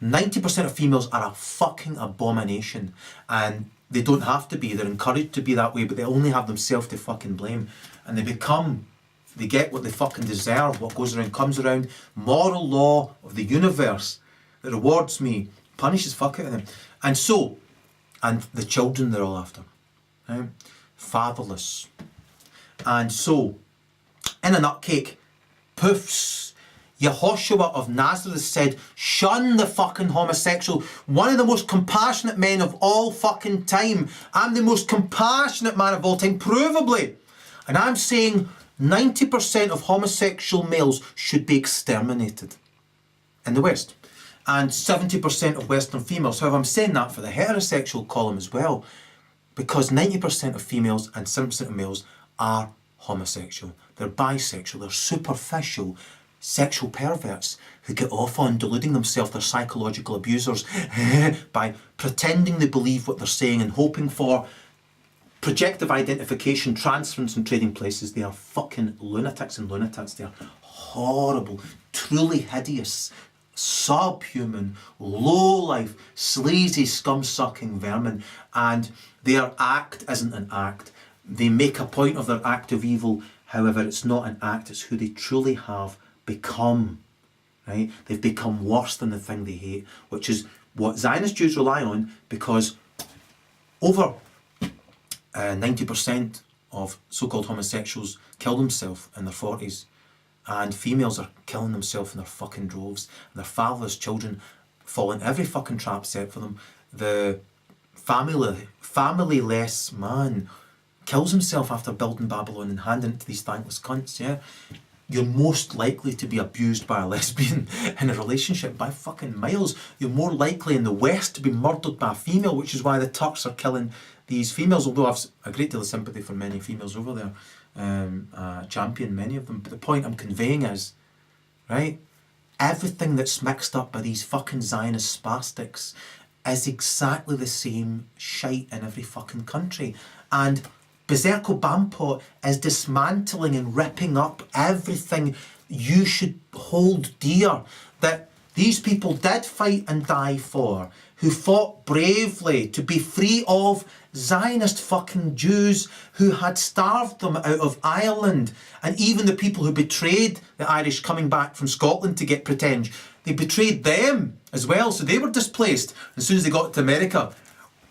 90% of females are a fucking abomination. And they don't have to be. They're encouraged to be that way, but they only have themselves to fucking blame. And they get what they fucking deserve. What goes around comes around. Moral law of the universe that rewards me, punishes fuck out of them. And the children they're all after, right? Fatherless. And so, in a nutcake, poofs, Yehoshua of Nazareth said, shun the fucking homosexual. One of the most compassionate men of all fucking time. I'm the most compassionate man of all time, provably. And I'm saying 90% of homosexual males should be exterminated in the West. And 70% of Western females. However, I'm saying that for the heterosexual column as well, because 90% of females and 70% of males are homosexual. They're bisexual, they're superficial sexual perverts who get off on deluding themselves, they're psychological abusers, by pretending they believe what they're saying and hoping for projective identification, transference and trading places. They are fucking lunatics and lunatics. They are horrible, truly hideous, subhuman, low-life, sleazy, scum-sucking vermin, and their act isn't an act. They make a point of their act of evil, however, it's not an act, it's who they truly have become, right? They've become worse than the thing they hate, which is what Zionist Jews rely on, because over 90% of so-called homosexuals kill themselves in their 40s. And females are killing themselves in their fucking droves. And their fatherless children fall in every fucking trap set for them. The family-less man kills himself after building Babylon and handing it to these thankless cunts, yeah? You're most likely to be abused by a lesbian in a relationship by fucking miles. You're more likely in the West to be murdered by a female, which is why the Turks are killing these females, although I've a great deal of sympathy for many females over there. Champion many of them, but the point I'm conveying is, right, everything that's mixed up by these fucking Zionist spastics is exactly the same shite in every fucking country, and Berserko Bampot is dismantling and ripping up everything you should hold dear, that these people did fight and die for, who fought bravely to be free of Zionist fucking Jews who had starved them out of Ireland, and even the people who betrayed the Irish coming back from Scotland to get pretend, they betrayed them as well, so they were displaced as soon as they got to America.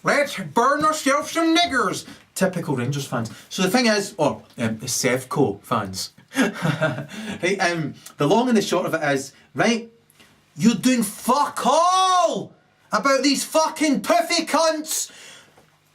Let's burn ourselves some niggers! Typical Rangers fans. So the thing is, or Sevco fans, right, the long and the short of it is, right, you're doing fuck all about these fucking puffy cunts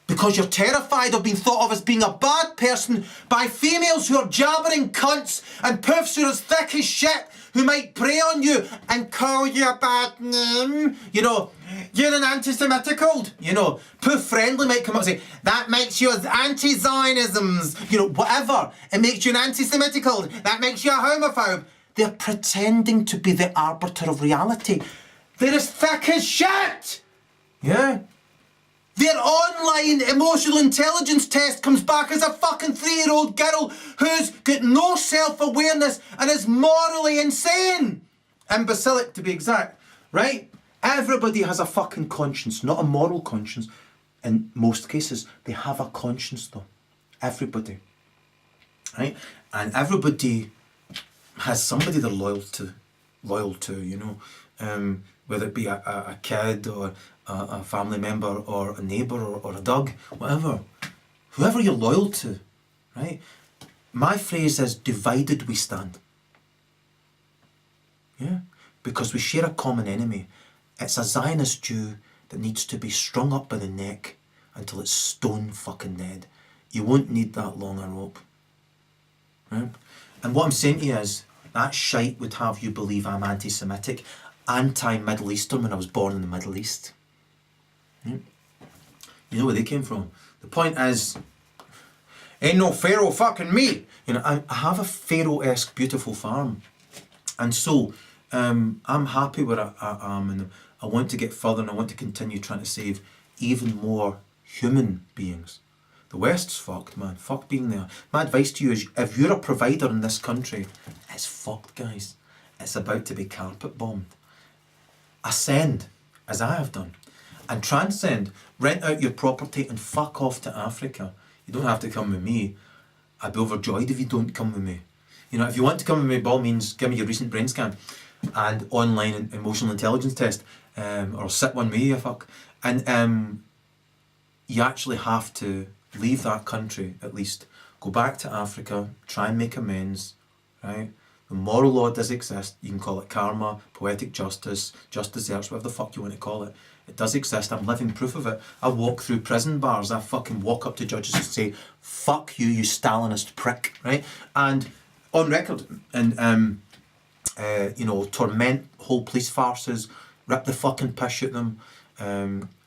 because you're terrified of being thought of as being a bad person by females who are jabbering cunts and puffs who are as thick as shit who might prey on you and call you a bad name. You know, you're an anti-Semitic old. You know, Poof Friendly might come up and say, that makes you anti-Zionisms. You know, whatever. It makes you an anti-Semitic old. That makes you a homophobe. They're pretending to be the arbiter of reality. They're as thick as shit. Yeah. Their online emotional intelligence test comes back as a fucking 3-year-old girl who's got no self-awareness and is morally insane. Imbecilic, to be exact, right? Everybody has a fucking conscience, not a moral conscience. In most cases, they have a conscience though. Everybody. Right? And everybody has somebody they're loyal to, you know. Whether it be a kid or a family member or a neighbour or a dog, whatever. Whoever you're loyal to, right? My phrase is, divided we stand. Yeah? Because we share a common enemy. It's a Zionist Jew that needs to be strung up by the neck until it's stone fucking dead. You won't need that long a rope. Right? And what I'm saying to you is, that shite would have you believe I'm anti-Semitic, anti-Middle Eastern when I was born in the Middle East. Right? You know where they came from. The point is, ain't no Pharaoh fucking me. You know, I have a Pharaoh-esque beautiful farm. And so, I'm happy where I am, and I want to get further, and I want to continue trying to save even more human beings. The West's fucked, man. Fuck being there. My advice to you is, if you're a provider in this country, it's fucked, guys. It's about to be carpet bombed. Ascend, as I have done, and transcend. Rent out your property and fuck off to Africa. You don't have to come with me. I'd be overjoyed if you don't come with me. You know, if you want to come with me, by all means, give me your recent brain scan and online emotional intelligence test, or sit one with you, fuck. And you actually have to leave that country, at least. Go back to Africa, try and make amends, right? The moral law does exist. You can call it karma, poetic justice, just desserts, whatever the fuck you want to call it. It does exist. I'm living proof of it. I walk through prison bars. I fucking walk up to judges and say, fuck you, you Stalinist prick, right? And on record, and you know, torment whole police farces, rip the fucking piss at them,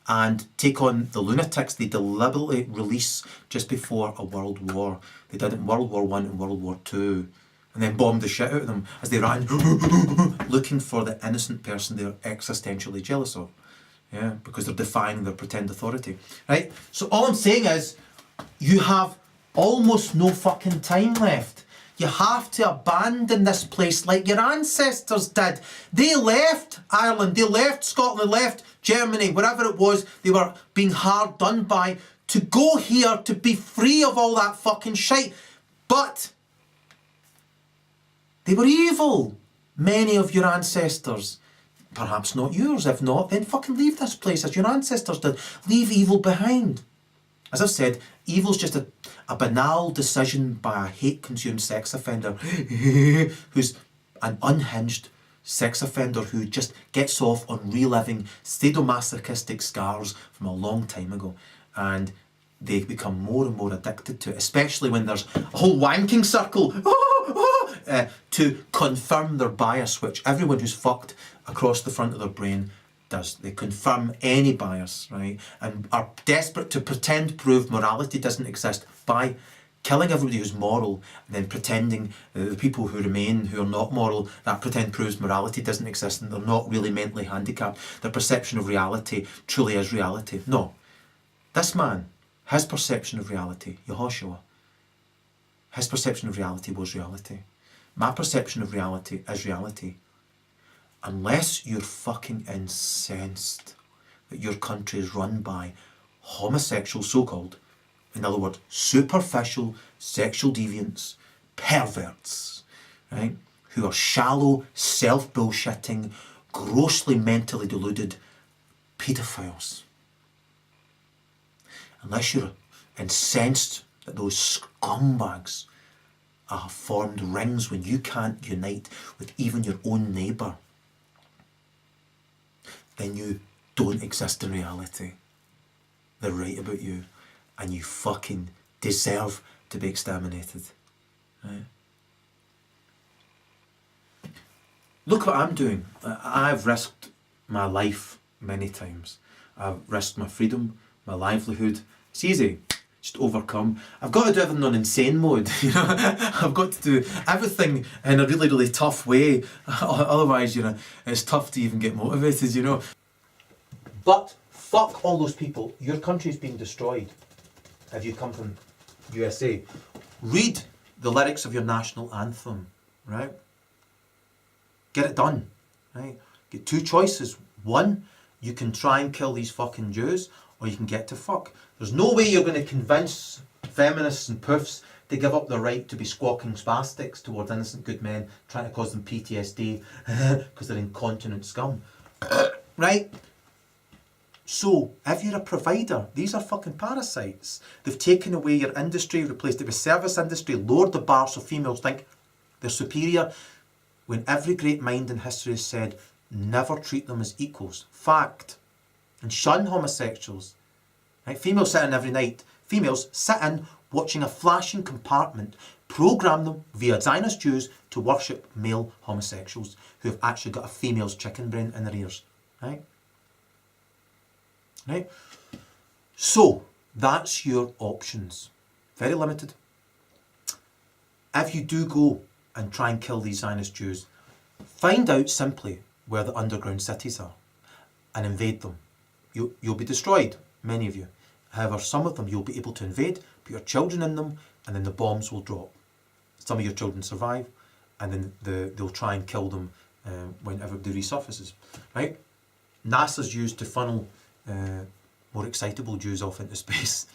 and take on the lunatics they deliberately release just before a world war. They did it in World War I and World War II, and then bombed the shit out of them as they ran looking for the innocent person they're existentially jealous of. Yeah, because they're defying their pretend authority. Right? So all I'm saying is, you have almost no fucking time left. You have to abandon this place like your ancestors did. They left Ireland, they left Scotland, they left Germany, wherever it was they were being hard done by, to go here to be free of all that fucking shite. But they were evil, many of your ancestors. Perhaps not yours. If not, then fucking leave this place as your ancestors did. Leave evil behind. As I've said, evil's just a banal decision by a hate-consumed sex offender who's an unhinged sex offender who just gets off on reliving sadomasochistic scars from a long time ago. And they become more and more addicted to it, especially when there's a whole wanking circle to confirm their bias, which everyone who's fucked across the front of their brain does. They confirm any bias, right? And are desperate to pretend prove morality doesn't exist by killing everybody who's moral, and then pretending the people who remain, who are not moral, that pretend proves morality doesn't exist and they're not really mentally handicapped. Their perception of reality truly is reality. No. This man, his perception of reality, Yehoshua, his perception of reality was reality. My perception of reality is reality. Unless you're fucking incensed that your country is run by homosexual, so-called, in other words, superficial sexual deviants, perverts, right, who are shallow, self-bullshitting, grossly mentally deluded paedophiles. Unless you're incensed that those scumbags have formed rings when you can't unite with even your own neighbour, then you don't exist in reality. They're right about you, and you fucking deserve to be exterminated. Right? Look what I'm doing. I've risked my life many times. I've risked my freedom, my livelihood. It's easy. Just overcome. I've got to do everything on insane mode, you know. I've got to do everything in a really, really tough way. Otherwise, you know, it's tough to even get motivated, you know. But fuck all those people. Your country's being destroyed if you come from USA. Read the lyrics of your national anthem, right? Get it done, right? Get two choices. One, you can try and kill these fucking Jews, or you can get to fuck. There's no way you're going to convince feminists and poofs to give up their right to be squawking spastics towards innocent good men, trying to cause them PTSD because they're incontinent scum. Right? So, if you're a provider, these are fucking parasites. They've taken away your industry, replaced it with service industry, lowered the bar so females think they're superior, when every great mind in history has said, never treat them as equals. Fact. and shun homosexuals. Right? Females sit in every night. Females sit in watching a flashing compartment program them via Zionist Jews to worship male homosexuals who have actually got a female's chicken brain in their ears. Right? Right? So, that's your options. Very limited. If you do go and try and kill these Zionist Jews, find out simply where the underground cities are and invade them. You'll be destroyed, many of you. However, some of them you'll be able to invade, put your children in them, and then the bombs will drop. Some of your children survive, and then they'll try and kill them whenever they resurfaces. Right? NASA's used to funnel more excitable Jews off into space.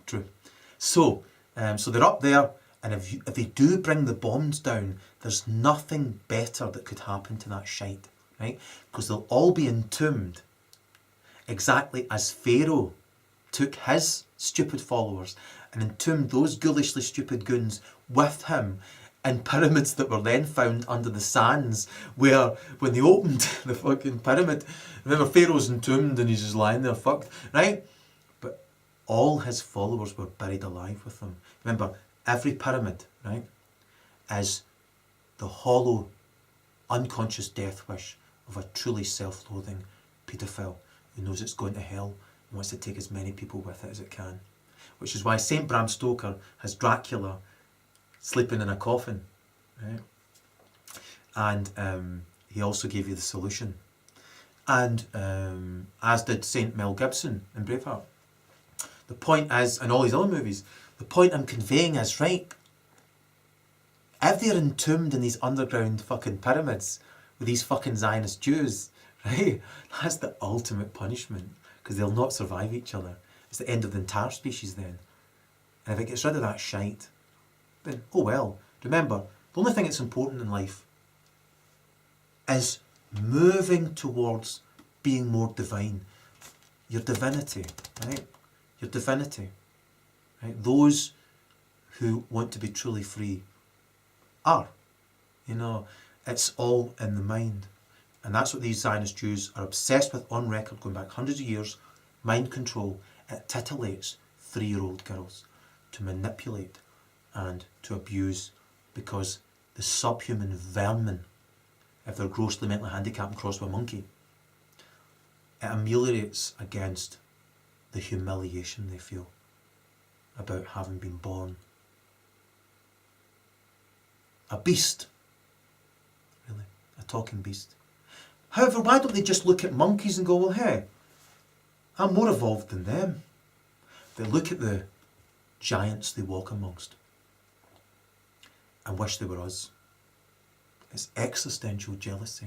True. So they're up there, and if they do bring the bombs down, there's nothing better that could happen to that shite, right? Because they'll all be entombed, exactly as Pharaoh took his stupid followers and entombed those ghoulishly stupid goons with him in pyramids that were then found under the sands, where when they opened the fucking pyramid, remember Pharaoh's entombed and he's just lying there fucked, right? But all his followers were buried alive with him. Remember, every pyramid, right, is the hollow, unconscious death wish of a truly self-loathing paedophile who knows it's going to hell and wants to take as many people with it as it can. Which is why St. Bram Stoker has Dracula sleeping in a coffin, right? And he also gave you the solution. And as did St. Mel Gibson in Braveheart. The point is, and all these other movies, the point I'm conveying is, right, if they're entombed in these underground fucking pyramids with these fucking Zionist Jews, right, that's the ultimate punishment, because they'll not survive each other. It's the end of the entire species then. And if it gets rid of that shite, then oh well. Remember, the only thing that's important in life is moving towards being more divine. Your divinity, right? Your divinity. Right? Those who want to be truly free are. You know, it's all in the mind. And that's what these Zionist Jews are obsessed with on record, going back hundreds of years. Mind control. It titillates 3-year-old girls to manipulate and to abuse, because the subhuman vermin, if they're grossly mentally handicapped and crossed with a monkey, it ameliorates against the humiliation they feel about having been born a beast, really, a talking beast. However, why don't they just look at monkeys and go, well, hey, I'm more evolved than them. They look at the giants they walk amongst and wish they were us. It's existential jealousy.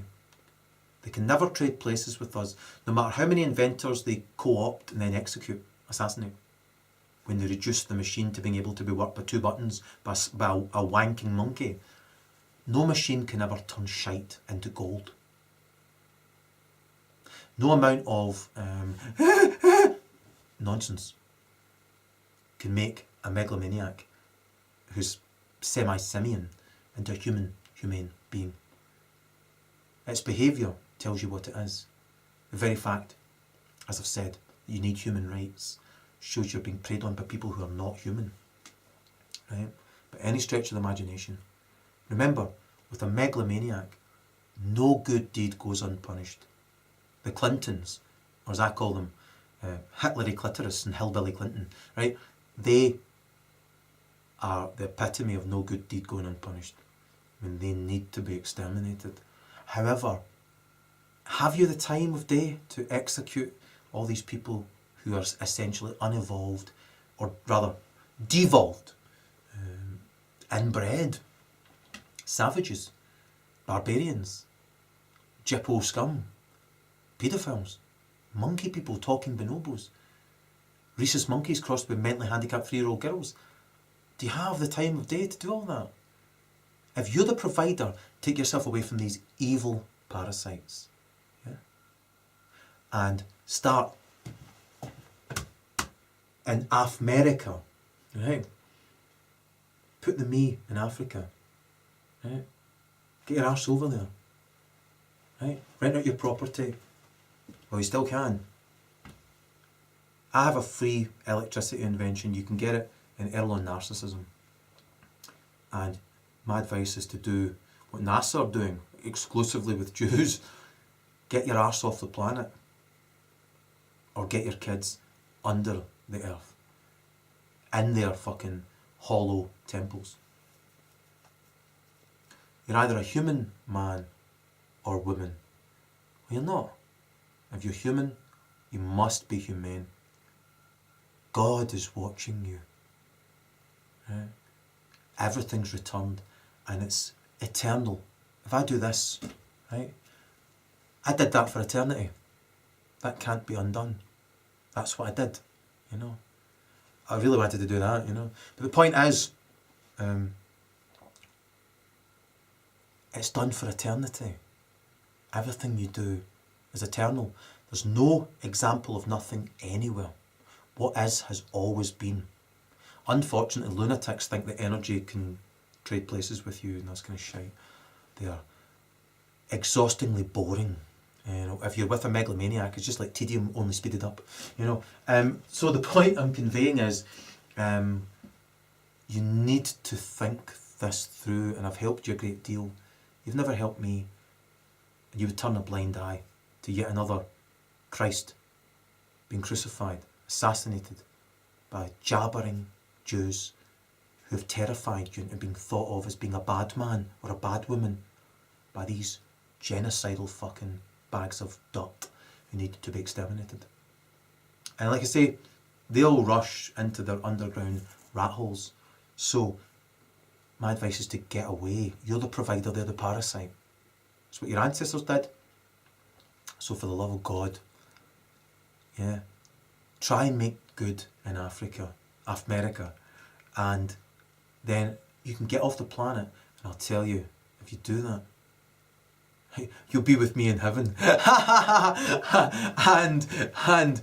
They can never trade places with us, no matter how many inventors they co-opt and then execute, assassinate. When they reduce the machine to being able to be worked by 2 buttons by a wanking monkey, no machine can ever turn shite into gold. No amount of nonsense can make a megalomaniac who's semi-simian into a humane being. Its behaviour tells you what it is. The very fact, as I've said, that you need human rights shows you're being preyed on by people who are not human. Right? By any stretch of the imagination. Remember, with a megalomaniac, no good deed goes unpunished. The Clintons, or as I call them, Hitlery Clitoris and Hillbilly Clinton, right? They are the epitome of no good deed going unpunished. I mean, they need to be exterminated. However, have you the time of day to execute all these people who are essentially unevolved, or rather devolved, inbred, savages, barbarians, Jippo scum, paedophiles, monkey people talking bonobos, rhesus monkeys crossed with mentally handicapped 3-year-old girls? Do you have the time of day to do all that? If you're the provider, take yourself away from these evil parasites. Yeah? And start in AfMErica. Right? Put the me in Africa. Right? Get your arse over there. Right? Rent out your property. Well, you still can. I have a free electricity invention. You can get it in Erol on Narcissism. And my advice is to do what NASA are doing exclusively with Jews. Get your arse off the planet. Or get your kids under the earth. In their fucking hollow temples. You're either a human man or woman. Well, you're not. If you're human, you must be humane. God is watching you. Right? Everything's returned and it's eternal. If I do this, right, I did that for eternity. That can't be undone. That's what I did, you know. I really wanted to do that, you know. But the point is, it's done for eternity. Everything you do is eternal. There's no example of nothing anywhere. What is has always been. Unfortunately, lunatics think that energy can trade places with you and that's kind of shite. They are exhaustingly boring. You know, if you're with a megalomaniac, it's just like tedium only speeded up. You know, so the point I'm conveying is, you need to think this through, and I've helped you a great deal. You've never helped me, and you would turn a blind eye to yet another Christ being crucified, assassinated by jabbering Jews who have terrified you into being thought of as being a bad man or a bad woman by these genocidal fucking bags of dirt who need to be exterminated. And like I say, they'll rush into their underground rat holes. So my advice is to get away. You're the provider, they're the parasite. That's what your ancestors did. So for the love of God, yeah, try and make good in Africa, AfMErica, and then you can get off the planet, and I'll tell you, if you do that, you'll be with me in heaven. and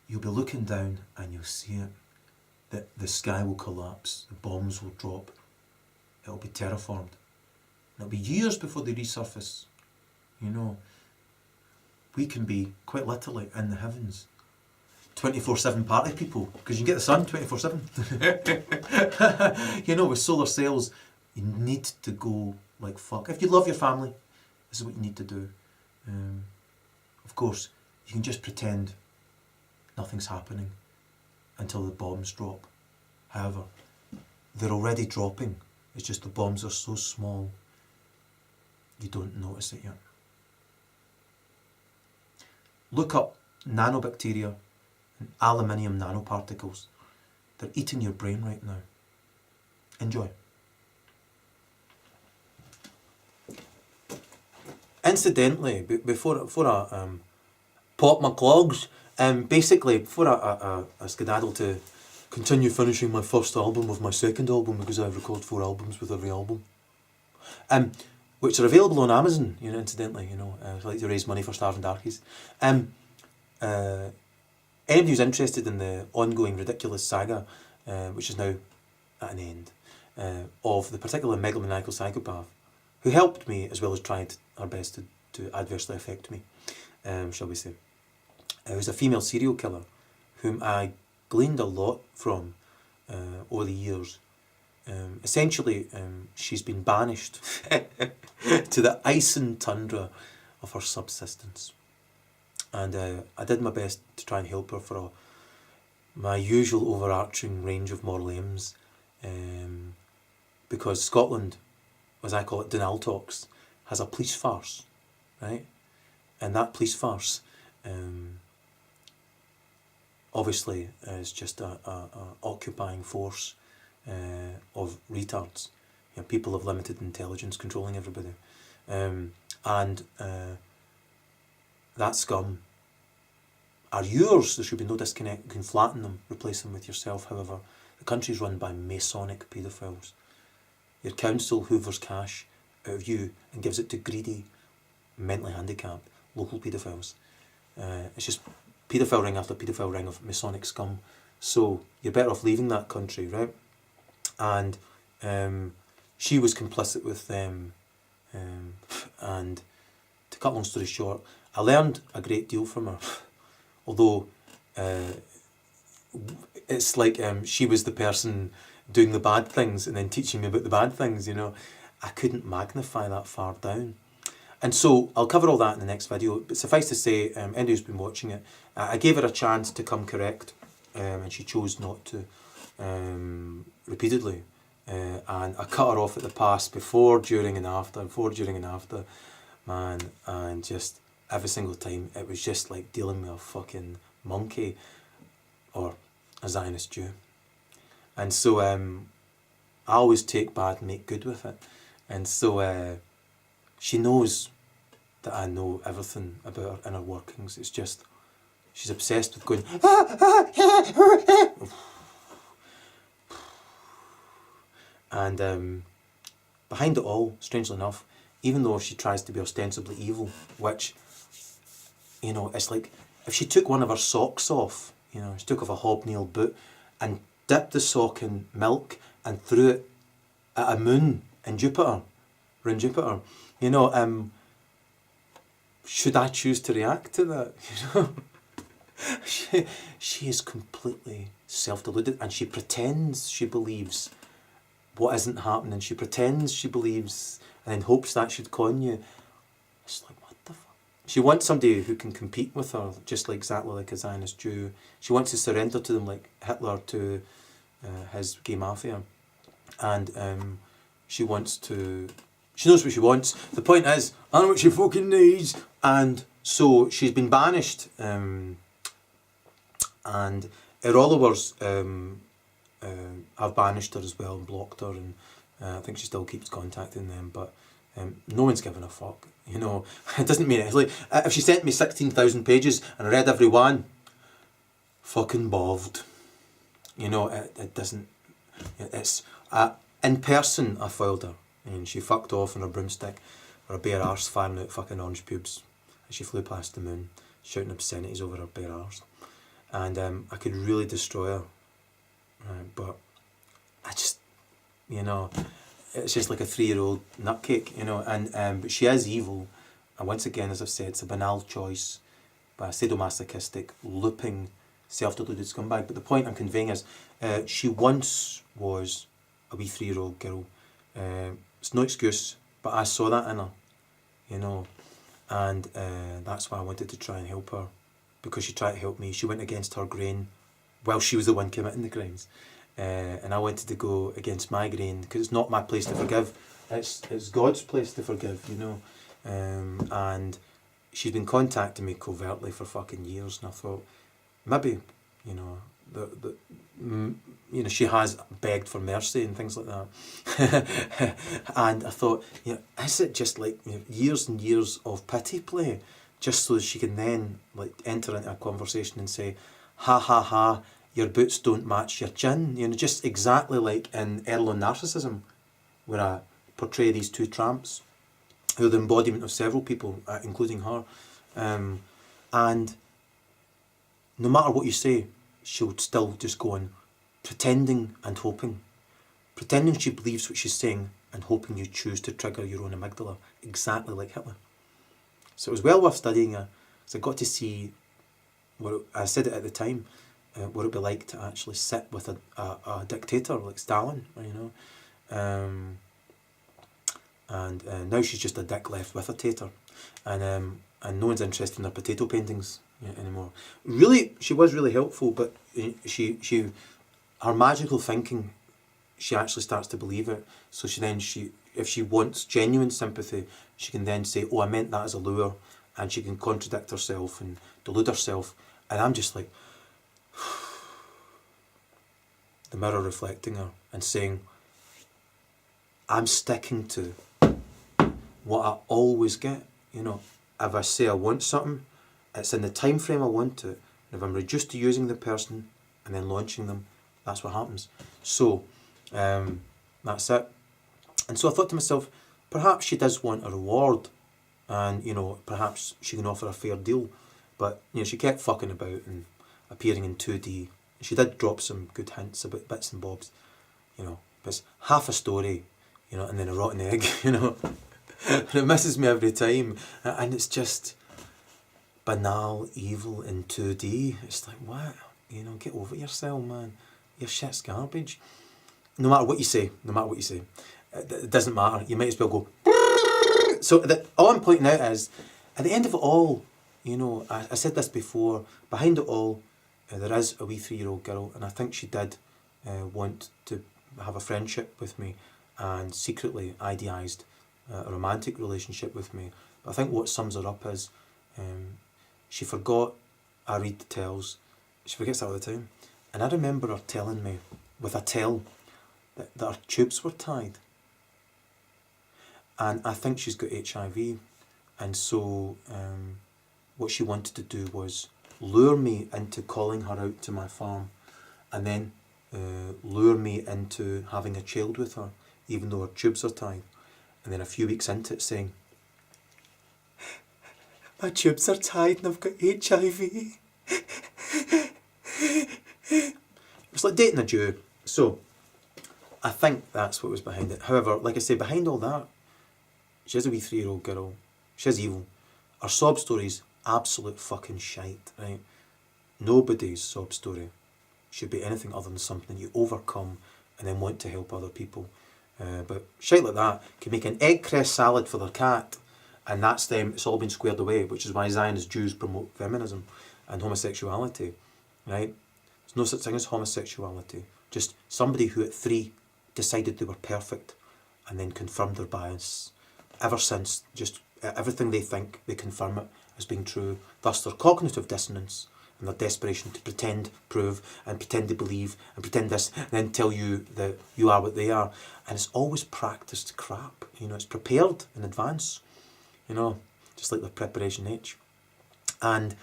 you'll be looking down and you'll see it. That the sky will collapse, the bombs will drop, it'll be terraformed. It'll be years before they resurface. You know, we can be quite literally in the heavens. 24/7 party people, because you can get the sun 24/7. You know, with solar cells, you need to go like fuck. If you love your family, this is what you need to do. Of course, you can just pretend nothing's happening until the bombs drop. However, they're already dropping. It's just the bombs are so small, you don't notice it yet. Look up nanobacteria and aluminium nanoparticles. They're eating your brain right now. Enjoy. Incidentally, before I pop my clogs, basically before I skedaddle to continue finishing my first album with my second album, because I record 4 albums with every album, which are available on Amazon. You know, incidentally, you know, I like to raise money for starving darkies. Anybody who's interested in the ongoing ridiculous saga, which is now at an end, of the particular megalomaniacal psychopath who helped me as well as tried her best to adversely affect me, shall we say. It was a female serial killer whom I gleaned a lot from over the years. Essentially, she's been banished to the ice and tundra of her subsistence. And I did my best to try and help her for my usual overarching range of moral aims, because Scotland, as I call it, Denal Talks, has a police farce, right? And that police farce, obviously, is just a occupying force of retards, you know, people of limited intelligence controlling everybody, and that scum are yours. There should be no disconnect. You can flatten them, replace them with yourself. However, the country is run by Masonic paedophiles. Your council hoovers cash out of you and gives it to greedy, mentally handicapped local paedophiles. It's just paedophile ring after paedophile ring of Masonic scum. So you're better off leaving that country, right? And she was complicit with them, and to cut long story short, I learned a great deal from her. Although it's like she was the person doing the bad things and then teaching me about the bad things, you know. I couldn't magnify that far down. And so I'll cover all that in the next video. But suffice to say, anybody who's been watching it, I gave her a chance to come correct, and she chose not to repeatedly. And I cut her off at the pass before, during and after, man, and just every single time it was just like dealing with a fucking monkey or a Zionist Jew. And so I always take bad and make good with it. And so she knows that I know everything about her inner workings. It's just, she's obsessed with going, and behind it all, strangely enough, even though she tries to be ostensibly evil, which, you know, it's like if she took one of her socks off, you know, she took off a hobnail boot and dipped the sock in milk and threw it at a moon in Jupiter, around Jupiter, you know, should I choose to react to that? You know, she is completely self-deluded, and she pretends she believes what isn't happening. She pretends she believes and then hopes that should con you. It's like, what the fuck? She wants somebody who can compete with her, just like exactly like a Zionist Jew. She wants to surrender to them like Hitler to his gay mafia. And she wants to... She knows what she wants. The point is, I know what she fucking needs. And so she's been banished. And Erolowers have banished her as well and blocked her. And I think she still keeps contacting them. But no one's giving a fuck. You know, it doesn't mean it. It's like, if she sent me 16,000 pages and I read every one, fucking bothered. You know, it doesn't... It's... in person, I foiled her. And she fucked off on her broomstick with her bare arse firing out fucking orange pubes. And she flew past the moon, shouting obscenities over her bare arse. And I could really destroy her. But I just, you know, it's just like a 3-year-old nutcake, you know. And but she is evil. And once again, as I've said, it's a banal choice by a sadomasochistic, looping, self-deluded scumbag. But the point I'm conveying is, she once was a wee 3-year-old girl. It's no excuse, but I saw that in her, you know, and that's why I wanted to try and help her, because she tried to help me. She went against her grain while she was the one committing the crimes, and I wanted to go against my grain, because it's not my place to forgive, it's God's place to forgive, you know. And she's been contacting me covertly for fucking years, and I thought, maybe, you know, you know, she has begged for mercy and things like that. And I thought, you know, is it just like, you know, years and years of pity play, just so she can then like enter into a conversation and say, ha ha ha, your boots don't match your chin, you know, just exactly like in Erol on Narcissism, where I portray these two tramps who are the embodiment of several people, including her. And no matter what you say, she'll still just go on pretending and hoping. Pretending she believes what she's saying and hoping you choose to trigger your own amygdala, exactly like Hitler. So it was well worth studying her, because I got to see, I said it at the time, what it would be like to actually sit with a dictator like Stalin, you know. And now she's just a dick left with a tater. And no one's interested in her potato paintings anymore. Really, she was really helpful, but her magical thinking, she actually starts to believe it. So if she wants genuine sympathy, she can then say, oh, I meant that as a lure, and she can contradict herself and delude herself. And I'm just like, the mirror reflecting her and saying, I'm sticking to what I always get, you know. If I say I want something, it's in the time frame I want it. And if I'm reduced to using the person and then launching them, that's what happens. So, that's it. And so I thought to myself, perhaps she does want a reward, and, you know, perhaps she can offer a fair deal. But, you know, she kept fucking about and appearing in 2D. She did drop some good hints about bits and bobs, you know. But it's half a story, you know, and then a rotten egg, you know. And it misses me every time. And it's just banal evil in 2D. It's like, what? You know, get over yourself, man. Your shit's garbage. No matter what you say, it doesn't matter. You might as well go. So all I'm pointing out is, at the end of it all, you know, I said this before, behind it all, there is a wee 3-year-old girl, and I think she did want to have a friendship with me, and secretly idealised a romantic relationship with me. But I think what sums her up is, she forgot I read the tells. She forgets that all the time. And I remember her telling me, with a tell, that her tubes were tied. And I think she's got HIV. And so what she wanted to do was lure me into calling her out to my farm, and then lure me into having a child with her, even though her tubes are tied. And then a few weeks into it saying, my tubes are tied and I've got HIV. It's like dating a Jew. So I think that's what was behind it. However, like I say, behind all that, she is a wee 3-year-old girl. She's evil. Her sob story's absolute fucking shite, right? Nobody's sob story should be anything other than something you overcome and then want to help other people. But shite like that can make an egg cress salad for their cat, and that's them, it's all been squared away, which is why Zionist Jews promote feminism and homosexuality, right? There's no such thing as homosexuality. Just somebody who at 3 decided they were perfect and then confirmed their bias. Ever since, just everything they think, they confirm it as being true. Thus their cognitive dissonance and their desperation to pretend, prove, and pretend to believe, and pretend this, and then tell you that you are what they are. And it's always practiced crap. You know, it's prepared in advance. You know, just like the preparation H. And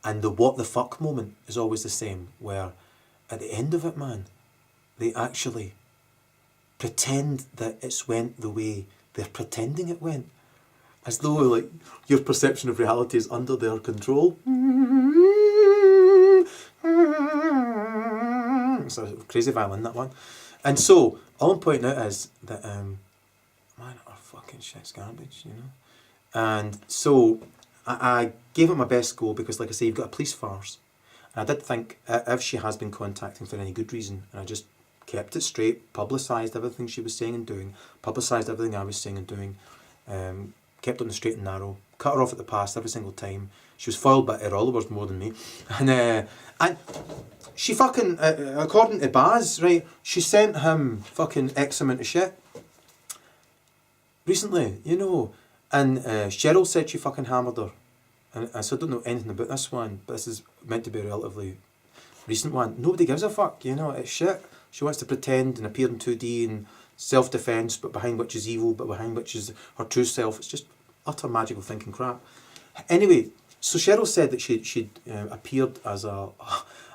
the what the fuck moment is always the same, where at the end of it, man, they actually pretend that it's went the way they're pretending it went. As though, like, your perception of reality is under their control. It's a crazy violin, that one. And so, all I'm pointing out is that, man, our fucking shit's garbage, you know? And so, I gave it my best go because, like I say, you've got a police farce. And I did think, if she has been contacting for any good reason, and I just kept it straight, publicised everything she was saying and doing, publicised everything I was saying and doing, kept on the straight and narrow, cut her off at the pass every single time. She was foiled by Erol more than me. And she fucking, according to Baz, right, she sent him fucking X amount of shit. Recently, you know. And Cheryl said she fucking hammered her. And I said, I don't know anything about this one, but this is meant to be a relatively recent one. Nobody gives a fuck, you know, it's shit. She wants to pretend and appear in 2D and self-defence, but behind which is evil, but behind which is her true self. It's just utter magical thinking crap. Anyway, so Cheryl said that she'd appeared as a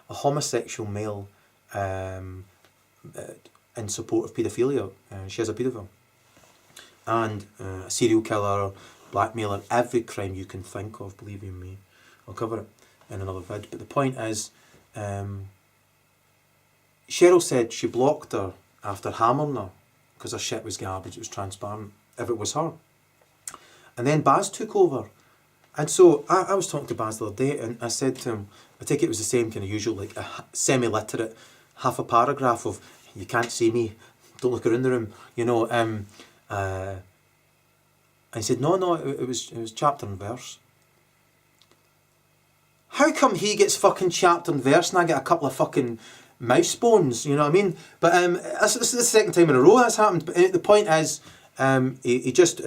homosexual male in support of paedophilia. She is a paedophile. And a serial killer, blackmailer, every crime you can think of, believe you me. I'll cover it in another vid. But the point is, Cheryl said she blocked her after hammering her because her shit was garbage, it was transparent, if it was her. And then Baz took over. And so I was talking to Baz the other day, and I said to him, I think it was the same kind of usual, like a semi-literate, half a paragraph of, you can't see me, don't look around the room, you know. And he said, no, it was chapter and verse. How come he gets fucking chapter and verse and I get a couple of fucking mouse bones, you know what I mean? But this is the second time in a row that's happened. But the point is, he just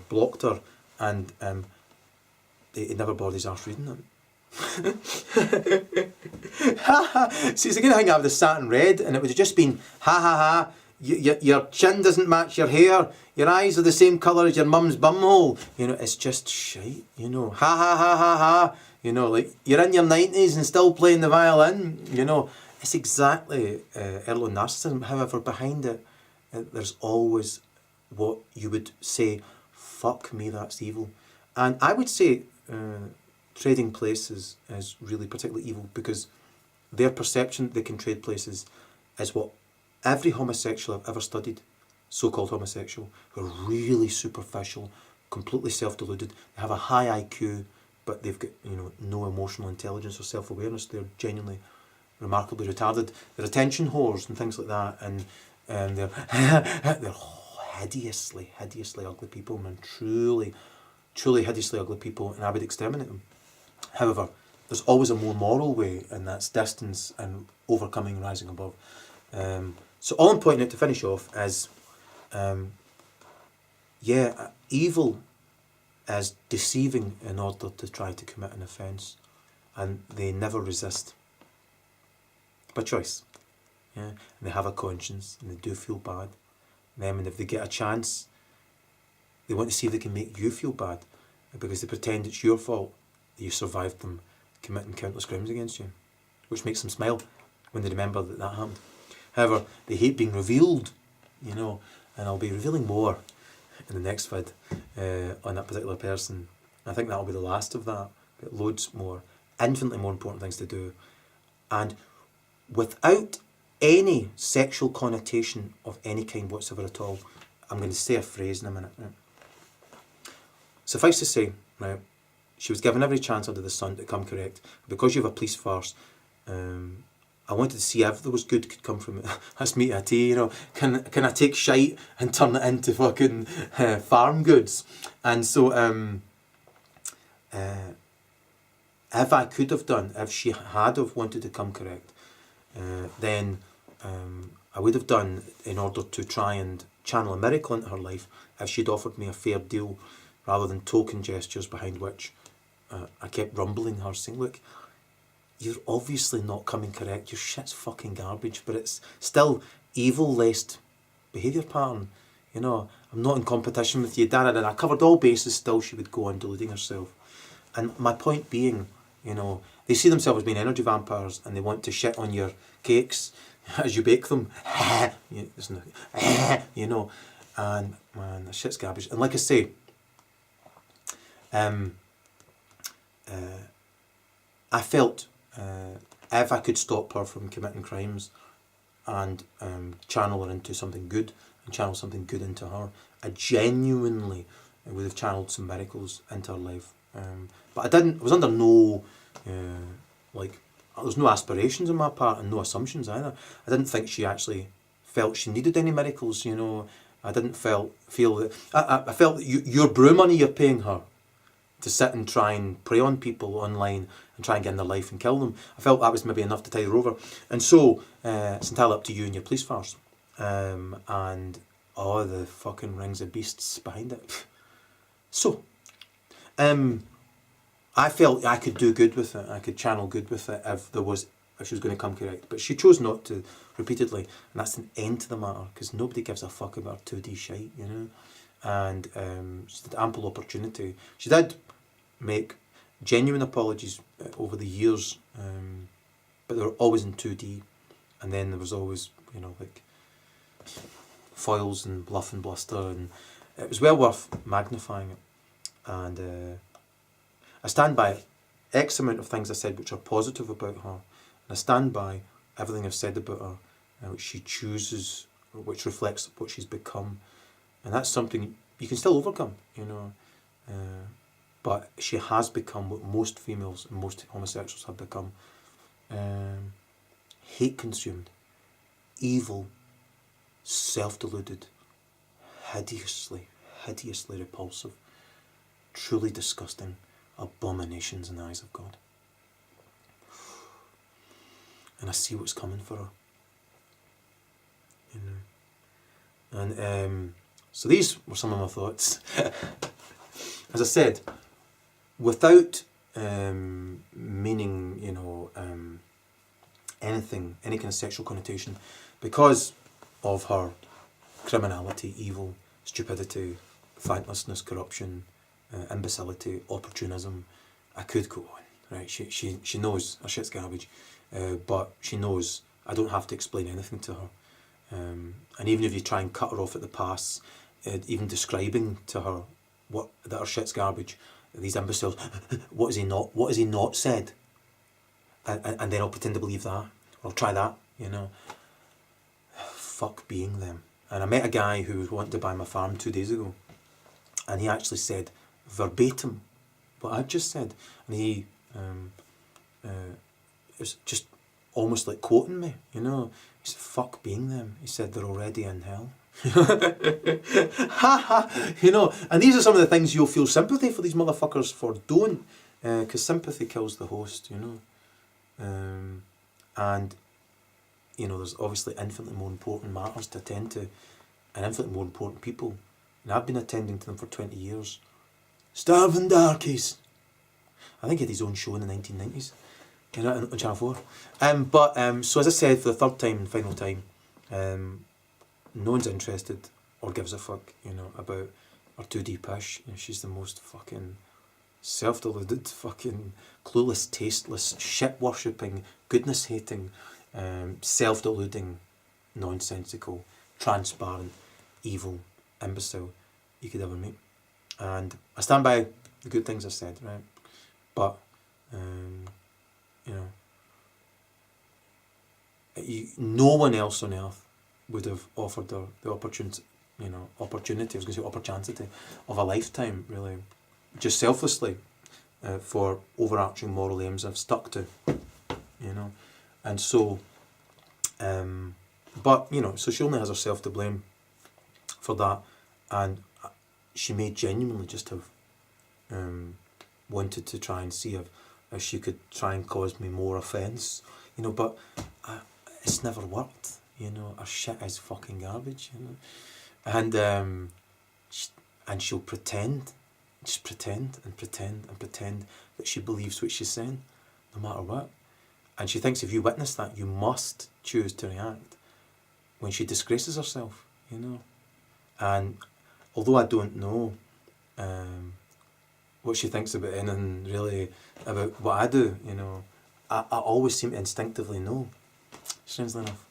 blocked her, and he never bothered his arse reading them. See, he's going to hang out with the satin red, and it would have just been, ha ha ha, your chin doesn't match your hair, your eyes are the same colour as your mum's bumhole. You know, it's just shite, you know. Ha ha ha ha ha. You know, like, you're in your 90s and still playing the violin, you know. It's exactly Erol narcissism. However, behind it, there's always what you would say, fuck me, that's evil. And I would say trading places is really particularly evil, because their perception they can trade places is what every homosexual I've ever studied so-called homosexual, who are really superficial, completely self-deluded. They have a high IQ, but they've got, you know, no emotional intelligence or self-awareness. They're genuinely remarkably retarded. They're attention whores and things like that, and they're they're hideously ugly people, man. Truly hideously ugly people, and I would exterminate them. However, there's always a more moral way, and that's distance and overcoming and rising above. So all I'm pointing out to finish off is, evil is deceiving in order to try to commit an offence, and they never resist. By choice. Yeah? And they have a conscience, and they do feel bad. And if they get a chance, they want to see if they can make you feel bad, because they pretend it's your fault that you survived them committing countless crimes against you, which makes them smile when they remember that happened. However, they hate being revealed, you know, and I'll be revealing more in the next vid on that particular person. I think that'll be the last of that. Got loads more, infinitely more important things to do, and without any sexual connotation of any kind whatsoever at all. I'm going to say a phrase in a minute. Right? Suffice to say, right, she was given every chance under the sun to come correct. Because you have a police farce, I wanted to see if there was good could come from it. That's me at tea, you know. Can I take shite and turn it into fucking farm goods? And so, if I could have done, if she had have wanted to come correct, then I would have done, in order to try and channel a miracle into her life, if she'd offered me a fair deal rather than token gestures behind which I kept rumbling her, saying, look, you're obviously not coming correct, your shit's fucking garbage, but it's still evil-laced behaviour pattern, you know, I'm not in competition with you, I covered all bases. Still she would go on deluding herself. And my point being, you know, they see themselves as being energy vampires, and they want to shit on your cakes as you bake them. You know, and man, that shit's garbage. And like I say, I felt if I could stop her from committing crimes and channel her into something good, and channel something good into her, I genuinely would have channeled some miracles into her life. But I didn't. I was under no there's no aspirations on my part and no assumptions either. I didn't think she actually felt she needed any miracles, you know. I didn't feel that. I felt that your brew money you're paying her to sit and try and prey on people online and try and get in their life and kill them. I felt that was maybe enough to tide her over. And so it's entirely up to you and your police farce. And all the fucking rings of beasts behind it. So, I felt I could do good with it. I could channel good with it if she was going to come correct. But she chose not to repeatedly, and that's an end to the matter, because nobody gives a fuck about her 2D shite, you know. And she had ample opportunity. She did make genuine apologies over the years, but they were always in 2D, and then there was always, you know, like foils and bluff and bluster, and it was well worth magnifying it. And I stand by X amount of things I said which are positive about her, and I stand by everything I've said about her, which she chooses, which reflects what she's become, and that's something you can still overcome, you know. But she has become what most females and most homosexuals have become: hate-consumed, evil, self-deluded, hideously repulsive, truly disgusting abominations in the eyes of God. And I see what's coming for her, you know. And so these were some of my thoughts. As I said, without meaning, you know, anything, any kind of sexual connotation, because of her criminality, evil, stupidity, thanklessness, corruption, imbecility, opportunism, I could go on, right? She knows her shit's garbage, but she knows I don't have to explain anything to her. And even if you try and cut her off at the pass, even describing to her that her shit's garbage, these imbeciles, what has he not said? And then I'll pretend to believe that, or I'll try that, you know. Fuck being them. And I met a guy who was wanting to buy my farm 2 days ago. And he actually said verbatim what I just said. And he it was just almost like quoting me, you know. He said, fuck being them. He said, they're already in hell. You know, and these are some of the things you'll feel sympathy for these motherfuckers for. Don't, because sympathy kills the host, you know. And, you know, there's obviously infinitely more important matters to attend to and infinitely more important people. And I've been attending to them for 20 years. Starving Darkies. I think he had his own show in the 1990s, you know, on Channel 4. So as I said, for the third time and final time, no one's interested or gives a fuck, you know, about our 2D Pish. You know, she's the most fucking self-deluded, fucking clueless, tasteless, shit-worshipping, goodness-hating, self-deluding, nonsensical, transparent, evil imbecile you could ever meet. And I stand by the good things I said, right? But, you know, no one else on earth would have offered her the opportunity, I was going to say opportunity of a lifetime, really, just selflessly, for overarching moral aims I've stuck to, you know. And so, but, you know, so she only has herself to blame for that, and she may genuinely just have wanted to try and see if she could try and cause me more offence, you know, but it's never worked, you know. Her shit is fucking garbage, you know. And she'll pretend, just pretend and pretend and pretend that she believes what she's saying, no matter what. And she thinks if you witness that, you must choose to react when she disgraces herself, you know. And although I don't know what she thinks about anything really about what I do, you know, I always seem to instinctively know, strangely enough.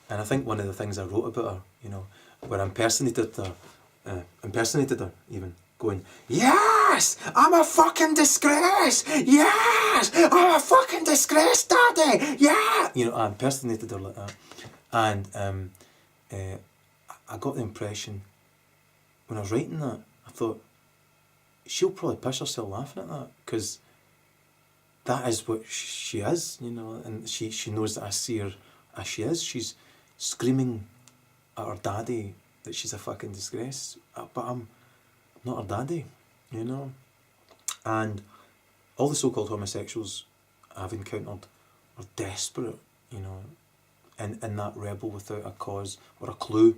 And I think one of the things I wrote about her, you know, where I impersonated her even, going, yes, I'm a fucking disgrace, yes, I'm a fucking disgrace, daddy, yeah, you know, I impersonated her like that. And I got the impression when I was writing that, I thought, she'll probably piss herself laughing at that, because that is what she is, you know, and she knows that I see her as she is. She's screaming at her daddy that she's a fucking disgrace, but I'm not her daddy, you know. And all the so-called homosexuals I've encountered are desperate, you know, in that rebel without a cause or a clue.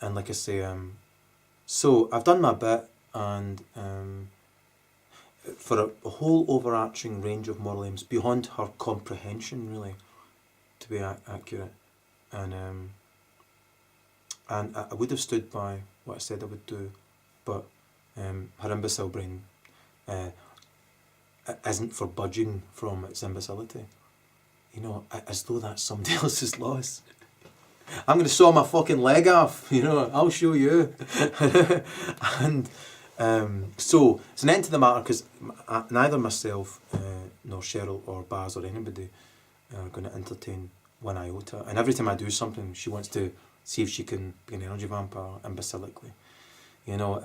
And like I say, so I've done my bit, and for a whole overarching range of moral aims beyond her comprehension, really, to be accurate, and I would have stood by what I said I would do, but her imbecile brain isn't for budging from its imbecility, you know, as though that's somebody else's loss. I'm going to saw my fucking leg off, you know, I'll show you. And so it's an end to the matter, because neither myself nor Cheryl or Baz or anybody are going to entertain one iota. And every time I do something, she wants to see if she can be an energy vampire imbecilically, you know,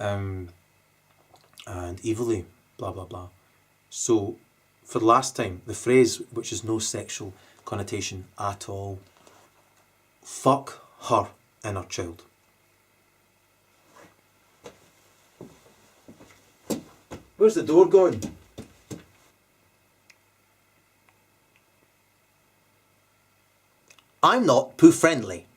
and evilly, blah, blah, blah. So for the last time, the phrase, which has no sexual connotation at all, fuck her inner child. Where's the door going? I'm not poo friendly.